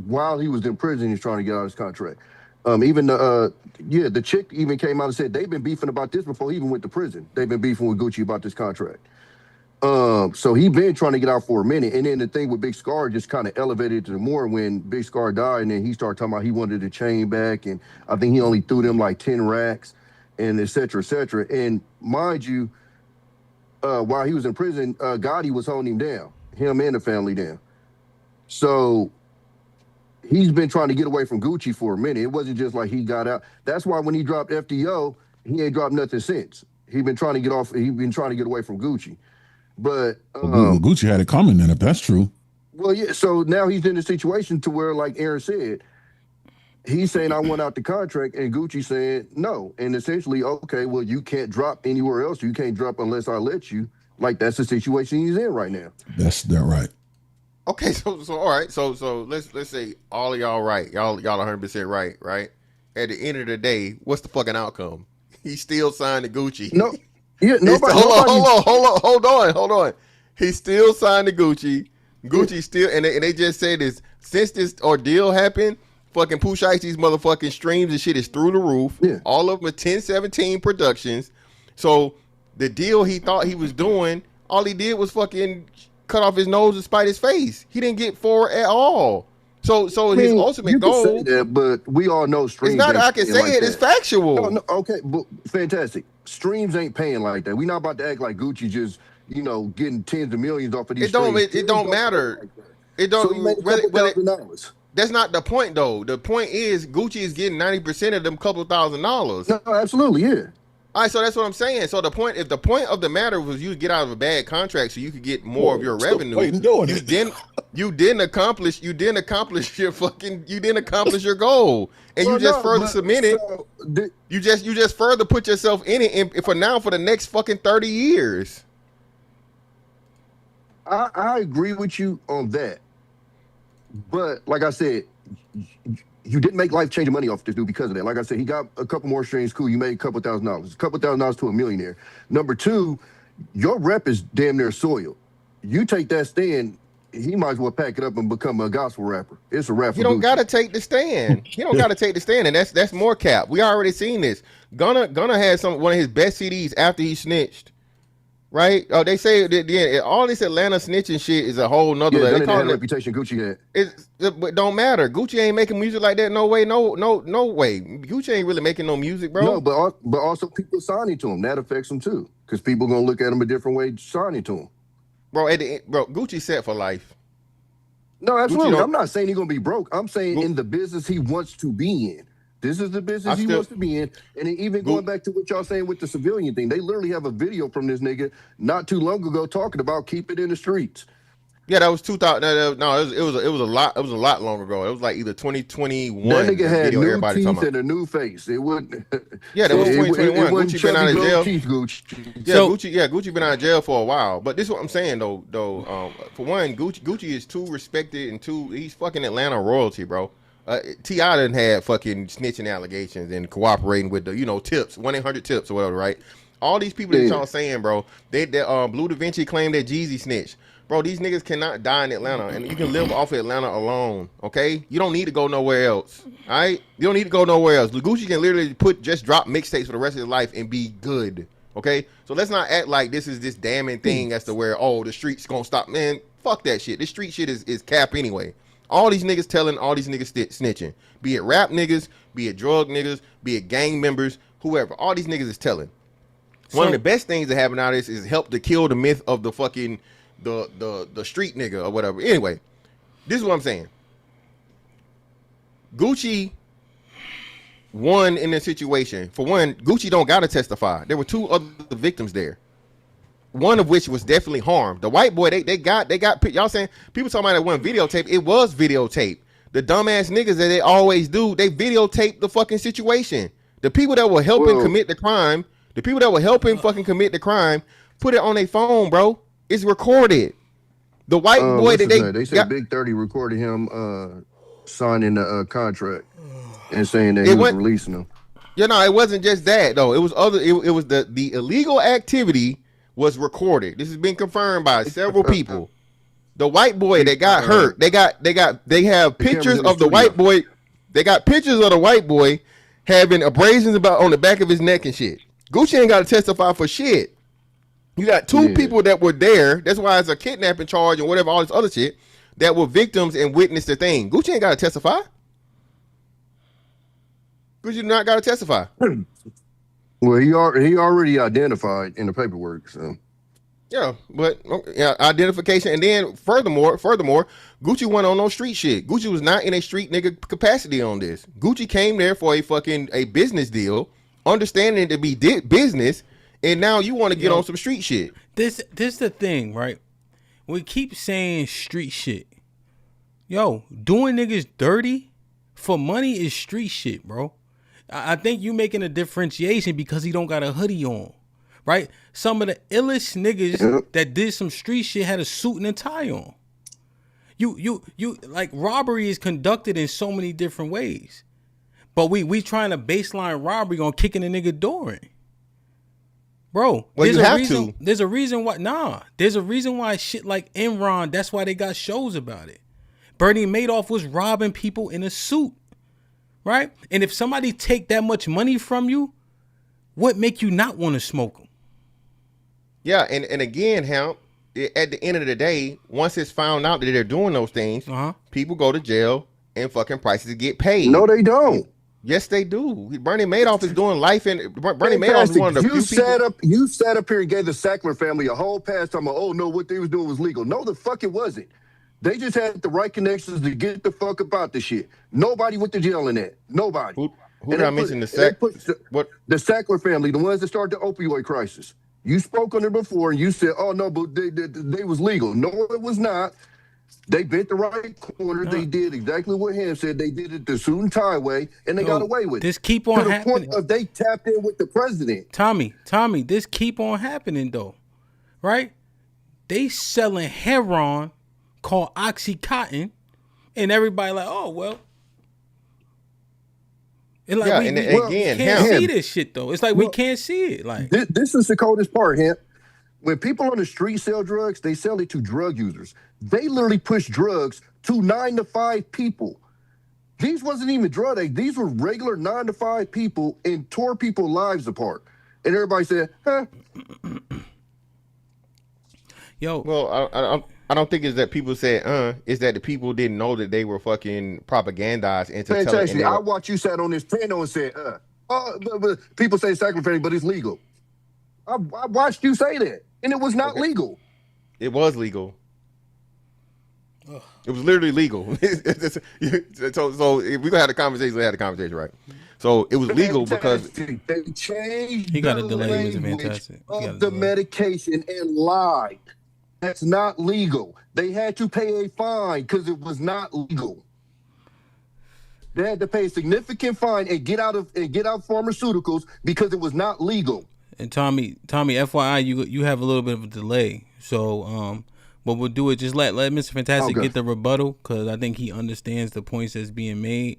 while he was in prison. He's trying to get out of his contract. Even the chick even came out and said they've been beefing about this before he even went to prison. They've been beefing with Gucci about this contract. So he been trying to get out for a minute, and then the thing with Big Scar just kind of elevated to the more when Big Scar died, and then he started talking about he wanted the chain back, and I think he only threw them like 10 racks, and et cetera, et cetera. And mind you, while he was in prison, Gotti was holding him and the family down. So he's been trying to get away from Gucci for a minute. It wasn't just like he got out. That's why when he dropped FDO, he ain't dropped nothing since. He's been trying to get away from Gucci. But Gucci had it coming then, if that's true. Well, yeah. So now he's in a situation to where, like Aaron said, he's saying I want out the contract, and Gucci saying no. And essentially, okay, well, you can't drop anywhere else. You can't drop unless I let you. Like, that's the situation he's in right now. That's right. Okay, so all right, so let's say all of y'all right, y'all 100% right. At the end of the day, what's the fucking outcome? He still signed the Gucci. No, yeah, nobody. Hold on. He still signed the Gucci. Gucci still, and they just said this since this ordeal happened. Fucking Pooh Shicey's motherfucking streams and shit is through the roof. Yeah. All of them are 1017 productions. So the deal he thought he was doing, all he did was fucking cut off his nose and spite his face. He didn't get forward at all. So his ultimate goal. Can say that, but we all know streams. It's not. I can say it. It's factual. No, okay, but fantastic. Streams ain't paying like that. We not about to act like Gucci just getting tens of millions off of these. It don't matter. It don't. So he made $2,000. That's not the point though. The point is Gucci is getting 90% of them couple $1,000s. No, absolutely, yeah. All right, so that's what I'm saying. So the point of the matter was you get out of a bad contract so you could get more of your revenue. You didn't accomplish your goal, and you just further cemented. You just further put yourself in it for the next fucking 30 years. I agree with you on that, but like I said, you didn't make life-changing money off this dude because of that. Like I said, he got a couple more streams. Cool, you made a couple $1,000s. A couple $1,000s to a millionaire. Number two, your rep is damn near soiled. You take that stand, he might as well pack it up and become a gospel rapper. It's a rap. You don't gotta take the stand. You don't gotta take the stand, and that's more cap. We already seen this. Gunna had one of his best CDs after he snitched. Right? Oh, they say that all this Atlanta snitching shit is a whole nother. Yeah, they call it reputation Gucci had. It don't matter. Gucci ain't making music like that. No way. No way. Gucci ain't really making no music, bro. No, but also people signing to him. That affects him too, because people gonna look at him a different way signing to him. Bro, Gucci set for life. No, absolutely. I'm not saying he's gonna be broke. I'm saying in the business he wants to be in. This is the business he wants to be in. And even going back to what y'all saying with the civilian thing, they literally have a video from this nigga not too long ago talking about keep it in the streets. Yeah, that was 2000. No, it was a lot. It was a lot long ago. It was like either 2021. That nigga had new teeth and a new face. It wouldn't. Yeah, that was 2021. Gucci been out of jail. Gucci. Gucci been out of jail for a while. But this is what I'm saying though. For one, Gucci is too respected and he's fucking Atlanta royalty, bro. T.I. done had fucking snitching allegations and cooperating with the tips 1-800-TIPS or whatever, right? All these people that y'all saying, bro, they Blue Da Vinci claimed that Jeezy snitched. Bro, these niggas cannot die in Atlanta, and you can live off of Atlanta alone, okay? You don't need to go nowhere else, all right? You don't need to go nowhere else. Gucci can literally just drop mixtapes for the rest of his life and be good, okay? So let's not act like this is this damning thing as to where, the streets gonna stop. Man, fuck that shit. This street shit is cap anyway. All these niggas telling, all these niggas snitching. Be it rap niggas, be it drug niggas, be it gang members, whoever. All these niggas is telling. One of the best things that happen out of this is help to kill the myth of the fucking the street nigga or whatever. Anyway, this is what I'm saying. Gucci won in this situation. For one, Gucci don't gotta testify. There were two other victims there. One of which was definitely harmed. The white boy, they got y'all saying people talking about that one videotape. It was videotape. The dumbass niggas that they always do, they videotape the fucking situation. The people that were helping commit the crime, the people that were helping fucking commit the crime, put it on their phone, bro. It's recorded. The white boy that they said Big 30 recorded him signing the contract and saying that he was releasing them. Yeah, no, it wasn't just that though. It was it was the illegal activity was recorded. This has been confirmed by several people. The white boy that got hurt, they have pictures of the white boy. They got pictures of the white boy having abrasions on the back of his neck and shit. Gucci ain't got to testify for shit. You got two people that were there. That's why it's a kidnapping charge and whatever, all this other shit, that were victims and witnessed the thing. Gucci ain't got to testify. Gucci do not got to testify. Well, he already identified in the paperwork, so. Yeah, but identification, and then furthermore, Gucci went on no street shit. Gucci was not in a street nigga capacity on this. Gucci came there for a business deal, understanding it to be business, and now you want to get on some street shit. This the thing, right? We keep saying street shit. Yo, doing niggas dirty for money is street shit, bro. I think you making a differentiation because he don't got a hoodie on, right? Some of the illest niggas that did some street shit had a suit and a tie on. You like robbery is conducted in so many different ways. But we trying to baseline robbery on kicking a nigga door in. Bro, well, there's a reason why there's a reason why shit like Enron, that's why they got shows about it. Bernie Madoff was robbing people in a suit. Right? And if somebody take that much money from you, what make you not want to smoke them? Yeah, and again, HAMP, at the end of the day, once it's found out that they're doing those things, people go to jail and fucking prices get paid. No, they don't. Yes, they do. Bernie Madoff is doing life, and Bernie Madoff is one of the few people. You sat up here and gave the Sackler family a whole pass talking about, oh no, what they was doing was legal. No, the fuck it wasn't. They just had the right connections to get the fuck about the shit. Nobody went to jail in that. Nobody. Who did I mention? The Sackler family, the ones that started the opioid crisis. You spoke on it before, and you said, oh no, but they was legal. No, it was not. They bent the right corner. They did exactly what Ham said. They did it the suit and tie way, and they got away with it. This keep on happening. To the point of they tapped in with the president. Tommy, this keep on happening though, right? They selling heroin called Oxycontin, and everybody like, oh well. And like we can't see this shit though. It's like we can't see it. Like this is the coldest part, Ham. When people on the street sell drugs, they sell it to drug users. They literally push drugs to 9 to 5 people. These wasn't even drug addicts. These were regular 9 to 5 people and tore people's lives apart. And everybody said, huh? Yo. Well, I don't think it's that people said, it's that the people didn't know that they were fucking propagandized into telling. I watched you sat on this panel and said, but people say sacrifice, but it's legal. I watched you say that, and it was not legal. It was legal. Ugh. It was literally legal. so if we're gonna have a conversation, we had a conversation, right? So it was legal because they changed he got a delay. It was fantastic. Of the medication and lied. That's not legal. They had to pay a fine because it was not legal. They had to pay a significant fine and get out pharmaceuticals because it was not legal. And Tommy, FYI, you have a little bit of a delay. So what we'll do is just let Mr. Fantastic get the rebuttal because I think he understands the points that's being made.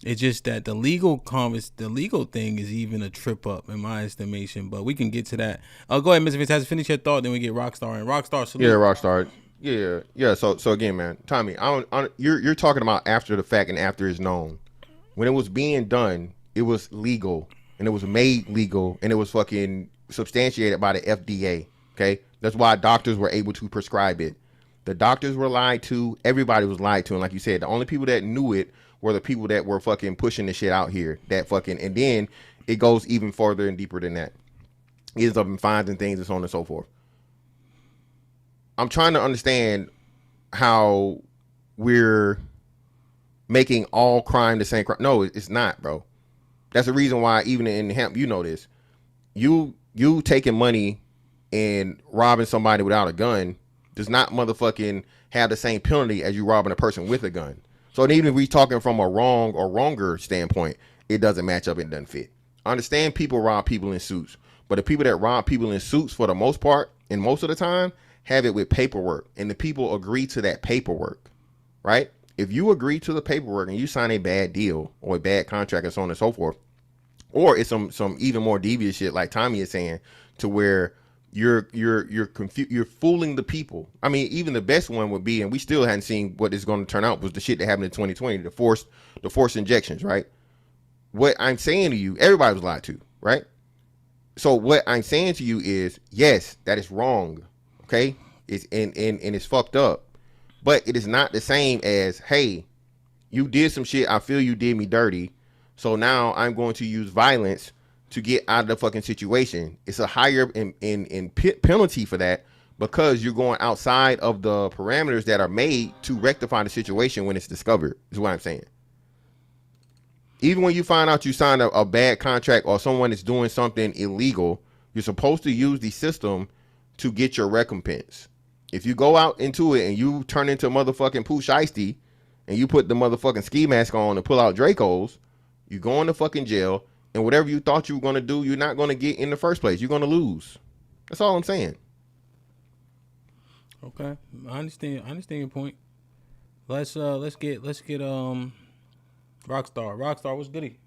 It's just that the legal thing is even a trip up in my estimation, but we can get to that. Go ahead, Mr. Fantastic, finish your thought, then we get Rockstar and Rockstar. Salute. Yeah, Rockstar. Yeah. So again, man, Tommy, you're talking about after the fact and after it's known. When it was being done, it was legal and it was made legal and it was fucking substantiated by the FDA. Okay, that's why doctors were able to prescribe it. The doctors were lied to. Everybody was lied to, and like you said, the only people that knew it were the people that were fucking pushing the shit out here. And then it goes even further and deeper than that. It ends up in fines and things and so on and so forth. I'm trying to understand how we're making all crime the same crime. No, it's not, bro. That's the reason why even in HAMP, you know this. You taking money and robbing somebody without a gun does not motherfucking have the same penalty as you robbing a person with a gun. So even if we're talking from a wrong or wronger standpoint, it doesn't match up and doesn't fit. I understand people rob people in suits, but the people that rob people in suits for the most part and most of the time have it with paperwork, and the people agree to that paperwork, right? If you agree to the paperwork and you sign a bad deal or a bad contract and so on and so forth, or it's some even more devious shit like Tommy is saying, to where you're fooling the people. I mean, even the best one would be, and we still hadn't seen what is going to turn out, was the shit that happened in 2020, the forced injections, right? What I'm saying to you, everybody was lied to, right? So what I'm saying to you is, yes, that is wrong, okay? It's and it's fucked up, but it is not the same as, hey, you did some shit, I feel you did me dirty, so now I'm going to use violence to get out of the fucking situation. It's a higher in penalty for that because you're going outside of the parameters that are made to rectify the situation when it's discovered, is what I'm saying. Even when you find out you signed a bad contract or someone is doing something illegal, you're supposed to use the system to get your recompense. If you go out into it and you turn into a motherfucking Pooh Shiesty and you put the motherfucking ski mask on and pull out Dracos, you go into fucking jail. And whatever you thought you were going to do, you're not going to get in the first place. You're going to lose. That's all I'm saying. Okay, I understand your point. Let's get Rockstar. Rockstar, what's goody?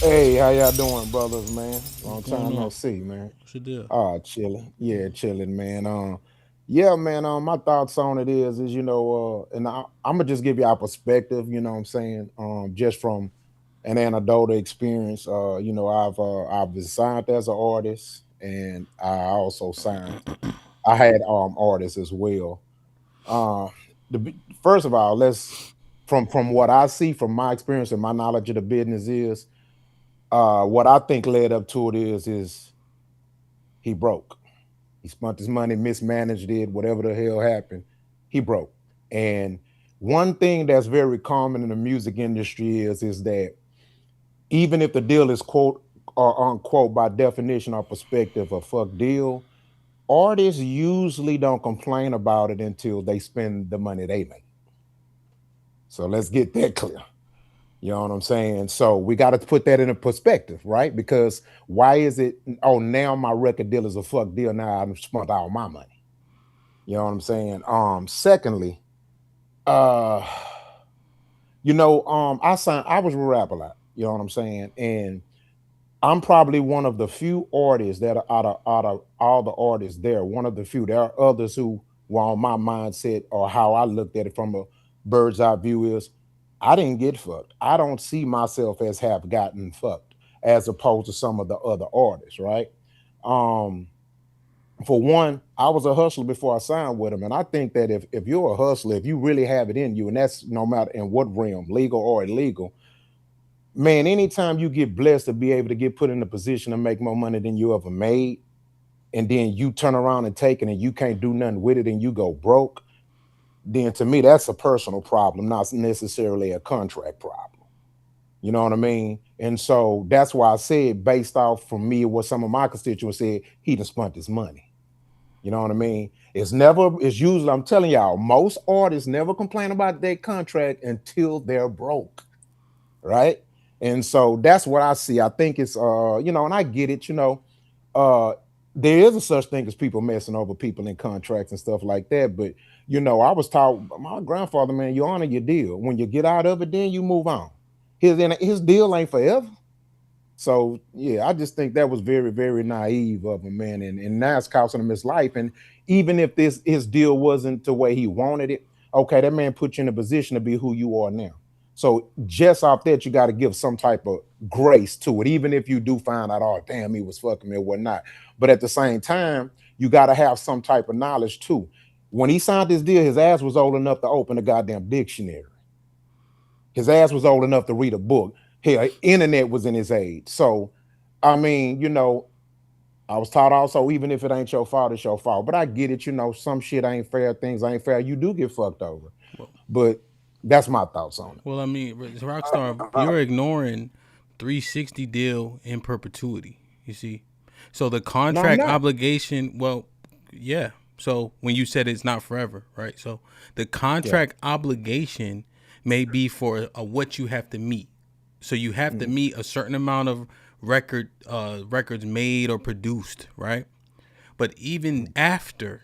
Hey, how y'all doing, brothers, man? Long What's going time no on? see, man. What's your deal? Chilling. Yeah, chilling, man. Yeah, man. My thoughts on it is and I'm gonna just give you our perspective, you know what I'm saying? Just from an anecdotal experience. I've been signed as an artist and I had artists as well. Uh First of all, let's from what I see from my experience and my knowledge of the business is what I think led up to it is he broke. He spent his money, mismanaged it, whatever the hell happened. He broke. And one thing that's very common in the music industry is that even if the deal is quote or unquote by definition or perspective a fuck deal, artists usually don't complain about it until they spend the money they make. So let's get that clear. You know what I'm saying? So we got to put that in a perspective, right? Because why is it, oh, now my record deal is a fuck deal. Now I've spent all my money. You know what I'm saying? Secondly, I was a rapper a lot, you know what I'm saying? And I'm probably one of the few artists that are out of all the artists there, one of the few. There are others who were on my mindset or how I looked at it from a bird's eye view is, I didn't get fucked. I don't see myself as have gotten fucked as opposed to some of the other artists, right? For one, I was a hustler before I signed with him. And I think that if you're a hustler, if you really have it in you, and that's no matter in what realm, legal or illegal, man, anytime you get blessed to be able to get put in a position to make more money than you ever made, and then you turn around and take it and you can't do nothing with it and you go broke, then to me, that's a personal problem, not necessarily a contract problem. You know what I mean? And so that's why I said, based off from me, what some of my constituents said, he done spent his money. You know what I mean? It's usually, I'm telling y'all, most artists never complain about their contract until they're broke. Right? And so that's what I see. I think it's, and I get it, there is a such thing as people messing over people in contracts and stuff like that. But, I was taught, my grandfather, man, you honor your deal. When you get out of it, then you move on. His deal ain't forever. So, yeah, I just think that was very, very naive of him, man. And now it's costing him his life. And even if his deal wasn't the way he wanted it, okay, that man put you in a position to be who you are now. So just off that, you got to give some type of grace to it, even if you do find out, oh, damn, he was fucking me or whatnot. But at the same time, you got to have some type of knowledge too. When he signed this deal, his ass was old enough to open a goddamn dictionary. His ass was old enough to read a book. Hell, internet was in his age. So, I mean, I was taught also, even if it ain't your fault, it's your fault. But I get it, some shit ain't fair, things ain't fair. You do get fucked over. But that's my thoughts on it. Well, I mean, Rockstar, you're ignoring 360 deal in perpetuity, you see? So the contract obligation, well, yeah. So when you said it's not forever, right? So the contract obligation may be for what you have to meet. So you have to meet a certain amount of records made or produced, right? But even after,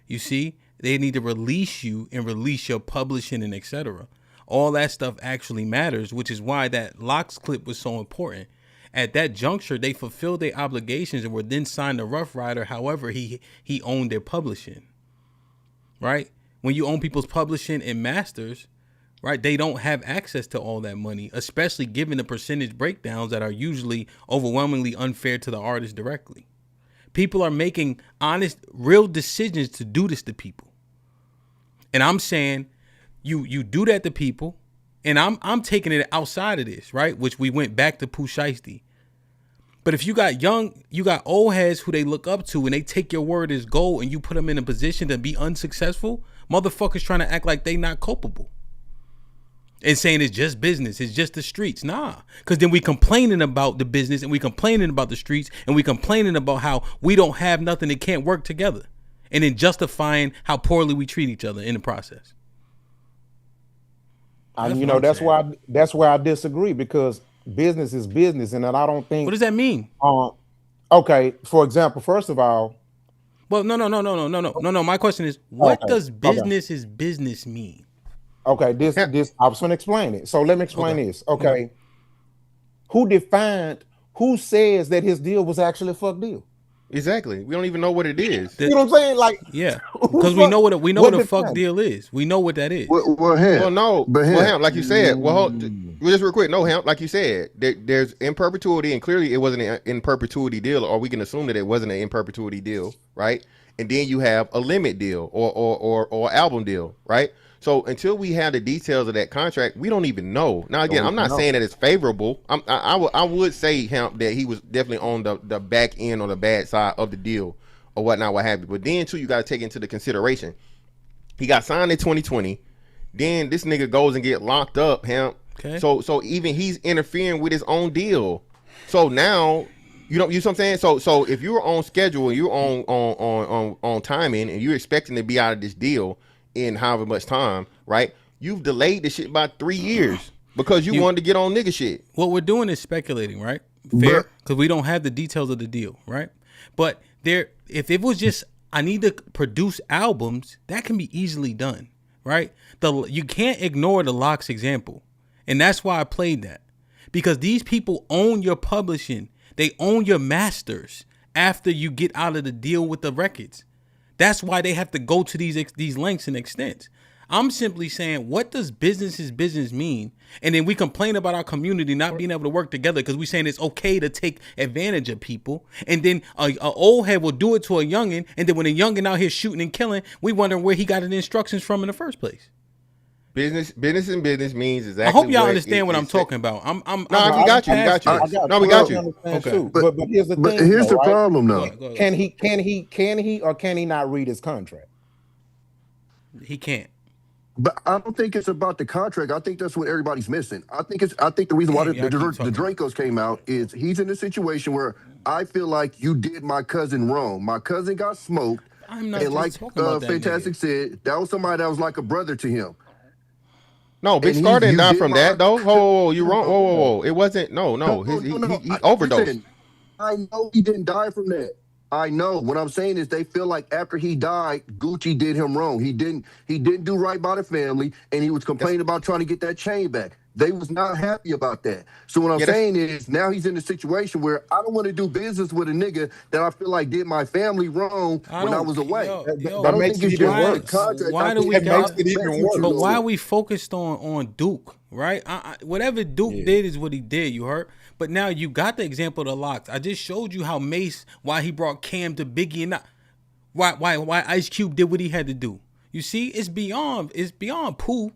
you see, they need to release you and release your publishing and etc. All that stuff actually matters, which is why that Locks clip was so important. At that juncture, they fulfilled their obligations and were then signed to Rough Rider. However, he owned their publishing, right? When you own people's publishing and masters, right, they don't have access to all that money, especially given the percentage breakdowns that are usually overwhelmingly unfair to the artist directly. People are making honest, real decisions to do this to people. And I'm saying you do that to people, and I'm taking it outside of this, right? Which we went back to Pooh Shiesty. But if you got old heads who they look up to and they take your word as gold and you put them in a position to be unsuccessful, motherfuckers trying to act like they not culpable. And saying it's just business, it's just the streets. Nah, because then we complaining about the business and we complaining about the streets and we complaining about how we don't have nothing that can't work together. And then justifying how poorly we treat each other in the process. That's why I disagree, because business is business, and I don't think. What does that mean? Okay, for example, first of all, Well, no. My question is, what does business is business mean? Okay, this I was going to explain it. So let me explain this. Okay. Who says that his deal was actually a fuck deal? Exactly. We don't even know what it is. You know what I'm saying? Like, yeah, because we know what a fuck deal is. We know what that is. Ham, like you said. Well, just real quick. No, Ham, like you said, there's in perpetuity, and clearly it wasn't an in perpetuity deal, or we can assume that it wasn't an in perpetuity deal, right? And then you have a limit deal or album deal, right? So until we have the details of that contract, we don't even know. Now, again, I'm not saying that it's favorable. I would say him that he was definitely on the back end or the bad side of the deal or whatnot, what have you. But then too, you got to take into the consideration. He got signed in 2020. Then this nigga goes and get locked up, him. Okay. So even he's interfering with his own deal. So now, you know what I'm saying? So if you're on schedule and you're on timing and you're expecting to be out of this deal in however much time, right? You've delayed this shit by 3 years because you wanted to get on nigga shit. What we're doing is speculating, right? Fair, because we don't have the details of the deal, right? But if it was just, I need to produce albums, that can be easily done, right? You can't ignore the Locks example. And that's why I played that. Because these people own your publishing. They own your masters after you get out of the deal with the records. That's why they have to go to these lengths and extents. I'm simply saying, what does business is business mean? And then we complain about our community not being able to work together because we're saying it's okay to take advantage of people. And then a old head will do it to a youngin. And then when a youngin out here shooting and killing, we wonder where he got the instructions from in the first place. Business and business means exactly. I hope y'all understand what I'm talking about. We got you. No, we got you. Okay. But here's the thing. Here's the problem, though. Can he or can he not read his contract? He can't. But I don't think it's about the contract. I think that's what everybody's missing. I think the reason why the Dracos came out is he's in a situation where I feel like you did my cousin wrong. My cousin got smoked. I'm not and like Fantastic said, that was somebody that was like a brother to him. No, Big Scar didn't die from that though. Whoa, you're wrong. Whoa. It wasn't. No. He overdosed. I know he didn't die from that. I know. What I'm saying is they feel like after he died, Gucci did him wrong. He didn't do right by the family, and he was complaining about trying to get that chain back. They was not happy about that. So what I'm saying is now he's in a situation where I don't want to do business with a nigga that I feel like did my family wrong when I was away. That makes it even worse. Why do we got it even worse? But why are we focused on Duke, right? Whatever Duke did is what he did, you heard? But now you got the example of the Locks. I just showed you how why he brought Cam to Biggie and not why Ice Cube did what he had to do. You see, it's beyond poo.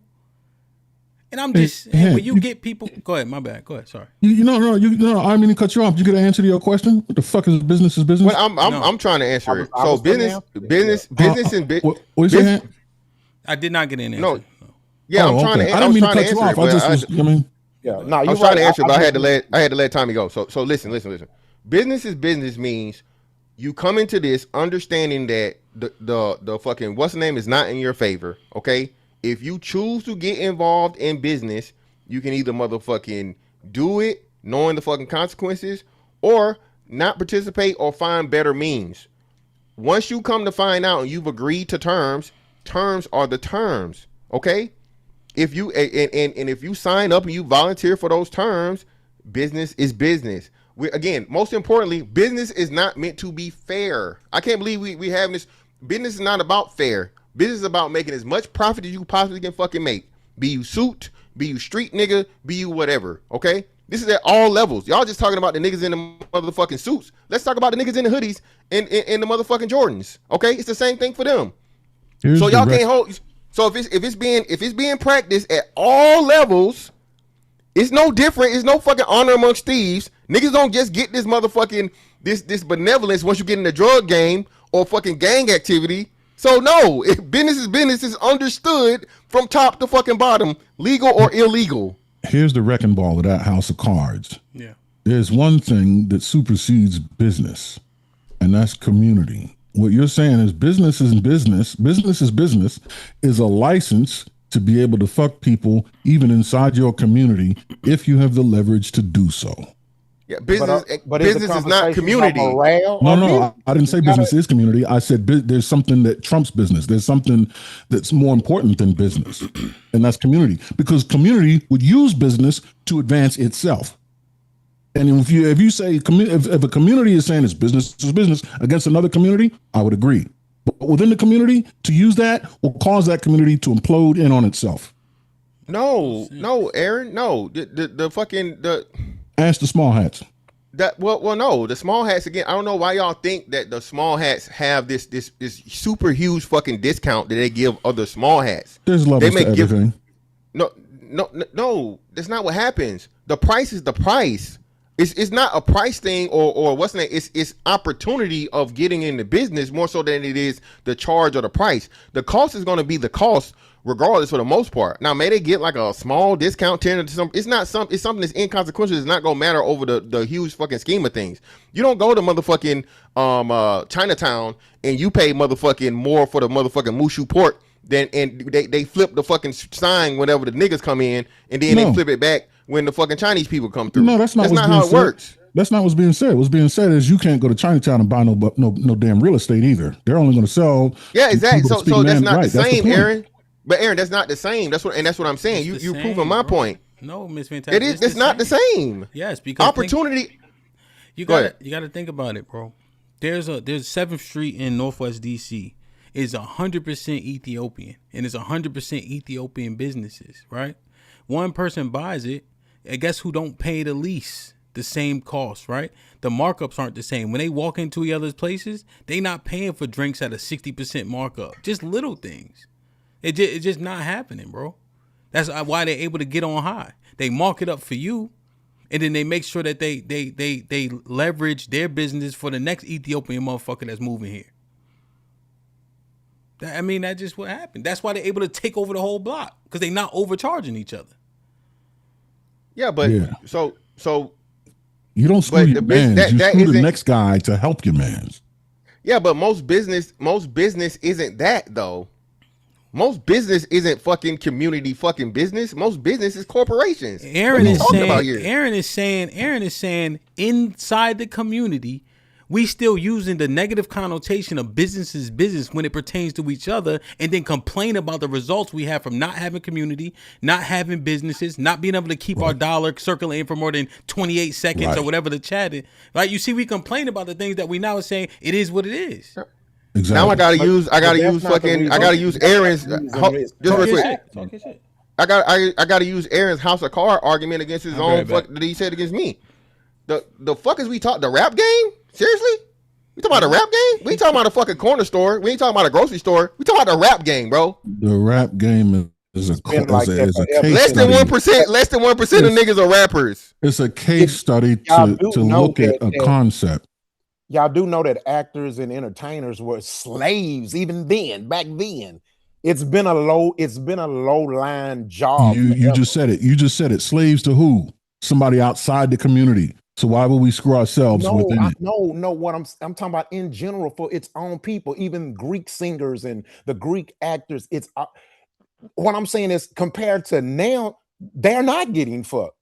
And I'm just saying, when you get people, go ahead, my bad. Go ahead, sorry. No, I mean to cut you off. You get an answer to your question? What the fuck is business is business? Well, I'm trying to answer it. So business and business. What's your hand? I did not get an answer. No. Yeah, I'm trying to. I didn't mean to cut you off. I was trying to answer, but I had to let Tommy go. So listen. Business is business means you come into this understanding that the fucking what's the name is not in your favor. Okay. If you choose to get involved in business, you can either motherfucking do it knowing the fucking consequences or not participate or find better means. Once you come to find out and you've agreed to terms are the terms, okay? If you and if you sign up and you volunteer for those terms, business is business. Again, most importantly, business is not meant to be fair. I can't believe we have this. Business is not about fair. Business is about making as much profit as you possibly can fucking make. Be you suit, be you street nigga, be you whatever, okay? This is at all levels. Y'all just talking about the niggas in the motherfucking suits. Let's talk about the niggas in the hoodies and the motherfucking Jordans, okay? It's the same thing for them. So y'all can't hold. So if it's being practiced at all levels, it's no different. It's no fucking honor amongst thieves. Niggas don't just get this motherfucking this benevolence once you get in the drug game or fucking gang activity. So no, if business is understood from top to fucking bottom, legal or illegal. Here's the wrecking ball of that house of cards. Yeah. There's one thing that supersedes business, and that's community. What you're saying is business is business. Business is a license to be able to fuck people even inside your community if you have the leverage to do so. Yeah, business. But business is not community. No, I didn't say business is community. I said there's something that trumps business. There's something that's more important than business, and that's community. Because community would use business to advance itself. And if you say if a community is saying it's business against another community, I would agree. But within the community, to use that will cause that community to implode in on itself. No, Aaron, no. The ask the small hats. No, the small hats again. I don't know why y'all think that the small hats have this super huge fucking discount that they give other small hats. There's levels to everything. No, that's not what happens. The price is the price. It's not a price thing or what's the name. It's opportunity of getting into business more so than it is the charge or the price. The cost is going to be the cost regardless for the most part. Now, may they get like a small discount 10 or something? It's something that's inconsequential. It's not going to matter over the huge fucking scheme of things. You don't go to motherfucking Chinatown and you pay motherfucking more for the motherfucking Mushu pork and they flip the fucking sign whenever the niggas come in and then they flip it back when the fucking Chinese people come through. No, that's not how it works. That's not what's being said. What's being said is you can't go to Chinatown and buy no damn real estate either. They're only going to sell. Yeah, exactly. So that's not the same, the Aaron. But Aaron, that's not the same. That's what I'm saying. You're proving my point. No, Miss Fantastic. It's not the same. Yes, because opportunity. You got to think about it, bro. There's 7th Street in Northwest DC is 100% Ethiopian, and it's 100% Ethiopian businesses, right? One person buys it, and guess who don't pay the lease? The same cost, right? The markups aren't the same. When they walk into each other's places, they not paying for drinks at a 60% markup. Just little things. It's just not happening, bro. That's why they're able to get on high. They mark it up for you, and then they make sure that they leverage their business for the next Ethiopian motherfucker that's moving here. That's just what happened. That's why they're able to take over the whole block, because they're not overcharging each other. Yeah, but so you don't screw your mans. You screw the next guy to help your mans. Yeah, but most business isn't that though. Most business isn't fucking community fucking business. Most business is corporations. Aaron is saying inside the community, we still using the negative connotation of business is business when it pertains to each other, and then complain about the results we have from not having community, not having businesses, not being able to keep our dollar circulating for more than 28 seconds or whatever the chat is. Right? You see, we complain about the things that we now are saying it is what it is. Exactly. Now I gotta use Aaron's just real quick. I gotta use Aaron's house of card argument against his own fuck that he said against me. The fuck is we talk the rap game? Seriously? We talking about a rap game? We ain't talking about a fucking corner store. We ain't talking about a grocery store. We talking about the rap game, bro. The rap game is a case less than 1%. Less than 1% of niggas are rappers. It's a case study to look at a concept. Y'all do know that actors and entertainers were slaves even then. Back then, it's been a low line job. You just said it. You just said it. Slaves to who? Somebody outside the community. So why would we screw ourselves within it? No. What I'm talking about in general for its own people, even Greek singers and the Greek actors. It's what I'm saying is compared to now, they're not getting fucked.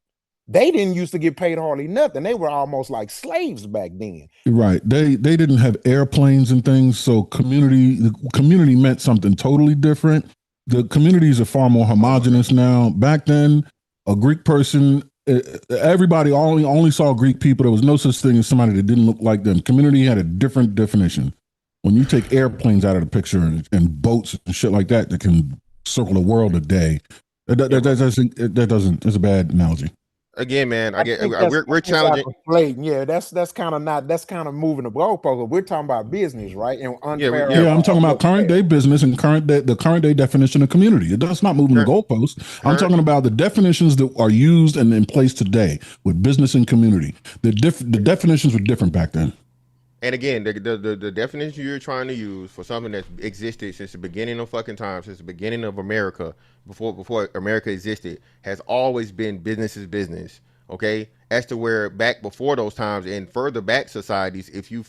They didn't used to get paid hardly nothing. They were almost like slaves back then. Right. They didn't have airplanes and things. So the community meant something totally different. The communities are far more homogenous now. Back then, a Greek person, everybody only saw Greek people. There was no such thing as somebody that didn't look like them. Community had a different definition. When you take airplanes out of the picture and boats and shit like that can circle the world a day, that's a bad analogy. Again, man, we're challenging. Yeah, that's kind of moving the goalpost. We're talking about business, right? And unfair. Yeah, I'm talking about current day business and the current day definition of community. That's not moving the goalpost. I'm talking about the definitions that are used and in place today with business and community. The definitions were different back then. And again, the definition you're trying to use for something that's existed since the beginning of fucking time, since the beginning of America, before America existed, has always been business is business. Okay, as to where back before those times in further back societies, if you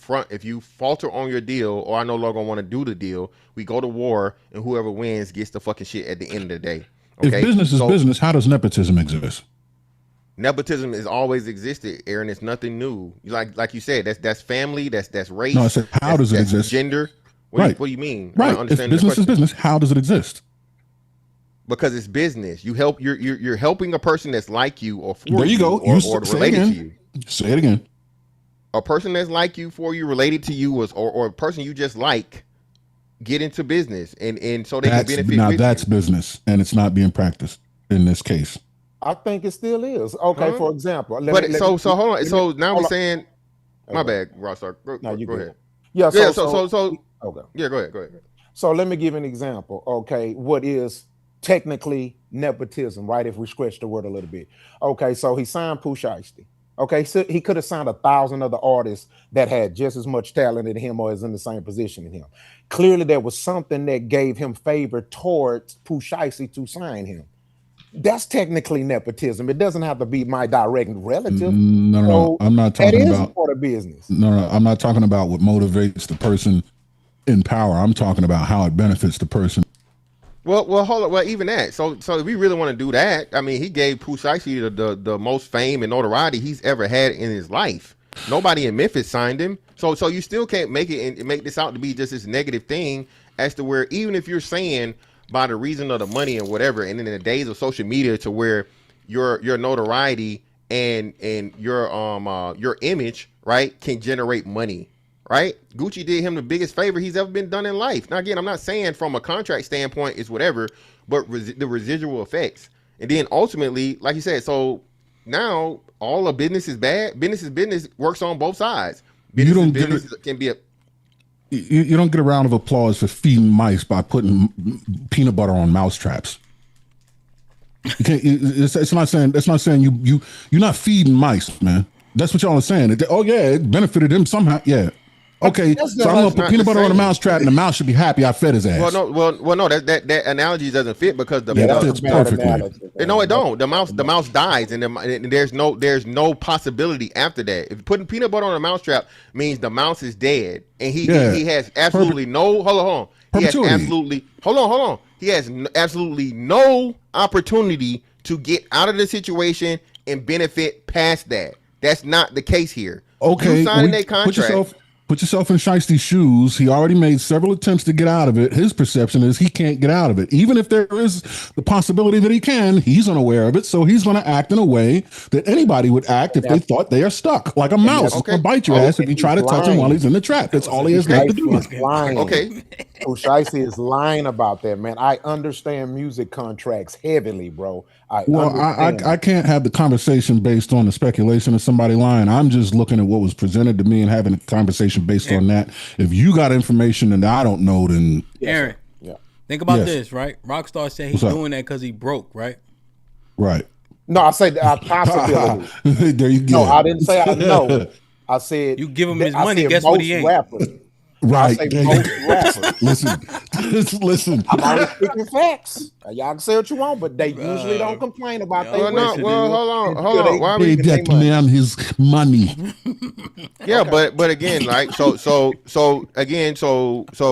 falter on your deal, or I no longer want to do the deal, we go to war, and whoever wins gets the fucking shit at the end of the day. Okay? If business is business, how does nepotism exist? Nepotism has always existed, Aaron. It's nothing new. Like you said, that's family, that's race. No, I said, how does it exist? Gender. What do you mean? Right. If business is business, how does it exist? Because it's business. You're helping a person that's like you or for there you go. or related to you. Say it again. A person that's like you, for you, related to you, or a person you just like, get into business, and so they can benefit. Now with that's you. business, and it's not being practiced in this case. I think it still is. Okay, for example. So hold on. So now we're saying, my bad, Ross. Go ahead. Yeah. So okay. Yeah, go ahead. So let me give an example. Okay, what is technically nepotism, right? If we stretch the word a little bit. Okay, so he signed Pooh Shiesty. Okay, so he could have signed 1,000 other artists that had just as much talent in him or is in the same position in him. Clearly, there was something that gave him favor towards Pooh Shiesty to sign him. That's technically nepotism. It doesn't have to be my direct relative. No, I'm not talking about that is part of business. No, I'm not talking about what motivates the person in power. I'm talking about how it benefits the person. Well, hold on. Well, even that. So if we really want to do that, I mean, he gave Pooh Shiesty the most fame and notoriety he's ever had in his life. Nobody in Memphis signed him. So you still can't make it and make this out to be just this negative thing as to where, even if you're saying by the reason of the money and whatever, and in the days of social media, to where your notoriety and your image, right, can generate money. Right? Gucci did him the biggest favor he's ever been done in life. Now, again, I'm not saying from a contract standpoint it's whatever, but the residual effects. And then ultimately, like you said, so now all of business is bad. Business is business, works on both sides. Business can be a... You don't get a round of applause for feeding mice by putting peanut butter on mouse traps. You can't, it's not saying you're not feeding mice, man. That's what y'all are saying. Oh yeah, it benefited him somehow. Yeah. Okay, so I'm gonna put peanut butter on a mouse trap, and the mouse should be happy I fed his ass. Well, no, that analogy doesn't fit because the that fits perfectly. No, it don't. The mouse dies, and there's no possibility after that. If putting peanut butter on a mouse trap means the mouse is dead, and he has absolutely no. Hold on. He has absolutely hold on. He has absolutely no opportunity to get out of the situation and benefit past that. That's not the case here. Okay, you signing that contract. Put yourself in Shiesty's shoes. He already made several attempts to get out of it. His perception is he can't get out of it. Even if there is the possibility that he can, he's unaware of it. So he's going to act in a way that anybody would act if they thought they are stuck, like a mouse. He'll bite your ass if you try to touch him while he's in the trap. That's all he has got to do. Okay. Shiesty is lying about that, man. I understand music contracts heavily, bro. I can't have the conversation based on the speculation of somebody lying. I'm just looking at what was presented to me and having a conversation based on that. If you got information and I don't know, then Aaron, think about this, right? Rockstar said he's doing that because he broke, right? Right. No, I said possibility. There you go. No, I didn't say I know. I said you give him his money. Guess what he ain't? Rappers. Right. Listen. I'm always speaking facts. Y'all can say what you want, but they usually don't complain about things. Well, hold on. Why gave that man his money? Yeah, but again, like so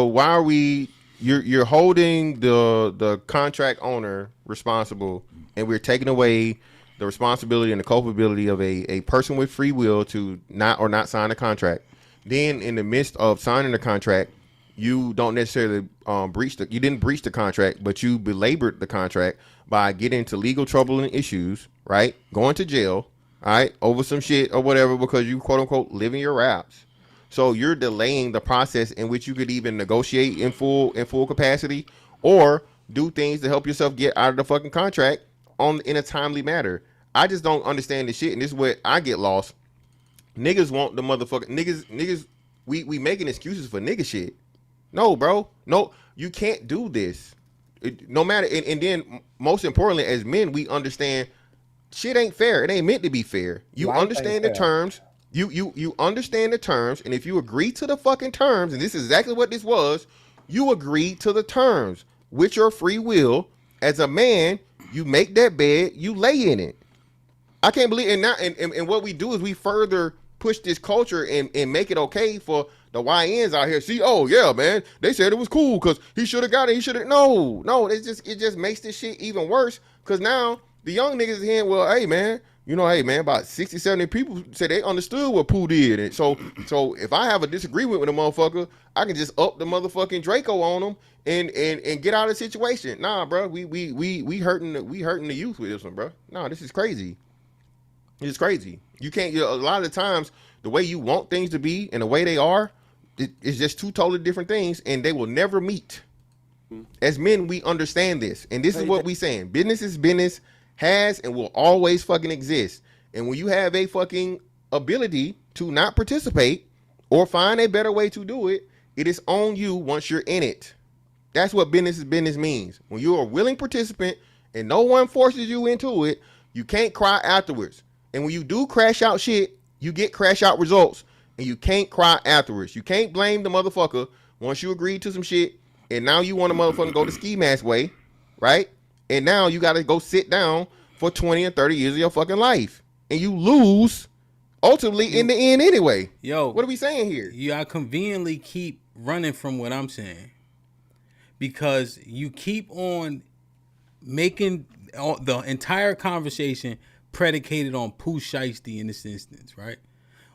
why are we? You're holding the contract owner responsible, and we're taking away the responsibility and the culpability of a person with free will to not sign a contract. Then in the midst of signing the contract, you don't necessarily you didn't breach the contract, but you belabored the contract by getting into legal trouble and issues, right? Going to jail, all right, over some shit or whatever because you quote unquote living your raps. So you're delaying the process in which you could even negotiate in full capacity or do things to help yourself get out of the fucking contract in a timely manner. I just don't understand this shit, and this is where I get lost. Niggas want the motherfucking niggas. We making excuses for nigga shit. No, bro. No, you can't do this. No matter. And then most importantly, as men, we understand shit ain't fair. It ain't meant to be fair. You understand the terms. You understand the terms, and if you agree to the fucking terms, and this is exactly what this was, you agree to the terms with your free will. As a man, you make that bed, you lay in it. I can't believe, and what we do is we further push this culture and make it okay for the YNs out here. See, oh yeah, man, they said it was cool because he should have got it. He should have. No, it just makes this shit even worse because now the young niggas is hearing, well, hey man, You know, hey man, about 60, 70 people said they understood what Pooh did. And so if I have a disagreement with a motherfucker, I can just up the motherfucking Draco on them and get out of the situation. Nah, bro, we hurting the youth with this one, bro. Nah, this is crazy. It's crazy. You can't. A lot of the times, the way you want things to be and the way they are, it's just two totally different things, and they will never meet. As men, we understand this, and this is what we saying: business is business, has and will always fucking exist. And when you have a fucking ability to not participate or find a better way to do it, it is on you once you're in it. That's what business is business means. When you're a willing participant and no one forces you into it, you can't cry afterwards. And when you do crash out shit, you get crash out results, and you can't cry afterwards. You can't blame the motherfucker once you agreed to some shit, and now you want a motherfucker to go the ski mask way, right? And now you got to go sit down for 20 and 30 years of your fucking life, and you lose ultimately in the end anyway. Yo, what are we saying here? I conveniently keep running from what I'm saying because you keep on making the entire conversation predicated on Pooh Shiesty in this instance, right?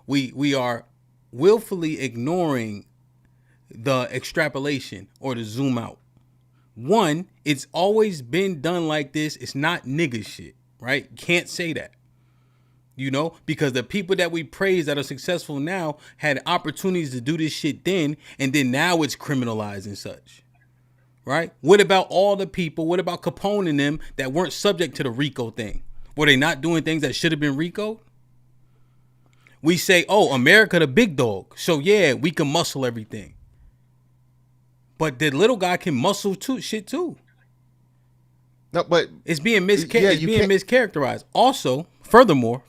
We are willfully ignoring the extrapolation or the zoom out. One, it's always been done like this. It's not nigga shit, right? Can't say that. You know, because the people that we praise that are successful now had opportunities to do this shit then, and then now it's criminalized and such. Right? What about all the people? What about Capone and them that weren't subject to the RICO thing? Were they not doing things that should have been RICO? We say, oh, America the big dog. So yeah, we can muscle everything. But the little guy can muscle shit too. No, but it's being mischaracterized. Also, furthermore,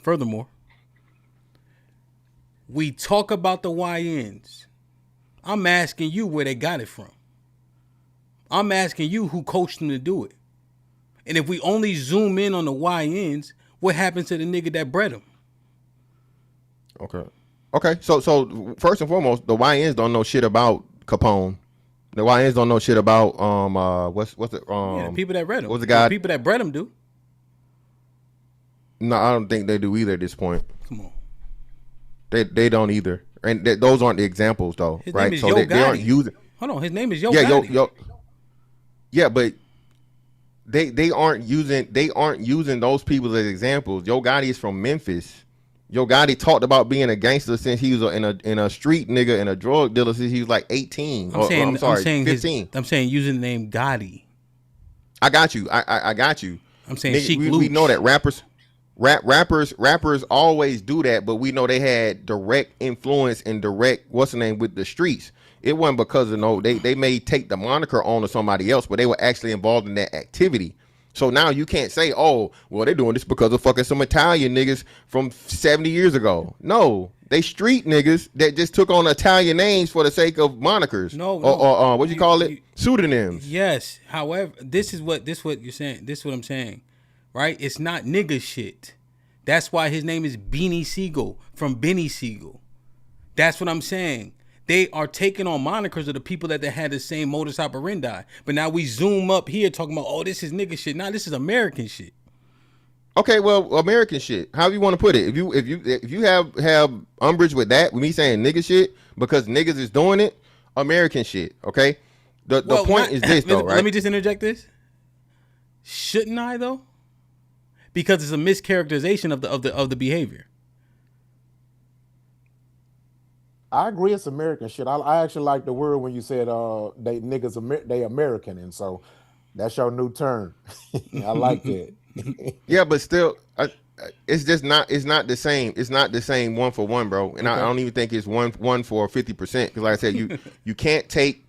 we talk about the YNs. I'm asking you where they got it from. I'm asking you who coached them to do it. And if we only zoom in on the YNs, what happens to the nigga that bred them? Okay. So first and foremost, the YNs don't know shit about Capone. The YNs don't know shit about what's it the people that bred them. What's the guy? The people that bred them do. No, I don't think they do either at this point. Come on. They don't either, and those aren't the examples though, His right? name is So Yo they aren't Gotti. using. Hold on, his name is Yo Gotti. Yeah, but they aren't using those people as examples. Yo Gotti is from Memphis. Yo Gotti talked about being a gangster since he was in a street nigga and a drug dealer since he was like 18. I'm sorry, 15. I'm saying using the name Gotti. I got you. I got you. I'm saying we know that rappers always do that, but we know they had direct influence and direct with the streets. It wasn't because of they may take the moniker on to somebody else, but they were actually involved in that activity. So now you can't say, oh, well, they're doing this because of fucking some Italian niggas from 70 years ago. No, they street niggas that just took on Italian names for the sake of monikers. Or what you call it? Pseudonyms. Yes. However, this is what you're saying. This is what I'm saying, right? It's not nigga shit. That's why his name is Beanie Siegel from Benny Siegel. That's what I'm saying. They are taking on monikers of the people that they had the same modus operandi. But now we zoom up here talking about, oh, this is nigga shit. Nah, this is American shit. Okay, well, American shit. However you want to put it. If you have umbrage with that, with me saying nigga shit because niggas is doing it, American shit. Okay. The point is this though, right? Let me just interject this. Shouldn't I though? Because it's a mischaracterization of the behavior. I agree, it's American shit. I actually like the word when you said they niggas they American, and so that's your new term. I like that. Yeah, but still, it's just not. It's not the same. It's not the same one for one, bro. And I don't even think it's one for 50%. Because like I said, you can't take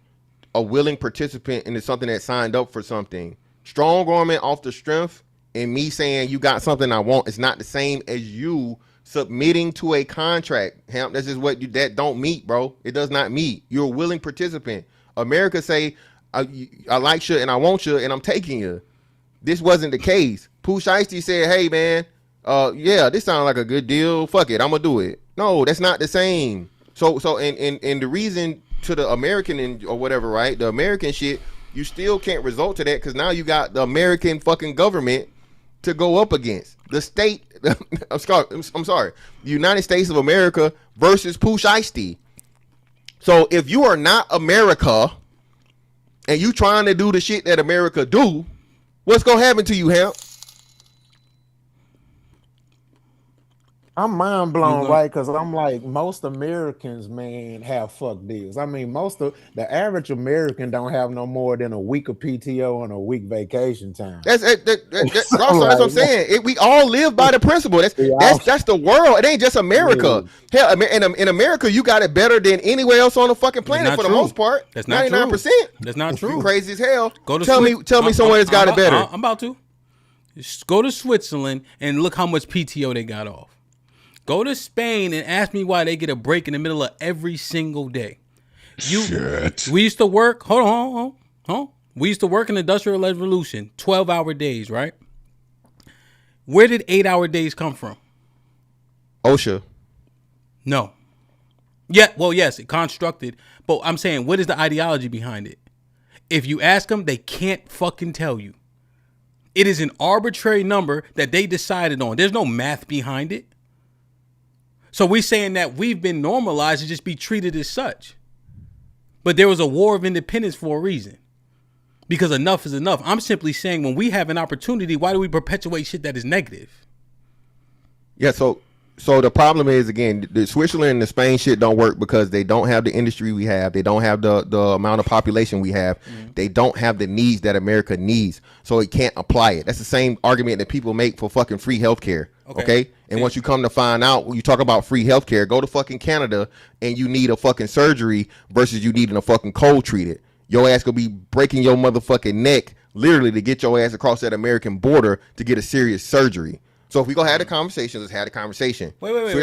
a willing participant into something that signed up for something. Strong arming off the strength and me saying you got something I want. It's not the same as you submitting to a contract. Hamp, that's just that don't meet, bro. It does not meet. You're a willing participant. America say, I like you and I want you and I'm taking you. This wasn't the case. Pooh Shiesty said, hey man, yeah, this sounds like a good deal. Fuck it, I'm gonna do it. No, that's not the same. So and the reason to the American or whatever, right? The American shit, you still can't result to that because now you got the American fucking government to go up against. The state I'm sorry. The United States of America versus Pooh Shiesty. So if you are not America and you trying to do the shit that America do, what's gonna happen to you, Hamp? I'm mind blown, right? Because I'm like, most Americans, man, have fuck deals. I mean, the average American don't have no more than a week of PTO and a week vacation time. That's what I'm saying. We all live by the principle. That's the world. It ain't just America. Hell, in America, you got it better than anywhere else on the fucking planet for the most part. That's not 99%. True. That's not true. Crazy as hell. Tell me someone that's got it better. I'm about to. Just go to Switzerland and look how much PTO they got off. Go to Spain and ask me why they get a break in the middle of every single day. Shit. We used to work. Hold on. We used to work in the Industrial Revolution, 12-hour days, right? Where did 8-hour days come from? OSHA. No. Yeah. Well, yes, it constructed. But I'm saying, what is the ideology behind it? If you ask them, they can't fucking tell you. It is an arbitrary number that they decided on. There's no math behind it. So we're saying that we've been normalized to just be treated as such. But there was a war of independence for a reason. Because enough is enough. I'm simply saying when we have an opportunity, why do we perpetuate shit that is negative? Yeah, so the problem is, again, the Switzerland and the Spain shit don't work because they don't have the industry we have. They don't have the amount of population we have. Mm-hmm. They don't have the needs that America needs. So it can't apply it. That's the same argument that people make for fucking free healthcare. Okay? And once you come to find out, when you talk about free healthcare, go to fucking Canada and you need a fucking surgery versus you needing a fucking cold treated. Your ass gonna be breaking your motherfucking neck literally to get your ass across that American border to get a serious surgery. So if we gonna have the conversation, let's have the conversation. Wait. So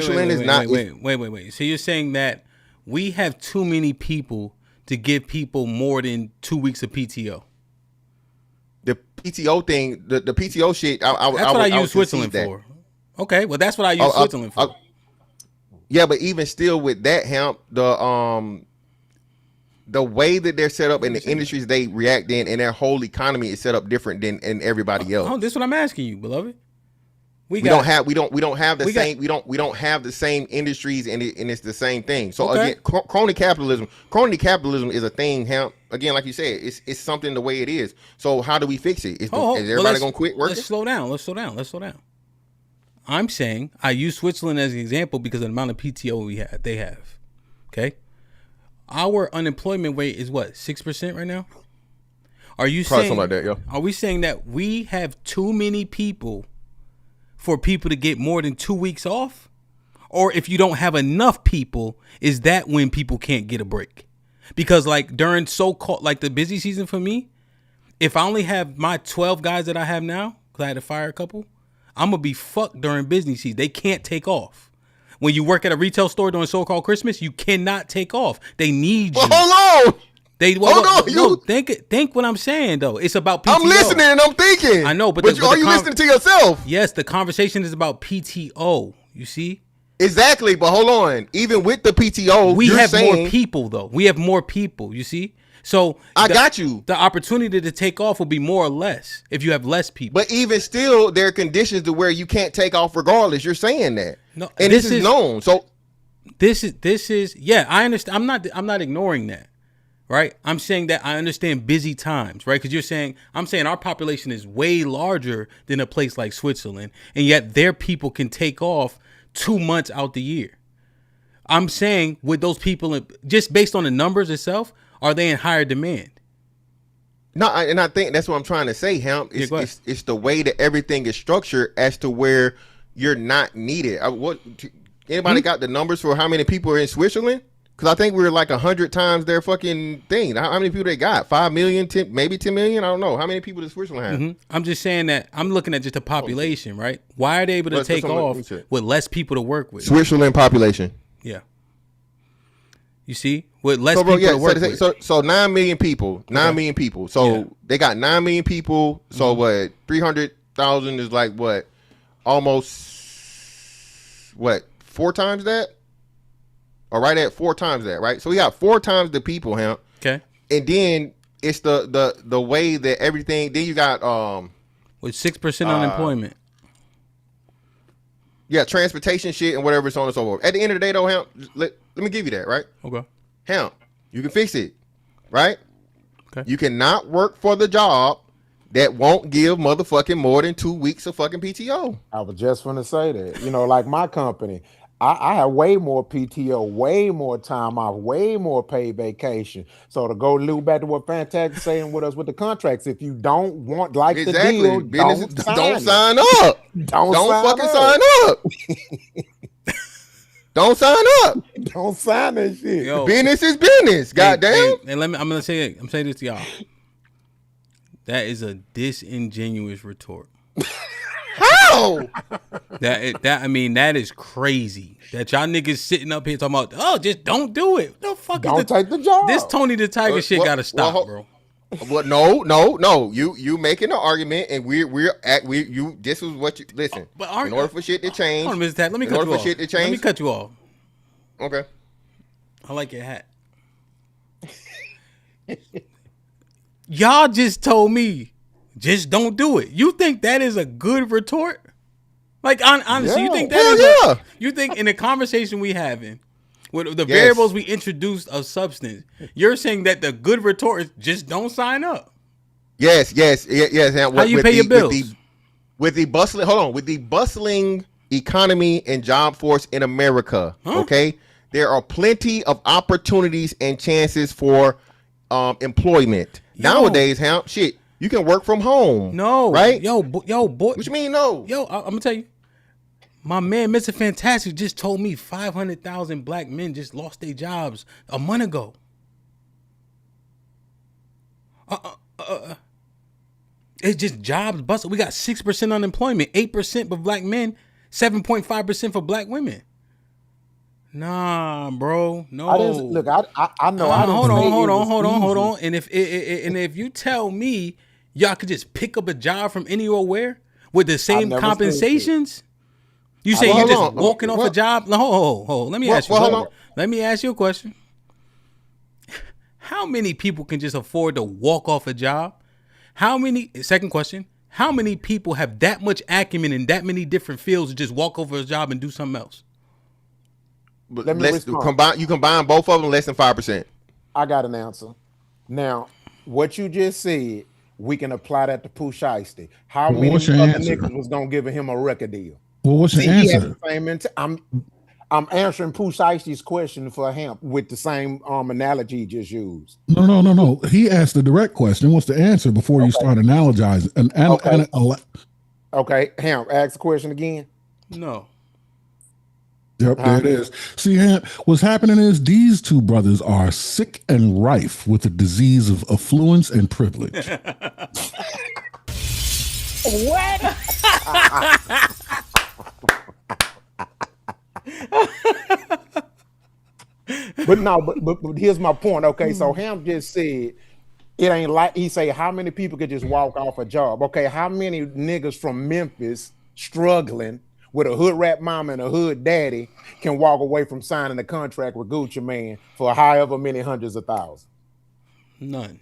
you're saying that we have too many people to give people more than 2 weeks of PTO? The PTO thing, the PTO shit. That's what I use Switzerland for. Okay, well that's what I use Switzerland for. Yeah, but even still with that, Hamp, the way that they're set up and the industries they react in and their whole economy is set up different than everybody else. Oh, this is what I'm asking you, beloved. We don't have the same industries and it's the same thing. So again, crony capitalism is a thing, Hamp. Again, like you said, it's something the way it is. So how do we fix it? Is everybody gonna quit working? Let's slow down. I'm saying I use Switzerland as an example because of the amount of PTO they have. Okay. Our unemployment rate is what, 6% right now? Are you probably saying something like that, yeah? Are we saying that we have too many people for people to get more than 2 weeks off? Or if you don't have enough people, is that when people can't get a break? Because like during so-called like the busy season for me, if I only have my 12 guys that I have now, because I had to fire a couple, I'm gonna be fucked during busy season. They can't take off. When you work at a retail store during so-called Christmas, you cannot take off. They need you. Well, hold on. Think what I'm saying though. It's about PTO. I'm listening and I'm thinking. I know, but are you listening to yourself? Yes, the conversation is about PTO. You see? Exactly, but hold on. Even with the PTO, we have more people though. We have more people. You see? So I got you. The opportunity to take off will be more or less if you have less people. But even still, there are conditions to where you can't take off regardless. You're saying that. No, and this is known. So this is yeah, I understand. I'm not ignoring that. Right? I'm saying that I understand busy times, right? Because I'm saying our population is way larger than a place like Switzerland, and yet their people can take off 2 months out the year. I'm saying with those people, just based on the numbers itself, are they in higher demand? No, and I think that's what I'm trying to say, Hamp. It's the way that everything is structured as to where you're not needed. Anybody got the numbers for how many people are in Switzerland? Because I think we were like 100 times their fucking thing. How many people they got? 5 million, 10, maybe 10 million? I don't know. How many people does Switzerland have? Mm-hmm. I'm just saying that I'm looking at just the population, right? Why are they able to take off with less people to work with? Switzerland population. Yeah. You see? With less people to work with. So 9 million people. 9 million people. So they got 9 million people. So what? 300,000 is like what? Almost, what? 4 times that? Or right at 4 times that, right? So we got 4 times the people, Hamp. Okay. And then it's the way that everything. Then you got with 6% unemployment. Yeah, transportation shit and whatever, so on and so forth. At the end of the day, though, Hamp, let me give you that, right? Okay. Hamp, you can fix it, right? Okay. You cannot work for the job that won't give motherfucking more than 2 weeks of fucking PTO. I was just gonna say that. You know, like my company, I have way more PTO, way more time off, way more paid vacation. So to go loop back to what Fantastic saying with us with the contracts, if you don't want the deal, don't sign up. Don't fucking sign up. Don't sign up. Don't sign that shit. Yo, business is business. Goddamn. And I'm gonna say it. I'm saying this to y'all. That is a disingenuous retort. How? That is crazy. That y'all niggas sitting up here talking about, oh, just don't do it. What the fuck don't take the job. This Tony the Tiger shit gotta stop, bro. What? No. You making an argument, and this is what you listen. But in order for shit to change, hold on, Mr. Tat, let me cut you off. Let me cut you off. Okay. I like your hat. Y'all just told me, just don't do it. You think that is a good retort? Like, honestly, you think that is you think in the conversation we having with the variables we introduced of substance, you're saying that the good retort is just don't sign up? Yes. How you pay your bills? With the bustling economy and job force in America, okay, there are plenty of opportunities and chances for employment. Nowadays, shit, you can work from home. No. Right? Yo, boy. What you mean, no? Yo, I'm going to tell you. My man, Mr. Fantastic, just told me 500,000 black men just lost their jobs a month ago. It's just jobs busted. We got 6% unemployment, 8% for black men, 7.5% for black women. Nah, bro. No. I know. Hold on. And if you tell me y'all could just pick up a job from anywhere with the same compensations, you say you just walking off a job? Hold. Let me ask you. Let me ask you a question. How many people can just afford to walk off a job? Second question. How many people have that much acumen in that many different fields to just walk over a job and do something else? You combine both of them, less than 5%. I got an answer. Now, what you just said, we can apply that to Pooh Shiesty. How many other niggas was gonna give him a record deal? Well, what's your answer? I'm answering Pooh Shiesty's question for HAMP with the same analogy he just used. No. He asked the direct question. What's the answer before you start analogizing? Okay, HAMP, ask the question again. No. Yep, there it is. See, what's happening is these two brothers are sick and rife with the disease of affluence and privilege. What? But here's my point. Okay, so Ham just said it ain't like he say how many people could just walk off a job. Okay, how many niggas from Memphis struggling with a hood rap mama and a hood daddy can walk away from signing a contract with Gucci Man for however many hundreds of thousands? None.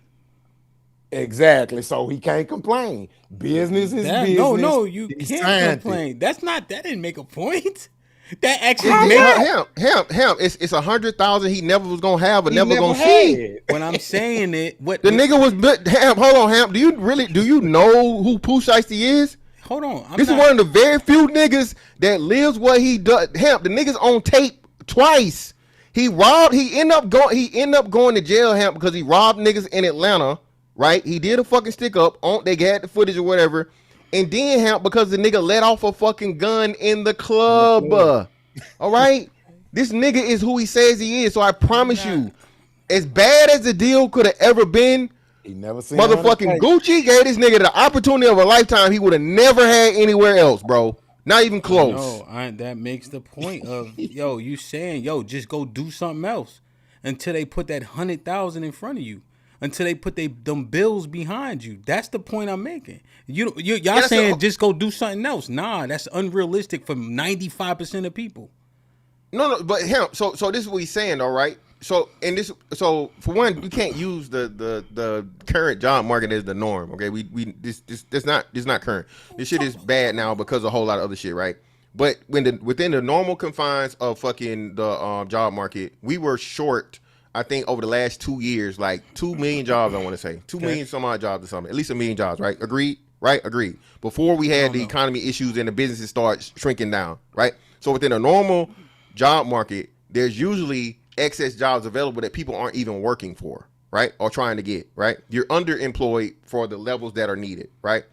Exactly. So he can't complain. Business is business. No, you can't complain. That didn't make a point. That actually made him. It's 100,000 he never was gonna have, but never gonna see. When I'm saying it, what the nigga was. Hold on, Ham. Do you know who Pooh Shiesty is? Hold on. This is one of the very few niggas that lives what he does. Hamp, the nigga's on tape twice. He ended up going to jail, Hamp, because he robbed niggas in Atlanta, right? He did a fucking stick up they had the footage or whatever. And then Hamp, because the nigga let off a fucking gun in the club. All right? This nigga is who he says he is. So I promise you, as bad as the deal could have ever been, he never seen motherfucking Gucci gave this nigga the opportunity of a lifetime he would have never had anywhere else, bro. Not even close. No, that makes the point of you saying just go do something else until they put that 100,000 in front of you, until they put them bills behind you. That's the point I'm making. Y'all saying just go do something else. Nah, that's unrealistic for 95% of people. No, but him. So this is what he's saying, though, right? So for one, you can't use the current job market as the norm. Okay, that's not current. This shit is bad now because of a whole lot of other shit, right? But within the normal confines of fucking the job market, we were short. I think over the last 2 years, like 2 million jobs. I want to say 2 million some odd jobs or something. At least 1 million jobs, right? Agreed. Right? Agreed. Before we had the economy issues and the businesses start shrinking down, right? So within a normal job market, there's usually excess jobs available that people aren't even working for, right? Or trying to get, right? You're underemployed for the levels that are needed, right?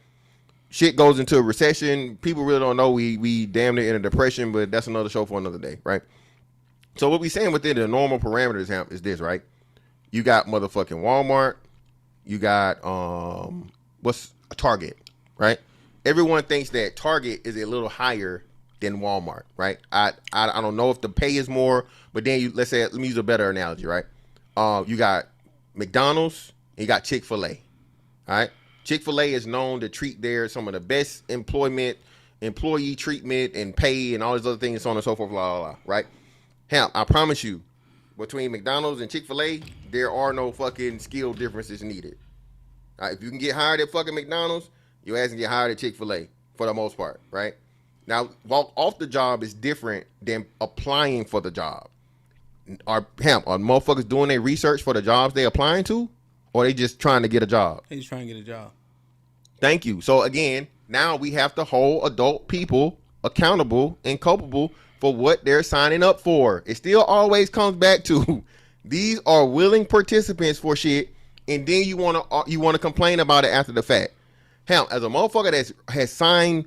Shit goes into a recession. People really don't know we damn near in a depression, but that's another show for another day, right? So what we saying within the normal parameters, HAMP, is this, right? You got motherfucking Walmart. You got what's Target, right? Everyone thinks that Target is a little higher than Walmart, right? I don't know if the pay is more, but then let me use a better analogy, right? You got McDonald's and you got Chick-fil-A, all right? Chick-fil-A is known to treat some of the best employee treatment and pay and all these other things, so on and so forth, blah, blah, blah, right? Hell, I promise you, between McDonald's and Chick-fil-A, there are no fucking skill differences needed. All right, if you can get hired at fucking McDonald's, your ass can get hired at Chick-fil-A for the most part, right? Now, walk off the job is different than applying for the job. Are motherfuckers doing their research for the jobs they applying to, or they just trying to get a job? They just trying to get a job. Thank you. So again, now we have to hold adult people accountable and culpable for what they're signing up for. It still always comes back to these are willing participants for shit, and then you wanna complain about it after the fact. Hell, as a motherfucker that has signed,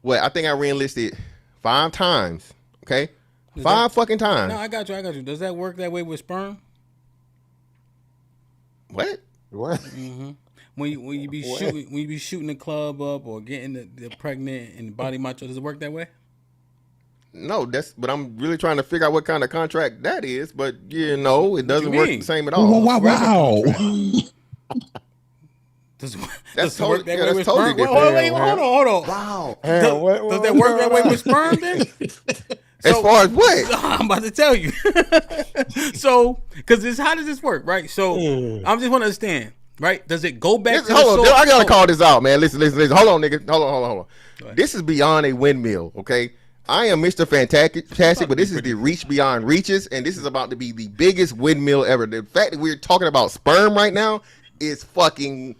I think I re-enlisted 5 times. Okay, 5 fucking times. No, I got you. Does that work that way with sperm? What? Mm-hmm. When you be shooting the club up or getting the pregnant and body macho, does it work that way? No, but I'm really trying to figure out what kind of contract that is. But it doesn't work the same at all. Wow. Does it That's work that way that's with totally sperm? different. Hold on. Wow. Does that work that way with sperm then? As far as what? I'm about to tell you. So, because how does this work, right? So, I just want to understand, right? Does it go back to hold on, I gotta call this out, man. Listen. Hold on, nigga. Hold on. This is beyond a windmill, okay? I am Mr. Fantastic, but this is the reach beyond reaches, and this is about to be the biggest windmill ever. The fact that we're talking about sperm right now is fucking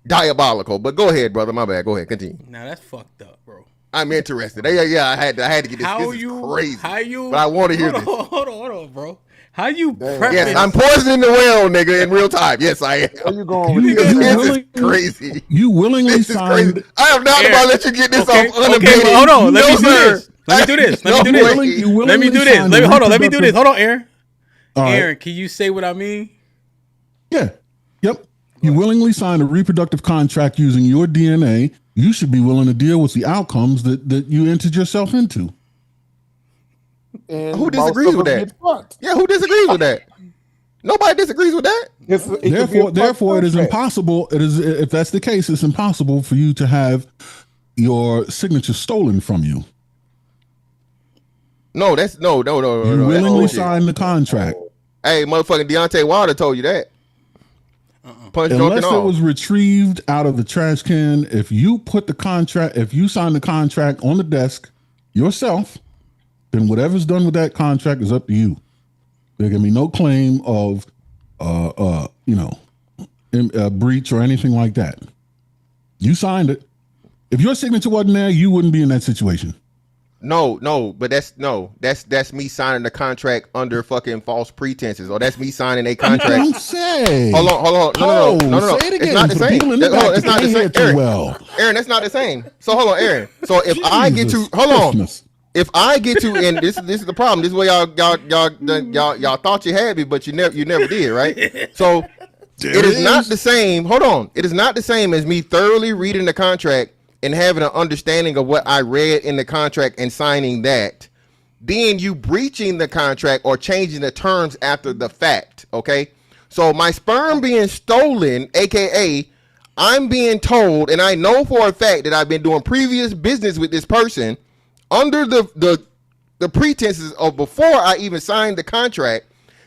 diabolical. But go ahead, brother. My bad. Go ahead. Continue. Now that's fucked up, bro. I'm interested. Yeah, I had to get this. This is crazy. But I want to hear this. Hold on, bro. How you prepping? Yes, I'm poisoning the well, nigga, in real time. Yes, I am. Where you going with this is crazy. You willingly signed. I am not about to let you get this off unabated. Okay, hold on. Let me do this. Hold on, Aaron. Aaron, can you say what I mean? Yeah. Yep. You willingly signed a reproductive contract using your DNA. You should be willing to deal with the outcomes that you entered yourself into. And who disagrees with that? Yeah, who disagrees with that? Nobody disagrees with that. Therefore, it is impossible. If that's the case, it's impossible for you to have your signature stolen from you. No, that's no. You willingly signed the contract. Hey, motherfucking Deontay Wilder told you that. Unless it was retrieved out of the trash can, if you signed the contract on the desk yourself, then whatever's done with that contract is up to you. There can be no claim of, breach or anything like that. You signed it. If your signature wasn't there, you wouldn't be in that situation. No, but that's me signing the contract under fucking false pretenses, or that's me signing a contract. Don't say. Hold on. No. Say it again. It's not the same. It's not the same. Aaron, that's not the same. So hold on, Aaron. So if I get to and this is the problem. This is where y'all thought you had me, but you never did, right? So it is not the same. Hold on. It is not the same as me thoroughly reading the contract and having an understanding of what I read in the contract and signing that, then you breaching the contract or changing the terms after the fact, okay? So my sperm being stolen, aka I'm being told, and I know for a fact that I've been doing previous business with this person under the pretenses of before I even signed the contract,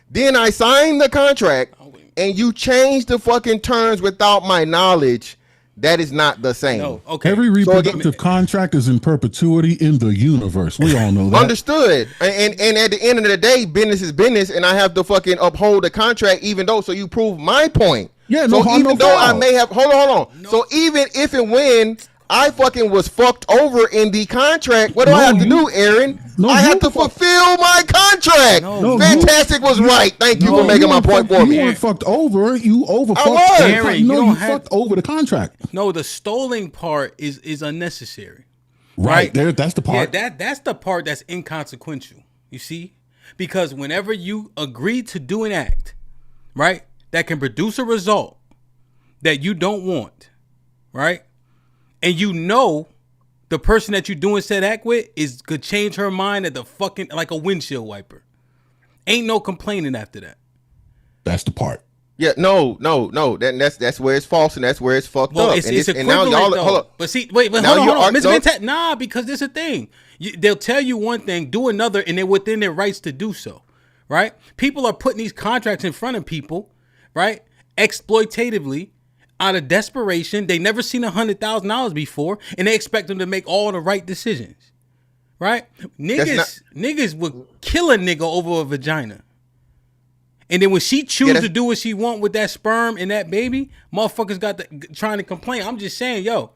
then I signed the contract and you change the fucking terms without my knowledge. That is not the same. No, okay. Every reproductive contract is in perpetuity in the universe. We all know that. Understood. And at the end of the day, business is business, and I have to fucking uphold the contract, even though. So you prove my point. Yeah. So No harm, even no though foul. I may have, hold on. No. So even if and when I fucking was fucked over in the contract, what do I have to do, Aaron? I have to fulfill my contract. Fantastic was right. Thank you for making my point for me. You weren't fucked over. You overfucked. I was. Aaron, No, you you don't have- fucked over the contract. No, the stoling part is unnecessary. Right there, that's the part. Yeah, that's the part that's inconsequential. You see, because whenever you agree to do an act, right, that can produce a result that you don't want, right, and you know the person that you're doing said act with could change her mind at the fucking like a windshield wiper. Ain't no complaining after that. That's the part. Yeah, no. That's where it's false and that's where it's fucked up. It's and equivalent now y'all, though. hold up. But see, wait, Now hold on. you are- Nah, because there's a thing. They'll tell you one thing, do another, and they're within their rights to do so, right? People are putting these contracts in front of people, right? Exploitatively, out of desperation. They never seen $100,000 before, and they expect them to make all the right decisions, right? Niggas would kill a nigga over a vagina. And then when she chooses to do what she want with that sperm and that baby, motherfuckers trying to complain. I'm just saying, yo,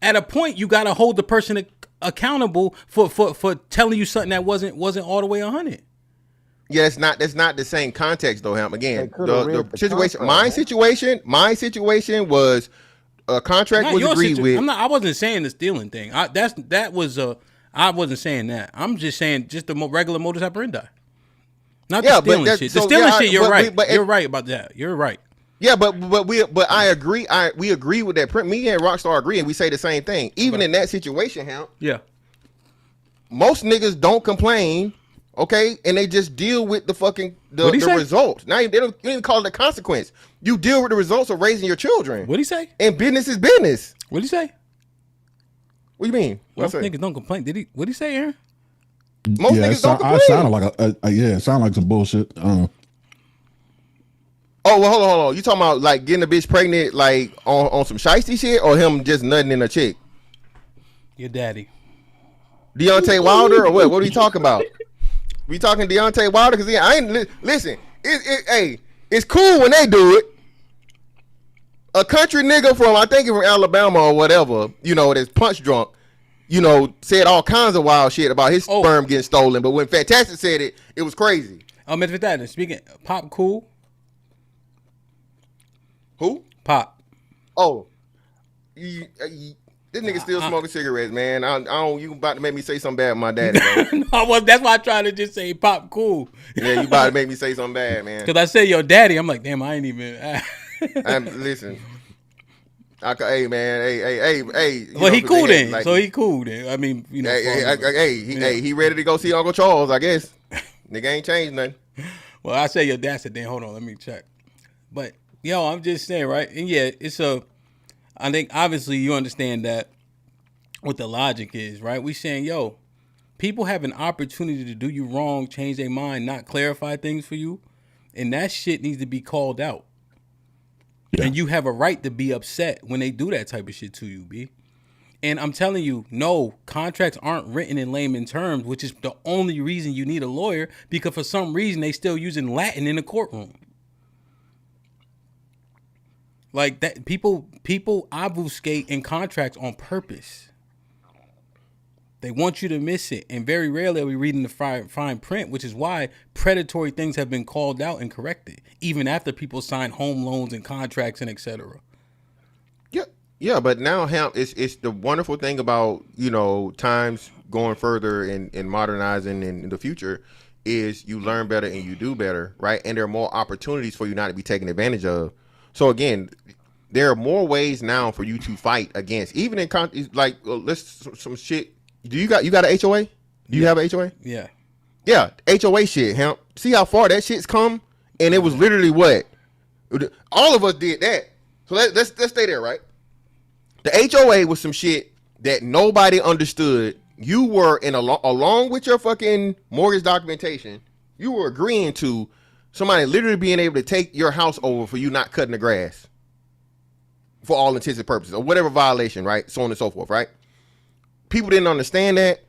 at a point you gotta hold the person accountable for telling you something that wasn't all the way 100. Yeah, that's not the same context though, Ham. Again, the situation, contract, my situation was a contract Not was your agreed with. I wasn't saying the stealing thing. I wasn't saying that. I'm just saying just the regular modus operandi. Not the stealing shit. The stealing shit, you're right. You're right about that. You're right. Yeah, but I agree. We agree with that. Me and Rockstar agree, and we say the same thing. Even in that situation, Ham. Yeah. Most niggas don't complain, okay, and they just deal with the fucking the results. Now they don't even call it a consequence. You deal with the results of raising your children. What'd he say? And business is business. What'd he say? What do you mean? Most niggas don't complain. What'd he say, Aaron? Most niggas don't complain. I sounded like it sounded like some bullshit. I don't know. Oh, well, hold on. You talking about like getting a bitch pregnant like on some shiesty shit, or him just nutting in a chick? Your daddy. Deontay Wilder or what? What are you talking about? We talking Deontay Wilder? Because I ain't listen. It's cool when they do it. A country nigga from from Alabama or whatever, that's punch drunk, said all kinds of wild shit about his sperm getting stolen. But when Fantastic said it, it was crazy. Mr. Fantastic, speaking, Pop cool. Who? Pop. Oh, this nigga still smoking cigarettes, man. I don't. You about to make me say something bad with my daddy, bro. That's why I tried to just say Pop cool. Yeah, you about to make me say something bad, man. Because I said your daddy, I'm like, damn, I ain't even. Listen. Hey, man. Hey. Well, he cool then. Like, so he cool then. I mean, he ready to go see Uncle Charles, I guess. Nigga ain't changed nothing. Well, I say your dad said, then hold on, let me check. But I'm just saying, right? And yeah, I think obviously you understand that what the logic is, right? We saying, people have an opportunity to do you wrong, change their mind, not clarify things for you, and that shit needs to be called out. Yeah. And you have a right to be upset when they do that type of shit to you, B. And I'm telling you, no, contracts aren't written in layman terms, which is the only reason you need a lawyer, because for some reason they still using Latin in the courtroom. Like that, people obfuscate in contracts on purpose. They want you to miss it, and very rarely are we reading the fine print, which is why predatory things have been called out and corrected, even after people sign home loans and contracts and etc. Yeah, but now HAMP, it's the wonderful thing about times going further and modernizing in the future is you learn better and you do better, right? And there are more opportunities for you not to be taken advantage of. So again, there are more ways now for you to fight against, even in some shit. Do you got an HOA? Do you have an HOA? Yeah. Yeah, HOA shit, HAMP. See how far that shit's come? And it was literally what? All of us did that. So let's stay there, right? The HOA was some shit that nobody understood. You were along with your fucking mortgage documentation, you were agreeing to somebody literally being able to take your house over for you not cutting the grass. for all intents and purposes, or whatever violation, right? So on and so forth, right? People didn't understand that,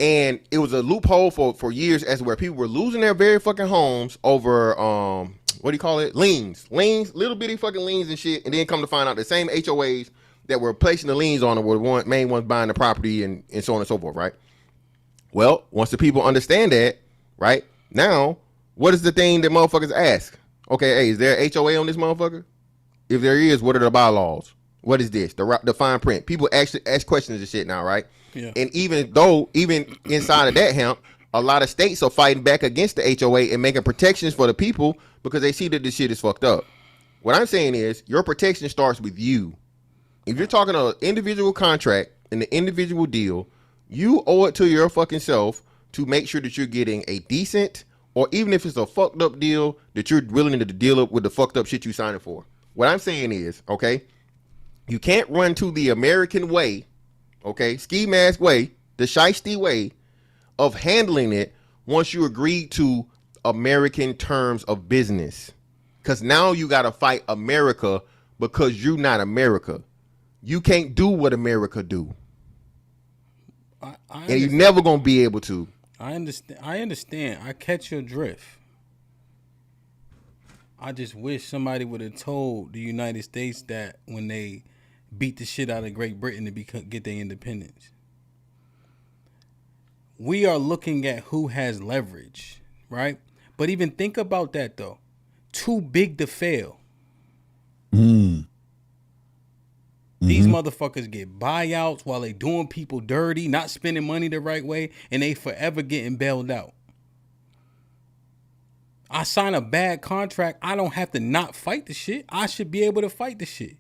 and it was a loophole for years as where people were losing their very fucking homes over what do you call it? Liens, little bitty fucking liens and shit, and then come to find out the same HOAs that were placing the liens on them were the main ones buying the property and so on and so forth, right? Well, once the people understand that, right, now, what is the thing that motherfuckers ask? Okay, hey, is there a HOA on this motherfucker? If there is, what are the bylaws? What is this? The fine print. People actually ask questions and shit now, right? Yeah. And even inside of that HAMP, a lot of states are fighting back against the HOA and making protections for the people because they see that this shit is fucked up. What I'm saying is your protection starts with you. If you're talking an individual contract and the individual deal, you owe it to your fucking self to make sure that you're getting a decent, or even if it's a fucked up deal, that you're willing to deal up with the fucked up shit you signing for. What I'm saying is, okay, you can't run to the American way, okay, ski mask way, the shiesty way of handling it once you agree to American terms of business. Because now you got to fight America because you're not America. You can't do what America do. And you're never going to be able to. I understand. I catch your drift. I just wish somebody would have told the United States that when they beat the shit out of Great Britain to get their independence. We are looking at who has leverage, right? But even think about that, though. Too big to fail. These motherfuckers get buyouts while they doing people dirty, not spending money the right way, and they forever getting bailed out. I sign a bad contract, I don't have to not fight the shit. I should be able to fight the shit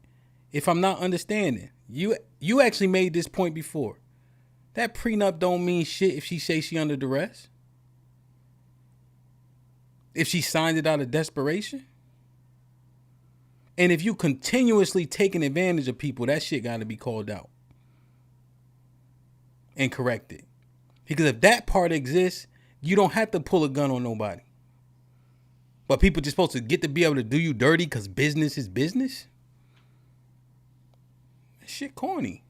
if I'm not understanding. You actually made this point before. That prenup don't mean shit if she say she under duress. If she signed it out of desperation. And if you continuously taking advantage of people, that shit got to be called out and corrected. Because if that part exists, you don't have to pull a gun on nobody. But people just supposed to get to be able to do you dirty because business is business? That shit corny.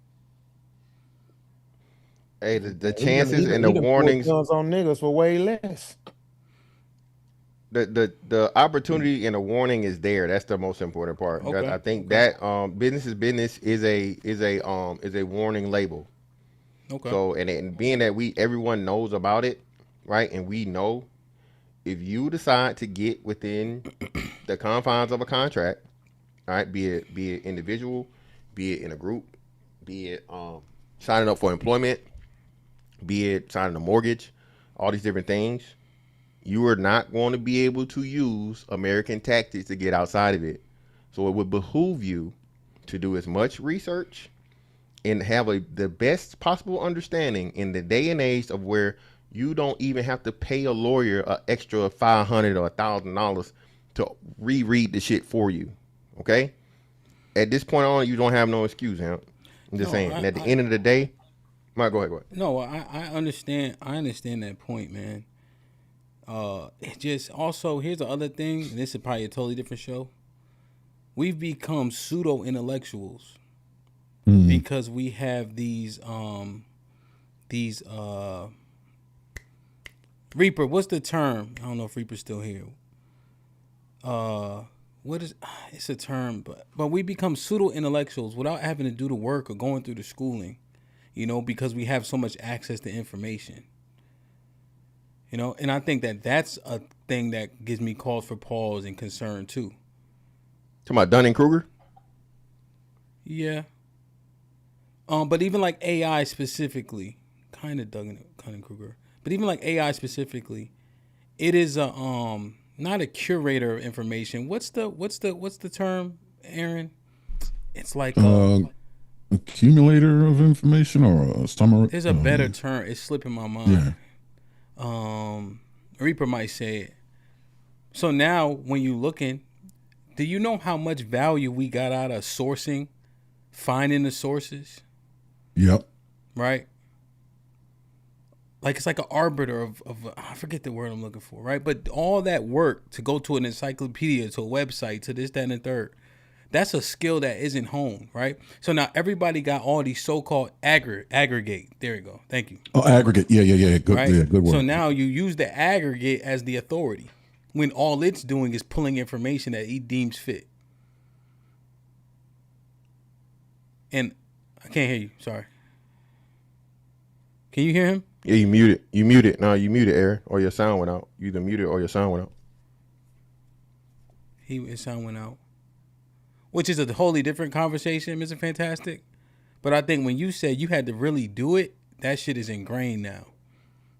Hey, the chances and the warnings guns on niggas for way less. The opportunity and the warning is there. That's the most important part. Okay. I think that business is business is a warning label. Okay. So and being that everyone knows about it, right? And we know if you decide to get within the confines of a contract, all right, be it individual, be it in a group, be it signing up for employment, be it signing a mortgage, all these different things, you are not going to be able to use American tactics to get outside of it. So it would behoove you to do as much research and have the best possible understanding in the day and age of where you don't even have to pay a lawyer an extra $500 or $1,000 to reread the shit for you. Okay? At this point on, you don't have no excuse, huh? I'm just saying. And at the end of the day, go ahead. No, I understand. I understand that point, man. It just also, here's the other thing, and this is probably a totally different show. We've become pseudo intellectuals because we have these Reaper, what's the term? I don't know if Reaper's still here. What is it's a term, but we become pseudo intellectuals without having to do the work or going through the schooling, because we have so much access to information. And I think that's a thing that gives me cause for pause and concern too. Talking about Dunning-Kruger? Yeah. But even like AI specifically, kind of Dunning-Kruger, but even like AI specifically, it is a not a curator of information. What's the term, Aaron? It's like accumulator of information or a summary. There's a better term. It's slipping my mind. Yeah. Reaper might say it. So now when you looking, do you know how much value we got out of sourcing, finding the sources? Yep. Right? Like it's like an arbiter of I forget the word I'm looking for, right? But all that work to go to an encyclopedia, to a website, to this, that, and the third, That's a skill that isn't honed, right? So now everybody got all these so-called aggregate. There you go. Thank you. Oh, aggregate. Yeah. Good, Right? yeah, good word. So now you use the aggregate as the authority when all it's doing is pulling information that it deems fit. And I can't hear you. Sorry. Can you hear him? Yeah, you muted. You muted. No, you muted, Aaron, or your sound went out. You either muted or your sound went out. His sound went out. Which is a wholly different conversation, Mr. Fantastic. But I think when you said you had to really do it, that shit is ingrained now.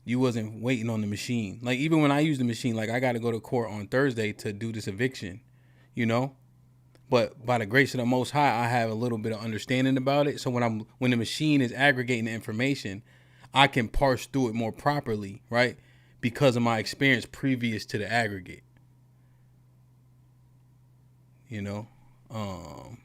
You wasn't waiting on the machine. Like, even when I use the machine, like, I got to go to court on Thursday to do this eviction, you know? But by the grace of the Most High, I have a little bit of understanding about it. So when the machine is aggregating the information, I can parse through it more properly, right? Because of my experience previous to the aggregate. You know?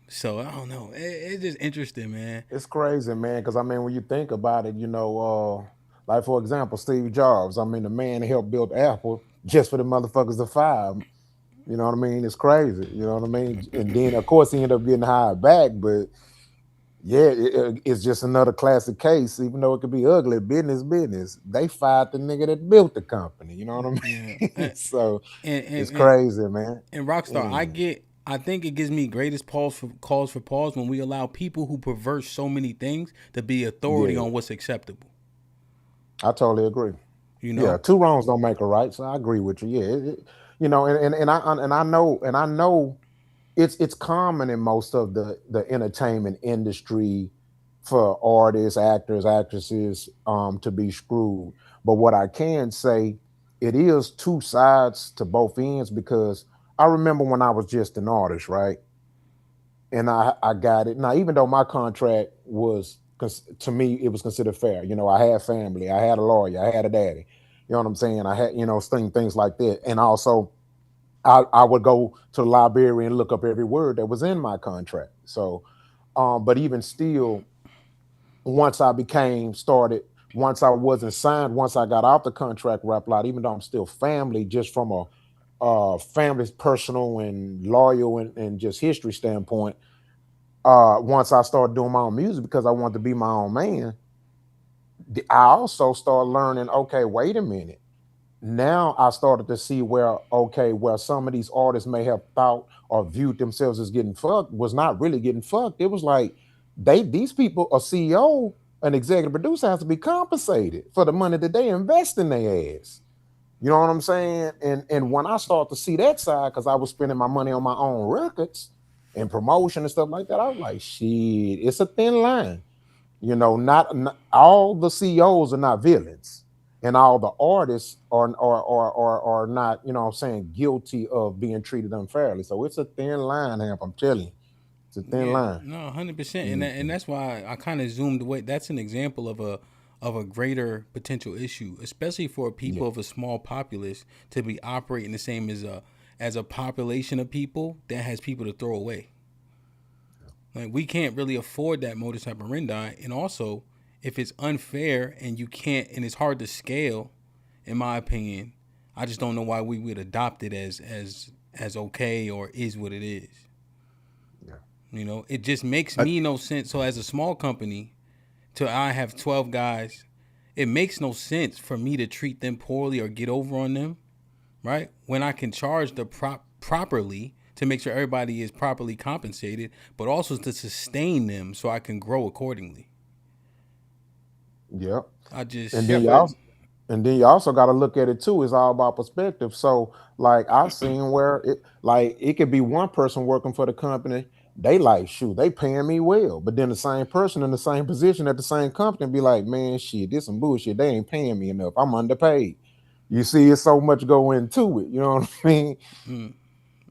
So I don't know. It's just interesting, man. It's crazy, man. Because I mean, when you think about it, you know, like for example, Steve Jobs. I mean, the man helped build Apple just for the motherfuckers to fire. You know what I mean? It's crazy. You know what I mean? And then of course he ended up getting hired back, but yeah, it's just another classic case. Even though it could be ugly, business. They fired the nigga that built the company. You know what I mean? Yeah. So it's crazy, man. And Rockstar, I think it gives me greatest cause for pause when we allow people who pervert so many things to be authority on what's acceptable. I totally agree. You know, yeah, two wrongs don't make a right. So I agree with you. Yeah, you know, and I know it's common in most of the entertainment industry for artists, actors, actresses to be screwed. But what I can say, it is two sides to both ends, because I remember when I was just an artist, right? And I got it. Now, even though my contract was, to me, it was considered fair. You know, I had family, I had a lawyer, I had a daddy. You know what I'm saying? I had, you know, things like that. And also, I would go to the library and look up every word that was in my contract. So, but even still, once I once I wasn't signed, once I got out the contract rap lot, even though I'm still family, just from a family's personal and loyal and just history standpoint, once I started doing my own music because I wanted to be my own man, I also started learning, okay, wait a minute. Now I started to see where some of these artists may have thought or viewed themselves as getting fucked was not really getting fucked. It was like these people, a CEO, an executive producer, has to be compensated for the money that they invest in their ass. You know what I'm saying? And when I start to see that side, because I was spending my money on my own records and promotion and stuff like that, I was like, shit, it's a thin line. You know, not all the CEOs are not villains, and all the artists are not, you know what I'm saying, guilty of being treated unfairly. So it's a thin line, Hamp. I'm telling you. It's a thin line. No, 100%. And that's why I kind of zoomed away. That's an example of a greater potential issue, especially for people of a small populace to be operating the same as a population of people that has people to throw away. Like, we can't really afford that modus operandi. And also, if it's unfair and you can't, and it's hard to scale, in my opinion, I just don't know why we would adopt it as okay or is what it is. Yeah. You know, it just makes me no sense. So as a small company, I have 12 guys, it makes no sense for me to treat them poorly or get over on them, right? When I can charge the properly to make sure everybody is properly compensated, but also to sustain them so I can grow accordingly. Yep. And then you also got to look at it too. It's all about perspective. So like I've seen where it could be one person working for the company. They like, shoot, they paying me well. But then the same person in the same position at the same company be like, man, shit, this some bullshit. They ain't paying me enough. I'm underpaid. You see, it's so much go into it. You know what I mean?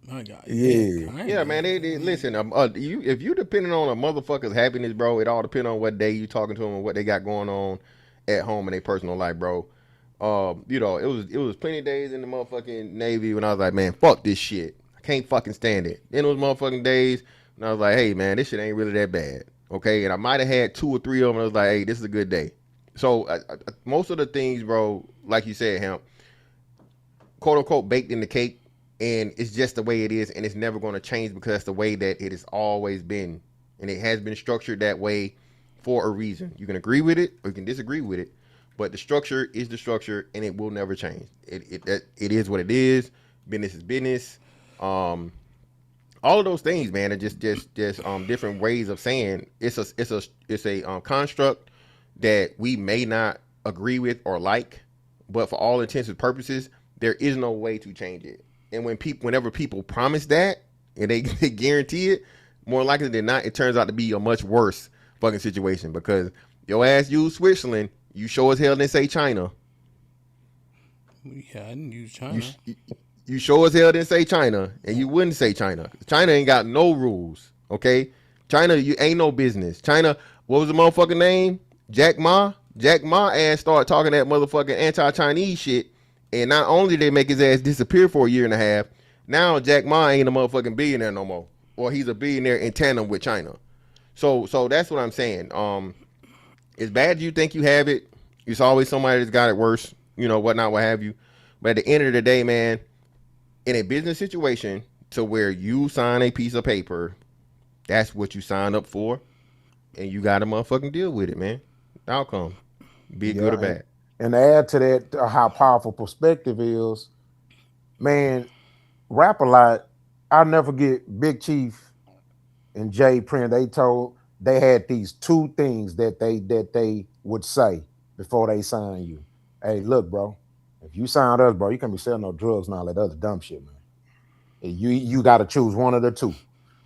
My God. Yeah, man. They listen. If you depending on a motherfucker's happiness, bro, it all depends on what day you talking to them and what they got going on at home in their personal life, bro. You know, it was plenty of days in the motherfucking Navy when I was like, man, fuck this shit. I can't fucking stand it. Then those motherfucking days when I was like, hey, man, this shit ain't really that bad. Okay, and I might have had 2 or 3 of them. I was like, hey, this is a good day. So most of the things, bro, like you said, Hamp, quote unquote baked in the cake And it's just the way it is, and it's never going to change because that's the way that it has always been. And it has been structured that way for a reason. You can agree with it or you can disagree with it, but the structure is the structure, and it will never change. It is what it is. Business is business. All of those things, man, are just different ways of saying it's a construct that we may not agree with or like, but for all intents and purposes, there is no way to change it. And whenever people promise that and they guarantee it, more likely than not, it turns out to be a much worse fucking situation because your ass used Switzerland, you sure as hell didn't say China. Yeah, I didn't use China. You sure as hell didn't say China, and you wouldn't say China. China ain't got no rules, okay? China, you ain't no business. China, what was the motherfucking name? Jack Ma? Jack Ma ass started talking that motherfucking anti-Chinese shit. And not only did they make his ass disappear for a year and a half, now Jack Ma ain't a motherfucking billionaire no more. Or he's a billionaire in tandem with China. So that's what I'm saying. As bad as you think you have it, it's always somebody that's got it worse, whatnot, what have you. But at the end of the day, man, in a business situation to where you sign a piece of paper, that's what you signed up for. And you got to motherfucking deal with it, man. Outcome. Be it good or bad. And to add to that, how powerful perspective is, man, Rap a Lot, I'll never forget Big Chief and Jay Prince. They had these two things that they would say before they sign you. Hey, look, bro, if you signed us, bro, you can't be selling no drugs and all that other dumb shit, man. You got to choose one of the two.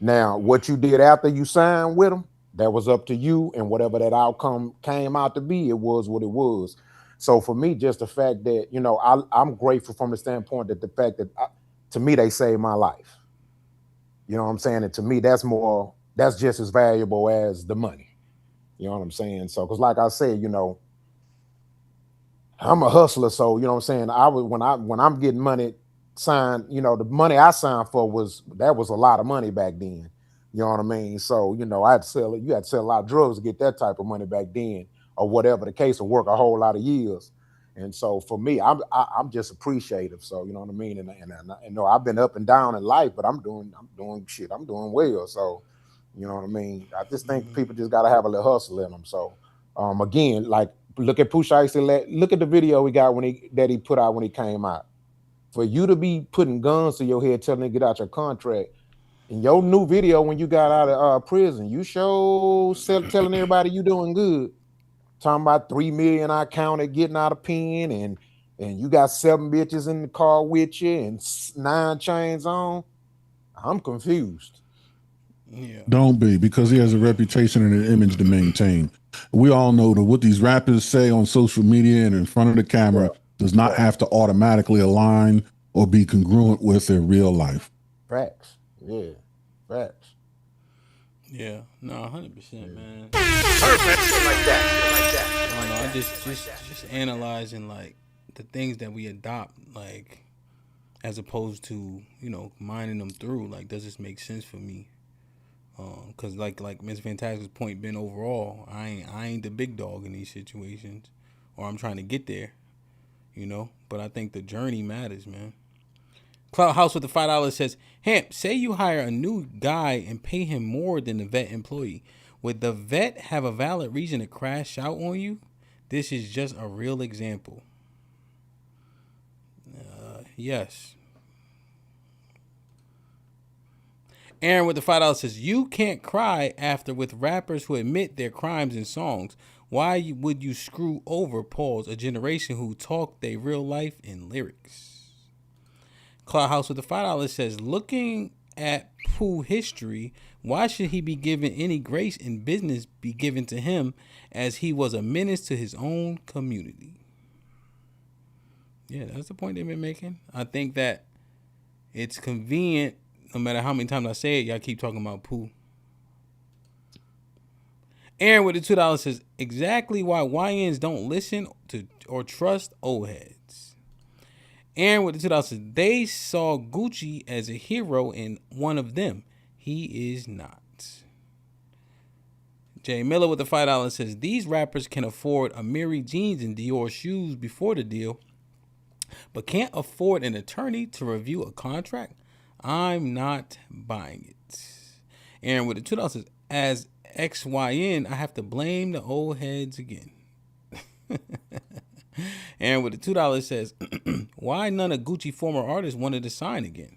Now, what you did after you signed with them, that was up to you, and whatever that outcome came out to be, it was what it was. So for me, just the fact that, I'm grateful from the standpoint that the fact that, to me, they saved my life. You know what I'm saying? And to me, that's just as valuable as the money. You know what I'm saying? So, because like I said, I'm a hustler. So, you know what I'm saying? When I'm getting money signed, the money I signed for was a lot of money back then. You know what I mean? So, you had to sell a lot of drugs to get that type of money back then, or whatever the case, or work a whole lot of years. And so for me, I'm just appreciative. So, you know what I mean? And I've been up and down in life, but I'm doing well. So, you know what I mean? I just think people just got to have a little hustle in them. So, again, like, look at Pusha Icy, look at the video we got that he put out when he came out. For you to be putting guns to your head, telling them to get out your contract, in your new video when you got out of prison, you telling everybody you doing good. Talking about 3 million I counted getting out of pen, and you got 7 bitches in the car with you and 9 chains on. I'm confused. Yeah. Don't be, because he has a reputation and an image to maintain. We all know that what these rappers say on social media and in front of the camera does not have to automatically align or be congruent with their real life. Facts. Yeah. Facts. Yeah. No, 100%, man. Perfect. Shit like that. I don't know. I just analyzing like the things that we adopt, like, as opposed to, minding them through. Like, does this make sense for me? Cause like Ms. Fantastic's point been overall, I ain't the big dog in these situations, or I'm trying to get there, But I think the journey matters, man. Cloud House with the $5 says, Hamp, say you hire a new guy and pay him more than the vet employee. Would the vet have a valid reason to crash out on you? This is just a real example. Yes. Aaron with the $5 says, you can't cry after with rappers who admit their crimes in songs. Why would you screw over, a generation who talk their real life in lyrics? Cloud House with the $5 says, looking at Pooh history, why should he be given any grace in business be given to him, as he was a menace to his own community? Yeah, that's the point they've been making. I think that it's convenient. No matter how many times I say it, y'all keep talking about Pooh. Aaron with the $2 says, exactly why YNs don't listen to or trust old heads. Aaron with the $2 says, they saw Gucci as a hero in one of them. He is not. Jay Miller with the $5 says, these rappers can afford Amiri jeans and Dior shoes before the deal. but can't afford an attorney to review a contract, I'm not buying it. Aaron with the $2 says, as XYN, I have to blame the old heads again. Aaron with the $2 says, why none of Gucci former artists wanted to sign again?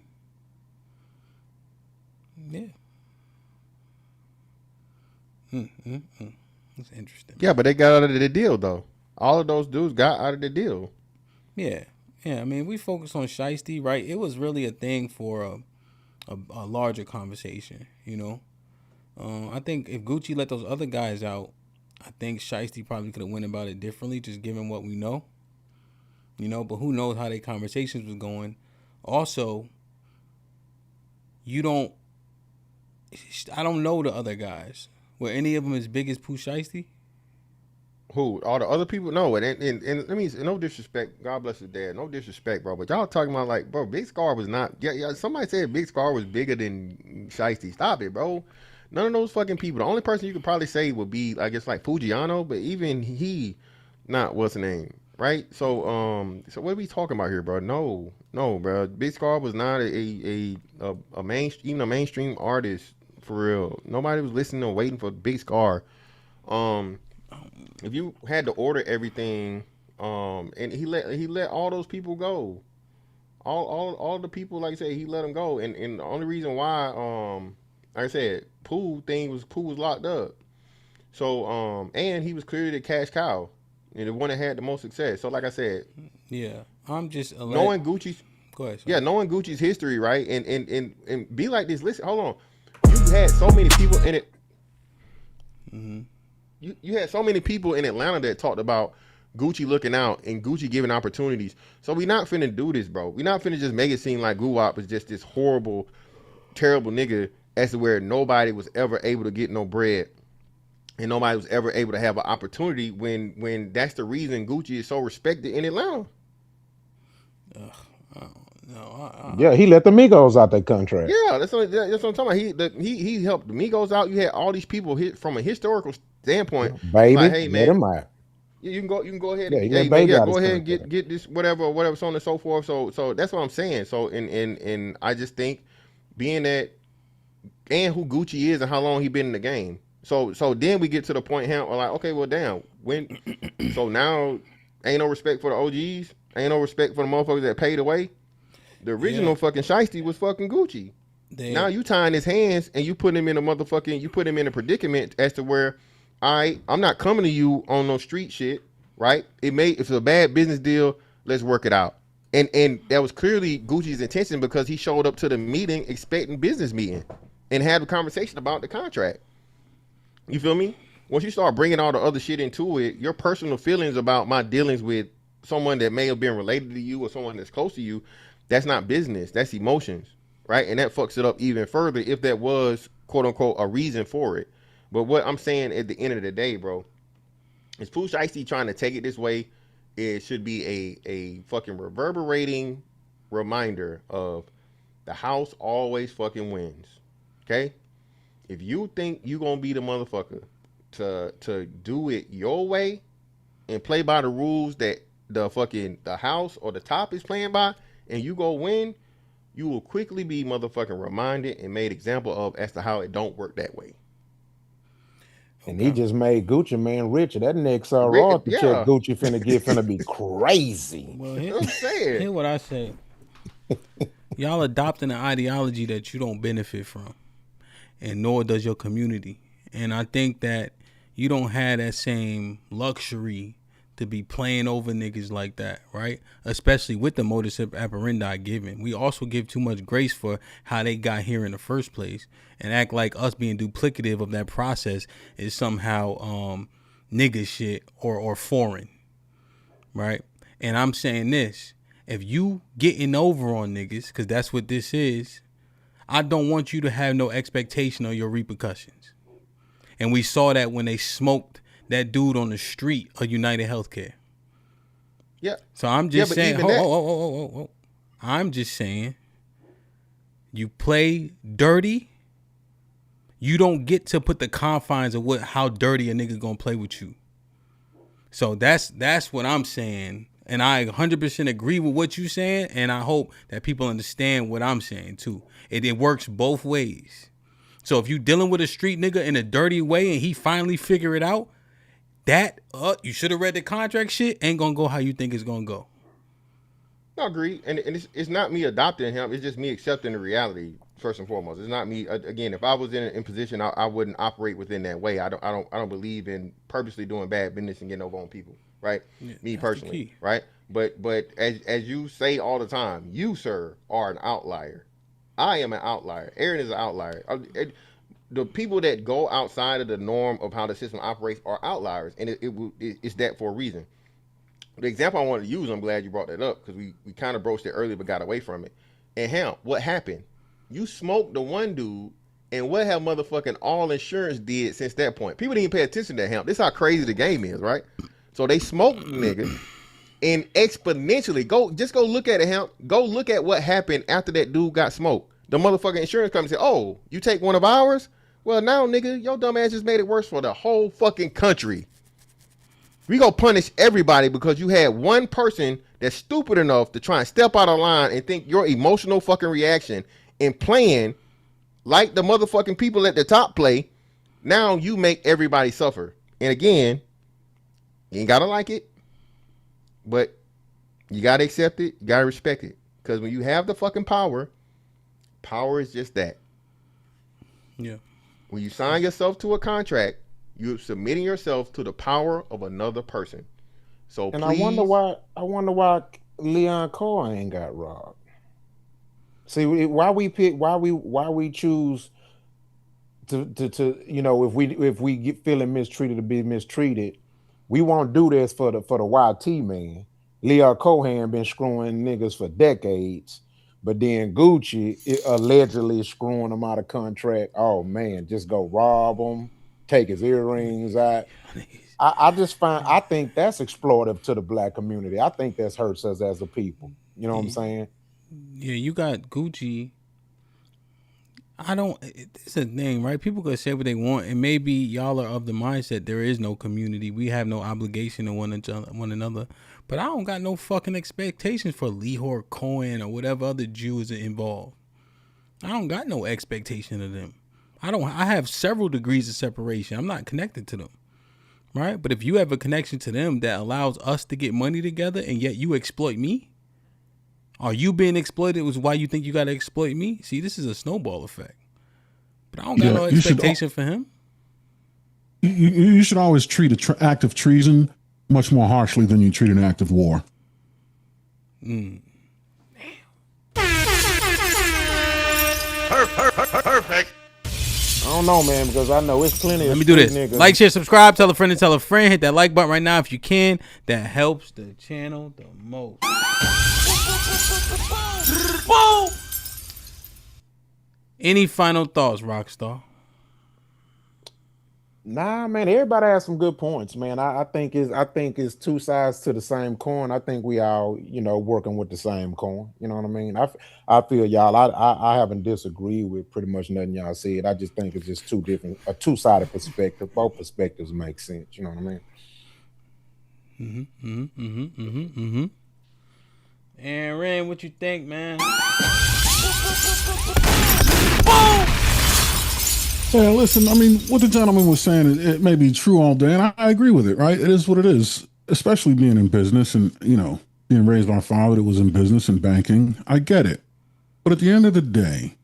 Yeah. That's interesting. Yeah, but they got out of the deal though. All of those dudes got out of the deal. Yeah. I mean, we focus on shiesty, right? It was really a thing for a larger conversation, you know. I think if Gucci let those other guys out, I think shiesty probably could have went about it differently, just given what we know. You know, but who knows how their conversations was going. Also, I don't know the other guys. Were any of them as big as Pooh Shiesty? Who? All the other people? No, and let me, no disrespect. God bless his dad. No disrespect, bro. But y'all talking about like, bro, Big Scar was not. Yeah. Somebody said Big Scar was bigger than Shiesty. Stop it, bro. None of those fucking people. The only person you could probably say would be, I guess, like Fujiano, but even he, not what's the name, right? So what are we talking about here, bro? No, bro. Big Scar was not a mainstream artist for real. Nobody was listening or waiting for Big Scar. If you had to order everything, and he let all those people go, all the people, like I said, he let them go, and the only reason why, like I said, Pooh was locked up, so and he was clearly the cash cow, and the one that had the most success. So like I said, yeah, I'm just knowing Gucci's. Go ahead. Sorry. Yeah, knowing Gucci's history, right, and be like this. Listen, hold on, you had so many people in it. Mm-hmm. You had so many people in Atlanta that talked about Gucci looking out and Gucci giving opportunities. So we not finna do this, bro. We not finna just make it seem like Guwop is just this horrible, terrible nigga as to where nobody was ever able to get no bread and nobody was ever able to have an opportunity when that's the reason Gucci is so respected in Atlanta. Yeah, he let the Migos out that contract. Yeah, that's what I'm talking about. He helped the Migos out. You had all these people from a historical standpoint. Baby, like, hey, man, let him out. You can go ahead. Yeah, go ahead and get this whatever, so on and so forth. So that's what I'm saying. So and I just think being that and who Gucci is and how long he been in the game. So then we get to the point here, like, okay, well, damn, when so now ain't no respect for the OGs, ain't no respect for the motherfuckers that paid away. The original fucking shiesty was fucking Gucci. Damn. Now you tying his hands and you put him in a predicament as to where, all right, I'm not coming to you on no street shit, right? If it's a bad business deal, let's work it out. And that was clearly Gucci's intention because he showed up to the meeting expecting business meeting and had a conversation about the contract. You feel me? Once you start bringing all the other shit into it, your personal feelings about my dealings with someone that may have been related to you or someone that's close to you, that's not business. That's emotions, right? And that fucks it up even further if that was, quote unquote, a reason for it. But what I'm saying at the end of the day, bro, is Pooh Shiesty trying to take it this way. It should be a fucking reverberating reminder of the house always fucking wins. Okay? If you think you gonna be the motherfucker to do it your way and play by the rules that the house or the top is playing by, and you go win, you will quickly be motherfucking reminded and made example of as to how it don't work that way. And he just made Gucci man richer. That next royalty check Gucci finna be crazy. Well, here's what I say. Y'all adopting an ideology that you don't benefit from, and nor does your community. And I think that you don't have that same luxury to be playing over niggas like that, right? Especially with the modus operandi given. We also give too much grace for how they got here in the first place and act like us being duplicative of that process is somehow nigga shit or foreign, right? And I'm saying this, if you getting over on niggas, because that's what this is, I don't want you to have no expectation of your repercussions. And we saw that when they smoked that dude on the street of United Healthcare. Yeah. So I'm just saying, I'm just saying, you play dirty, you don't get to put the confines of how dirty a nigga gonna play with you. So that's what I'm saying And I 100% agree with what you're saying, and I hope that people understand what I'm saying too. It works both ways. So if you dealing with a street nigga in a dirty way and he finally figure it out, that you should have read the contract shit, ain't gonna go how you think it's gonna go. I agree, and it's not me adopting him. It's just me accepting the reality first and foremost. It's not me. Again, if I was in position, I wouldn't operate within that way. I don't believe in purposely doing bad business and getting over on people. Right? Yeah, me personally. Right? But as you say all the time, you, sir, are an outlier. I am an outlier. Aaron is an outlier. The people that go outside of the norm of how the system operates are outliers, and it's that for a reason. The example I wanted to use, I'm glad you brought that up, because we kind of broached it earlier but got away from it. And HAMP, what happened? You smoked the one dude, and what have motherfucking all insurance did since that point? People didn't even pay attention to HAMP. This is how crazy the game is, right? So they smoked the nigga, and exponentially, go look at it, HAMP. Go look at what happened after that dude got smoked. The motherfucking insurance company said, oh, you take one of ours? Well, now, nigga, your dumb ass just made it worse for the whole fucking country. We gonna punish everybody because you had one person that's stupid enough to try and step out of line and think your emotional fucking reaction and playing like the motherfucking people at the top play. Now you make everybody suffer. And again, you ain't gotta like it, but you gotta accept it. You gotta respect it. Because when you have the fucking power is just that. Yeah. When you sign yourself to a contract, you're submitting yourself to the power of another person. So and please, I wonder why Leon Cole ain't got robbed. See, why we choose to you know, if we get feeling mistreated to be mistreated, we won't do this for the YT man. Leon Cohen been screwing niggas for decades, but then Gucci allegedly screwing them out of contract. Oh man, just go rob them. Take his earrings out. I think that's exploitive to the black community. I think that's hurts us as a people. You know what I'm saying? Yeah, you got Gucci. It's a thing, right? People can say what they want, and maybe y'all are of the mindset there is no community. We have no obligation to one another. But I don't got no fucking expectations for Lehor Cohen or whatever other Jew is involved. I don't got no expectation of them. I have several degrees of separation. I'm not connected to them, right? But if you have a connection to them that allows us to get money together and yet you exploit me, are you being exploited was why you think you got to exploit me? See, this is a snowball effect. But I don't got no expectation for him. You should always treat an act of treason much more harshly than you treat an act of war. Perfect. I don't know, man, because I know it's plenty of Let me do this. niggas. Like, share, subscribe, tell a friend and tell a friend. Hit that like button right now if you can. That helps the channel the most. Any final thoughts, Rockstar? Nah, man, everybody has some good points, man. I think it's two sides to the same coin. I think we all, you know, working with the same coin. You know what I mean? I feel y'all. I haven't disagreed with pretty much nothing y'all said. I just think it's just a two-sided perspective. Both perspectives make sense. You know what I mean? Aaron, what you think, man? Yeah, listen, I mean, what the gentleman was saying, it may be true all day, and I agree with it, right? It is what it is, especially being in business and, you know, being raised by a father that was in business and banking. I get it. But at the end of the day,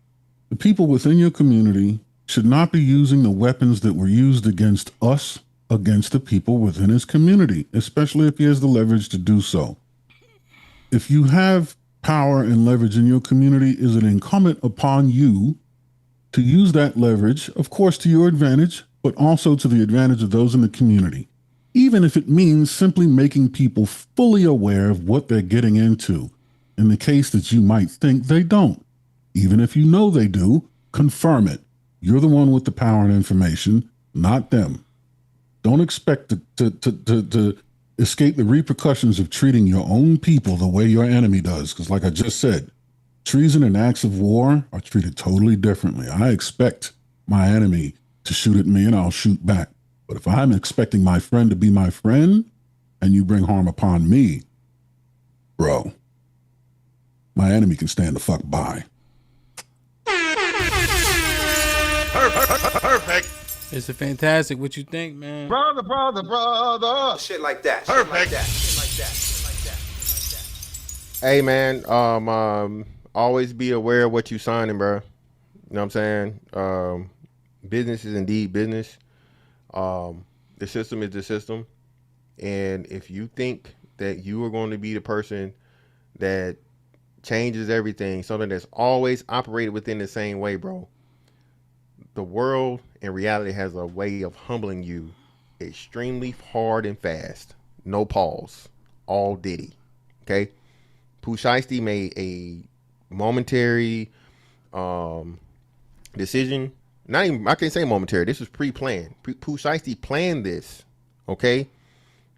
the people within your community should not be using the weapons that were used against us against the people within his community, especially if he has the leverage to do so. If you have power and leverage in your community, is it incumbent upon you to use that leverage, of course, to your advantage, but also to the advantage of those in the community, even if it means simply making people fully aware of what they're getting into, in the case that you might think they don't. Even if you know they do, confirm it. You're the one with the power and information, not them. Don't expect to escape the repercussions of treating your own people the way your enemy does, because like I just said, treason and acts of war are treated totally differently. I expect my enemy to shoot at me and I'll shoot back. But if I'm expecting my friend to be my friend and you bring harm upon me, Bro, my enemy can stand the fuck by. Perfect. It's a fantastic. What you think, man? Brother. Shit like that. Perfect. Shit like that. Hey man, always be aware of what you signing, bro. You know what I'm saying? Business is indeed business. The system is the system. And if you think that you are going to be the person that changes everything, something that's always operated within the same way, bro, the world in reality has a way of humbling you extremely hard and fast. No pause. All Diddy. Okay? Pooh Shiesty made a momentary decision. Not even, I can't say momentary. This was pre-planned. Pooh Shiesty planned this, okay,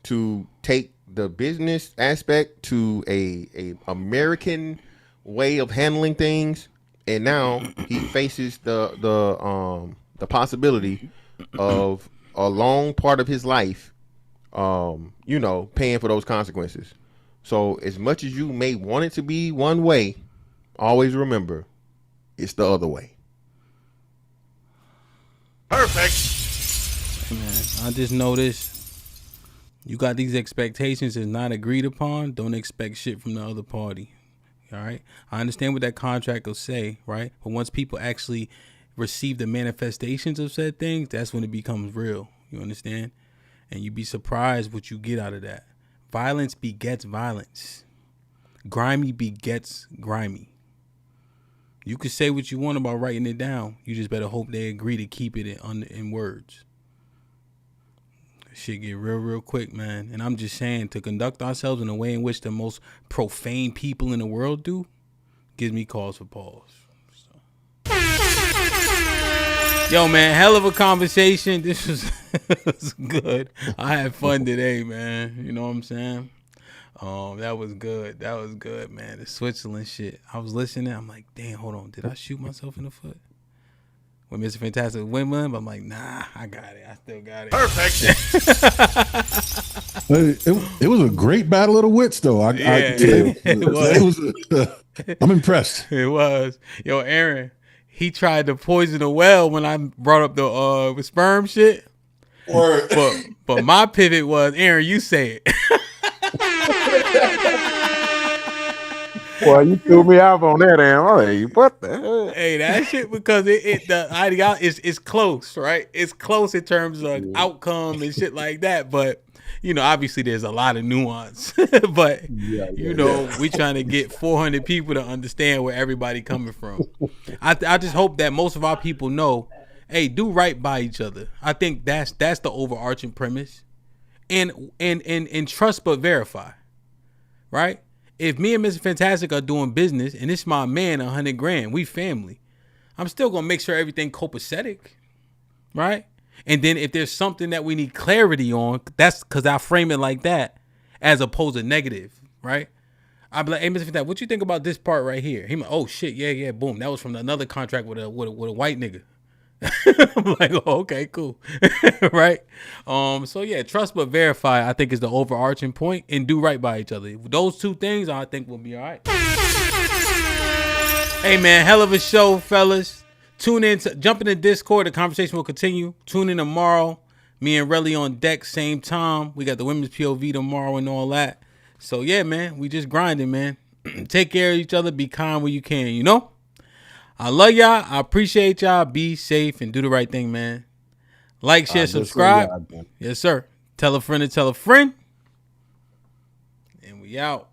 to take the business aspect to a American way of handling things, and now he faces the possibility of a long part of his life, paying for those consequences. So as much as you may want it to be one way, always remember it's the other way. Perfect. Man, I just noticed you got these expectations that's not agreed upon. Don't expect shit from the other party. All right. I understand what that contract will say, right? But once people actually receive the manifestations of said things, that's when it becomes real. You understand? And you'd be surprised what you get out of that. Violence begets violence. Grimy begets grimy. You can say what you want about writing it down. You just better hope they agree to keep it in words. Shit get real quick, man. And I'm just saying, to conduct ourselves in a way in which the most profane people in the world do gives me cause for pause. So. Yo, man, hell of a conversation. This was good. I had fun today, man. You know what I'm saying? That was good. That was good, man. The Switzerland shit. I was listening. I'm like, damn, hold on. Did I shoot myself in the foot? When Mr. Fantastic win, I'm like, nah, I got it. I still got it. Perfect. It was a great battle of the wits, though. It was. I'm impressed. It was. Yo, Aaron, he tried to poison a well when I brought up the sperm shit. But my pivot was, Aaron, you say it. Well, you threw me out on that, Aaron. What the hell? Hey, that shit, because the ideology is close, right? It's close in terms of outcome and shit like that. But obviously there's a lot of nuance. But we trying to get 400 people to understand where everybody coming from. I just hope that most of our people know, hey, do right by each other. I think that's the overarching premise. And trust but verify, right? If me and Mr. Fantastic are doing business and it's my man, $100,000, we family, I'm still gonna make sure everything copacetic, right? And then if there's something that we need clarity on, that's because I frame it like that, as opposed to negative, right? I'll be like, hey, Mr. Fantastic, what you think about this part right here? He like, oh shit, yeah, boom, that was from another contract with a white nigga. I'm like, oh, okay, cool. Right? So yeah, trust but verify, I think, is the overarching point, and do right by each other. Those two things, I think, will be all right. Hey man, hell of a show, fellas. Tune in, jump in the Discord, the conversation will continue. Tune in tomorrow. Me and Relly on deck, same time. We got the women's POV tomorrow and all that. So yeah, man, we just grinding, man. Take care of each other, be kind where you can, I love y'all. I appreciate y'all. Be safe and do the right thing, man. Like, share, subscribe. Yes, sir. Tell a friend to tell a friend. And we out.